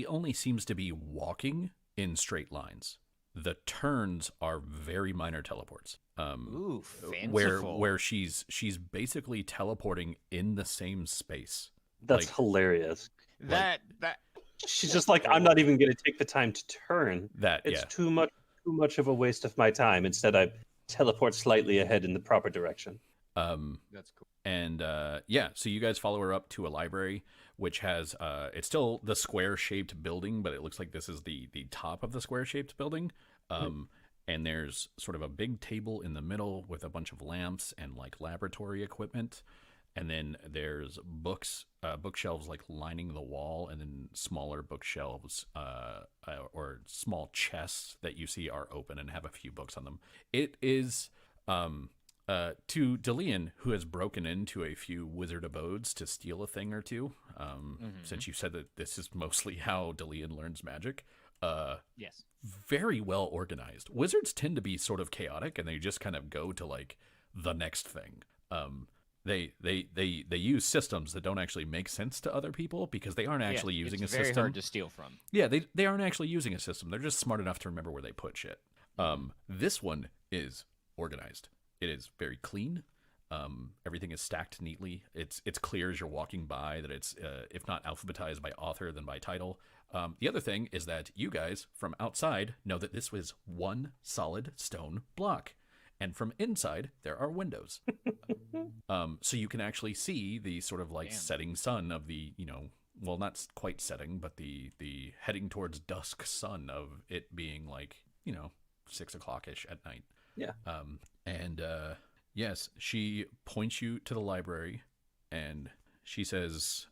only seems to be walking in straight lines. The turns are very minor teleports. Ooh, fanciful. Where she's basically teleporting in the same space. That's Like, hilarious. That She's just like, I'm not even going to take the time to turn. It's yeah. too much of a waste of my time. Instead, I teleport slightly ahead in the proper direction. That's cool. And so you guys follow her up to a library, which has it's still the square-shaped building, but it looks like this is the top of the square-shaped building. And there's sort of a big table in the middle with a bunch of lamps and like laboratory equipment. And then there's bookshelves like lining the wall, and then smaller bookshelves or small chests that you see are open and have a few books on them. It is to Delian, who has broken into a few wizard abodes to steal a thing or two, since you said that this is mostly how Delian learns magic. Yes. Very well organized. Wizards tend to be sort of chaotic, and they just kind of go to like the next thing. They use systems that don't actually make sense to other people because they aren't actually using a system. It's very hard to steal from. Yeah, they aren't actually using a system. They're just smart enough to remember where they put shit. This one is organized. It is very clean. Everything is stacked neatly. It's clear as you're walking by that it's if not alphabetized by author, then by title. The other thing is that you guys from outside know that this was one solid stone block. And from inside, there are windows. So you can actually see the sort of like setting sun of the, well, not quite setting, but the heading towards dusk sun of it being like, 6 o'clock-ish at night. Yeah. Yes, she points you to the library, and she says,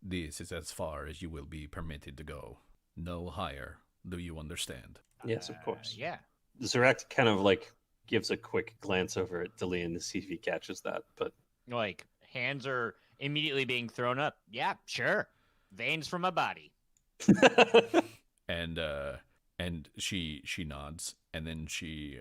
this is as far as you will be permitted to go. No higher. Do you understand? Yes, of course. Yeah. Zorak kind of like gives a quick glance over at Delian to see if he catches that, but Like, hands are immediately being thrown up. Yeah, sure. Veins from a body. And she nods, and then she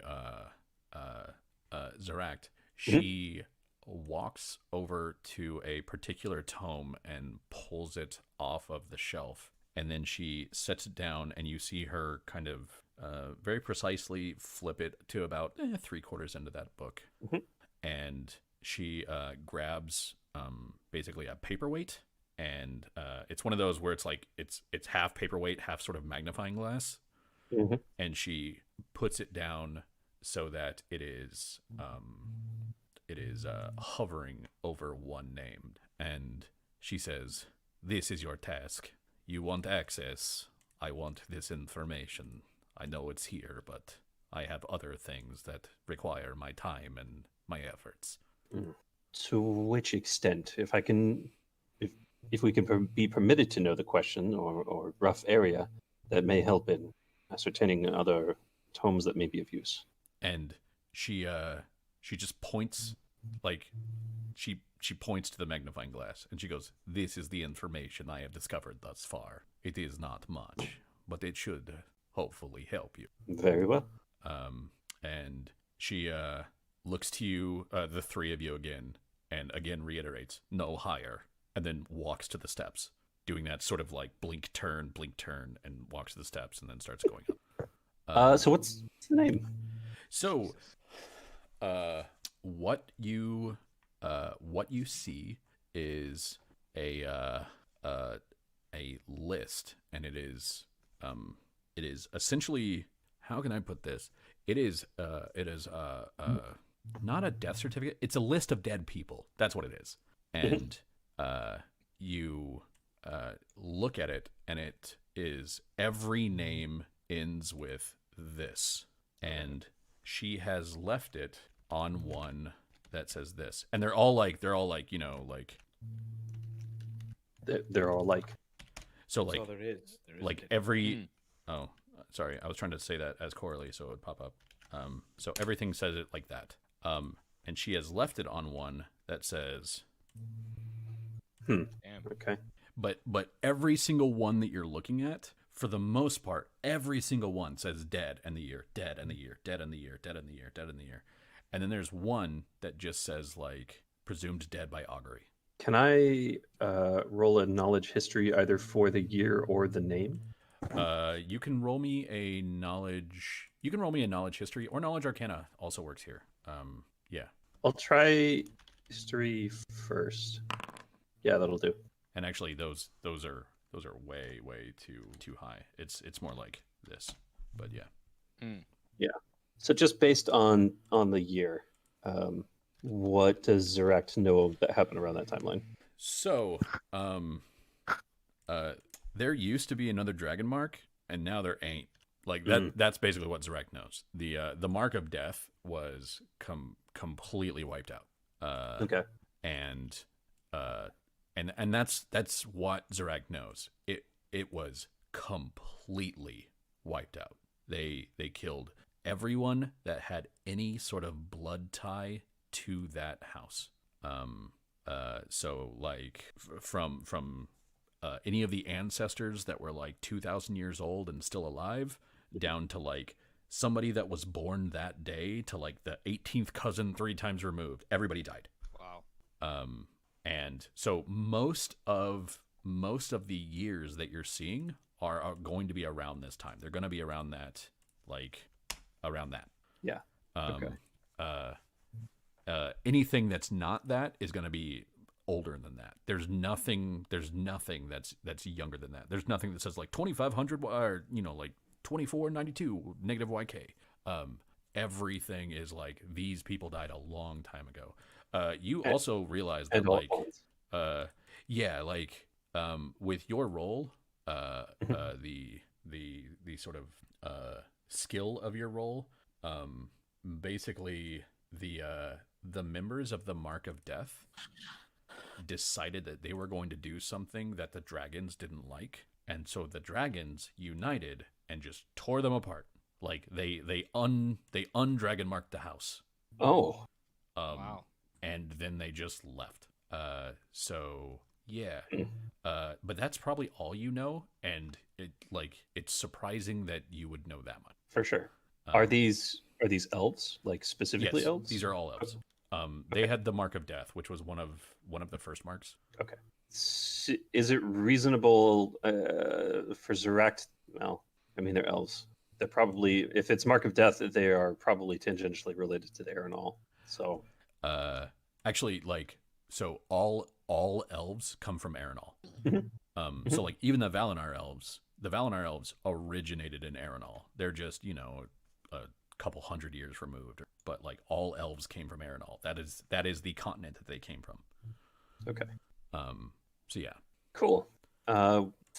Zorak, she walks over to a particular tome and pulls it off of the shelf, and then she sets it down, and you see her kind of very precisely flip it to about 3/4 into that book. And she grabs basically a paperweight, and it's one of those where it's like it's half paperweight, half sort of magnifying glass. And she puts it down so that it is hovering over one name. And she says, "This is your task. You want access. I want this information. I know it's here, but I have other things that require my time and my efforts." to which extent, if we can be permitted to know the question or rough area, that may help in ascertaining other tomes that may be of use. And she just points, like she points to the magnifying glass, and she goes, "This is the information I have discovered thus far. It is not much, but it should hopefully help you." Very well. And she looks to you, the three of you again, and again reiterates, "No higher," and then walks to the steps, doing that sort of like blink, turn, and walks to the steps, and then starts going up. So what's the name? So, what you see is a list, and it is essentially, how can I put this? It is not a death certificate. It's a list of dead people. That's what it is. And you look at it, and it is every name ends with this, and she has left it on one that says this, and they're all like they're all like so like So there is like every oh sorry, I was trying to say that as Coralie so it would pop up. So everything says it like that. And she has left it on one that says Damn. Okay. but every single one that you're looking at, for the most part, every single one says dead and the year, dead and the year, dead and the year, dead and the year, dead and the year. And then there's one that just says like presumed dead by augury. Can I roll a knowledge history either for the year or the name? You can roll me a knowledge. You can roll me a knowledge history, or knowledge arcana also works here. Yeah. I'll try history first. Yeah, that'll do. And actually, those are way too high. It's more like this, but yeah. Yeah. So just based on the year, what does Zerect know that happened around that timeline? So, there used to be another dragon mark, and now there ain't. Like that. That's basically what Zerect knows. The mark of death was completely wiped out. Okay. And that's what Zerect knows. It was completely wiped out. They killed everyone that had any sort of blood tie to that house. So like from any of the ancestors that were like 2,000 years old and still alive, down to like somebody that was born that day to like the 18th cousin 3 times removed. Everybody died. Wow. And so most of the years that you're seeing are going to be around this time. They're going to be around that, around that. Yeah. Okay. Anything that's not that is going to be older than that. There's nothing that's younger than that. There's nothing that says like 2,500 or like 2492 negative YK. Everything is like these people died a long time ago. You also realize that like with your role, the sort of skill of your role, basically the members of the Mark of Death decided that they were going to do something that the dragons didn't like, and so the dragons united and just tore them apart. Like they undragon marked the house. Oh. Wow. And then they just left. So yeah. But that's probably all you know, and it's surprising that you would know that much. For sure. Are these elves, like specifically yes, elves? These are all elves. They had the Mark of Death, which was one of the first marks. Okay. Is it reasonable for Zerect? Well, I mean, they're elves. They're probably, if it's Mark of Death, they are probably tangentially related to the Aeronal. So, actually, so all elves come from Aeronal. Mm-hmm. So like even the Valinor elves originated in Aeronal. They're just a couple hundred years removed, but like all elves came from Aeronal. That is the continent that they came from. Okay. So yeah. Cool.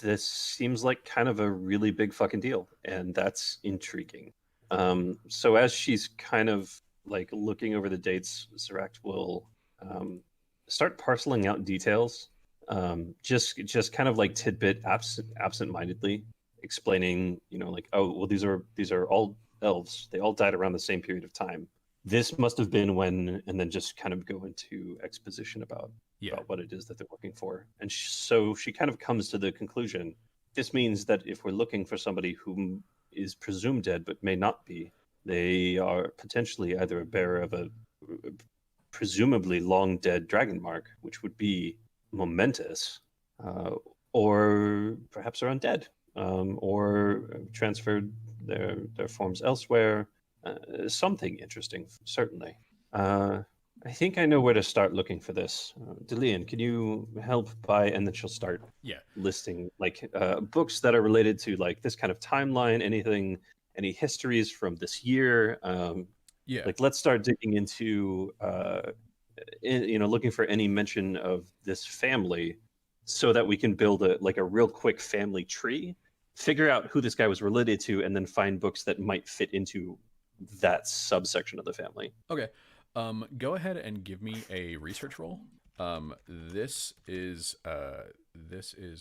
This seems like kind of a really big fucking deal, and that's intriguing. So as she's kind of like looking over the dates, Zerect will start parceling out details, just kind of like tidbit absent-mindedly, explaining, like, oh well, these are all elves. They all died around the same period of time. This must have been when, and then just kind of go into exposition about what it is that they're looking for. And so she kind of comes to the conclusion, this means that if we're looking for somebody who is presumed dead but may not be, they are potentially either a bearer of a presumably long dead dragon mark, which would be momentous, or perhaps are undead, or transferred their forms elsewhere. Something interesting, certainly. I think I know where to start looking for this. Delian, can you help and then she'll start listing like books that are related to like this kind of timeline, any histories from this year. Like let's start digging into looking for any mention of this family so that we can build a real quick family tree, figure out who this guy was related to, and then find books that might fit into that subsection of the family. Okay. Go ahead and give me a research roll. This is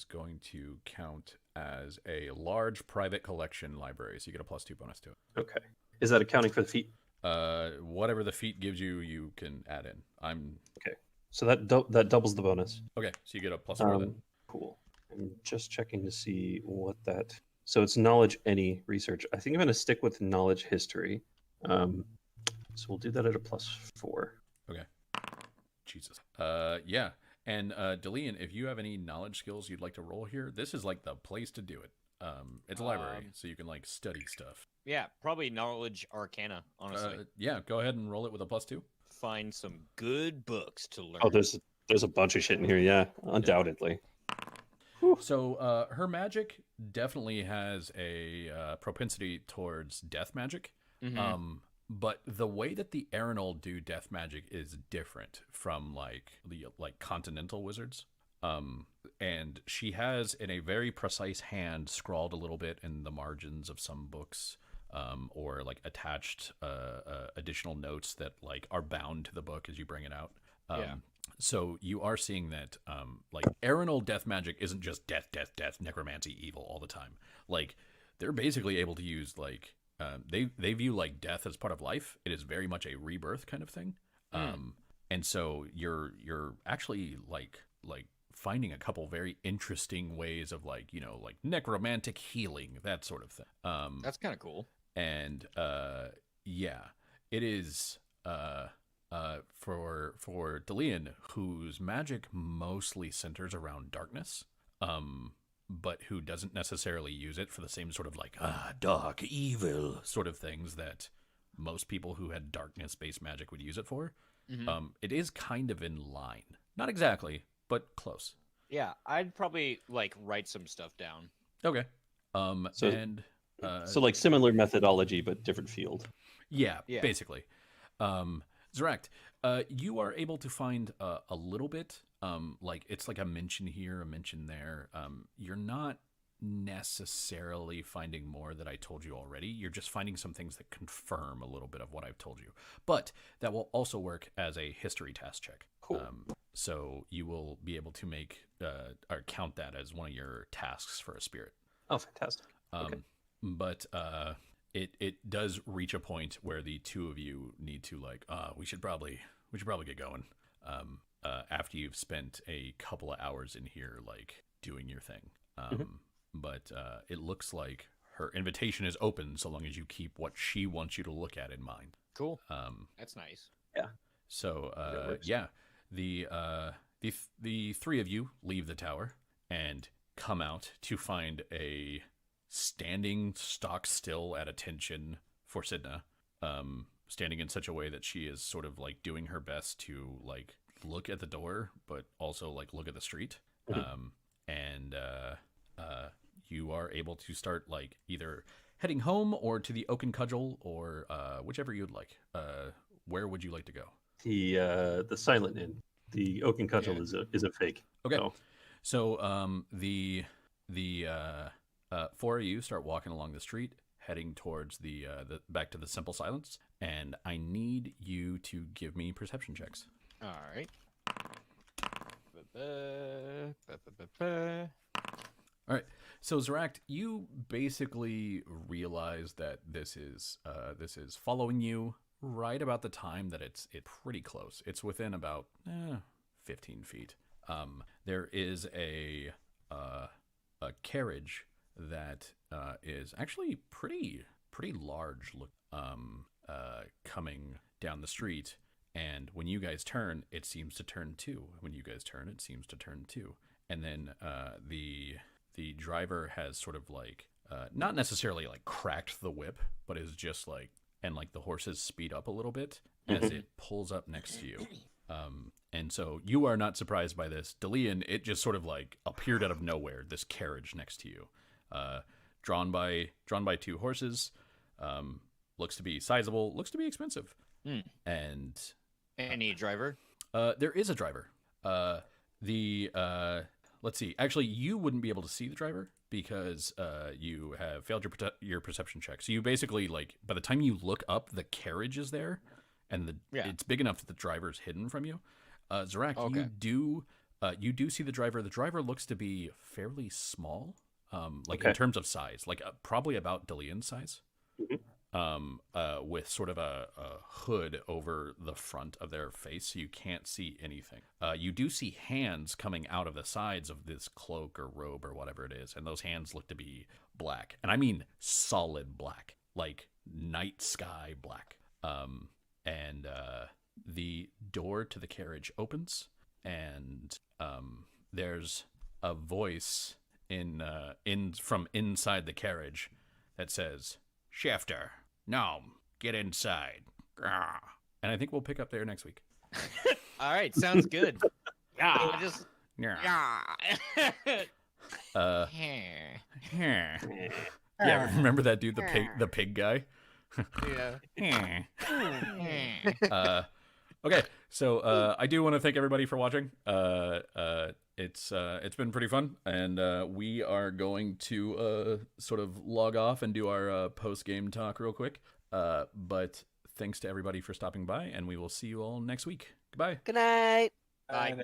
going to count as a large private collection library, so you get a +2 bonus to it. Okay. Is that accounting for the feat? Whatever the feat gives you, you can add in. Okay. So that doubles the bonus. Okay, so you get a +4 then. Cool. I'm just checking to see what that. So it's knowledge, any research. I think I'm going to stick with knowledge history. So we'll do that at a +4. Okay. Jesus. Yeah. And Delian, if you have any knowledge skills you'd like to roll here, this is like the place to do it. It's a library, so you can like study stuff. Yeah, probably knowledge arcana, honestly. Yeah, go ahead and roll it with a +2. Find some good books to learn. Oh, there's a bunch of shit in here. Yeah, undoubtedly. So her magic definitely has a propensity towards death magic. But the way that the Arenal do death magic is different from like the continental wizards. And she has in a very precise hand scrawled a little bit in the margins of some books, or like attached additional notes that like are bound to the book as you bring it out. So you are seeing that like Arenal death magic isn't just death, necromancy, evil all the time. Like they're basically able to use like they view like death as part of life. It is very much a rebirth kind of thing. And so you're actually like finding a couple very interesting ways of like, you know, like necromantic healing, that sort of thing. That's kind of cool. And yeah, it is for Delian, whose magic mostly centers around darkness, but who doesn't necessarily use it for the same sort of like dark evil sort of things that most people who had darkness-based magic would use it for. It is kind of in line, not exactly, but close. Yeah, I'd probably like write some stuff down. Okay. So like similar methodology but different field. Yeah. Basically. Zeract, you are able to find a little bit. Like it's like a mention here, a mention there. You're not necessarily finding more that I told you already. You're just finding some things that confirm a little bit of what I've told you. But that will also work as a history task check. Cool. So you will be able to make or count that as one of your tasks for a spirit. Oh, fantastic. Okay. But it does reach a point where the two of you need to like, we should probably get going. After you've spent a couple of hours in here, like doing your thing. But it looks like her invitation is open so long as you keep what she wants you to look at in mind. Cool. That's nice. Yeah. So yeah, the three of you leave the tower and come out to find a standing stock still at attention for Sidna, standing in such a way that she is sort of like doing her best to like look at the door, but also like look at the street. And you are able to start like either heading home or to the Oaken Cudgel or whichever you'd like. Where would you like to go? The Silent Inn. The Oaken Cudgel is a fake. Okay. So the four of you start walking along the street, heading towards the back to the Simple Silence, and I need you to give me perception checks. All right. All right. So Zeract, you basically realize that this is following you right about the time that it's pretty close. It's within about 15 feet. There is a carriage that is actually pretty large. Look, coming down the street, and when you guys turn, it seems to turn too. When you guys turn, it seems to turn too. And then the driver has sort of like not necessarily like cracked the whip, but is just like, and like the horses speed up a little bit as it pulls up next to you. And so you are not surprised by this. Delian, it just sort of like appeared out of nowhere, this carriage next to you. Drawn by two horses, looks to be sizable, looks to be expensive. And any driver? There is a driver. let's see. Actually, you wouldn't be able to see the driver because you have failed your perception check. So you basically, like, by the time you look up, the carriage is there, and it's big enough that the driver's hidden from you. Zarak, you do see the driver. The driver looks to be fairly small, in terms of size, like probably about Delian's size. With sort of a hood over the front of their face, so you can't see anything. You do see hands coming out of the sides of this cloak or robe or whatever it is, and those hands look to be black. And I mean solid black, like night sky black. And the door to the carriage opens, and there's a voice from inside the carriage that says, "Shafter, Gnome, get inside." And I think we'll pick up there next week. All right, sounds good. Yeah. I just Yeah, remember that dude, the pig guy? yeah. Okay, so I do want to thank everybody for watching. It's been pretty fun, and we are going to sort of log off and do our post-game talk real quick. But thanks to everybody for stopping by, and we will see you all next week. Goodbye. Good night. Bye.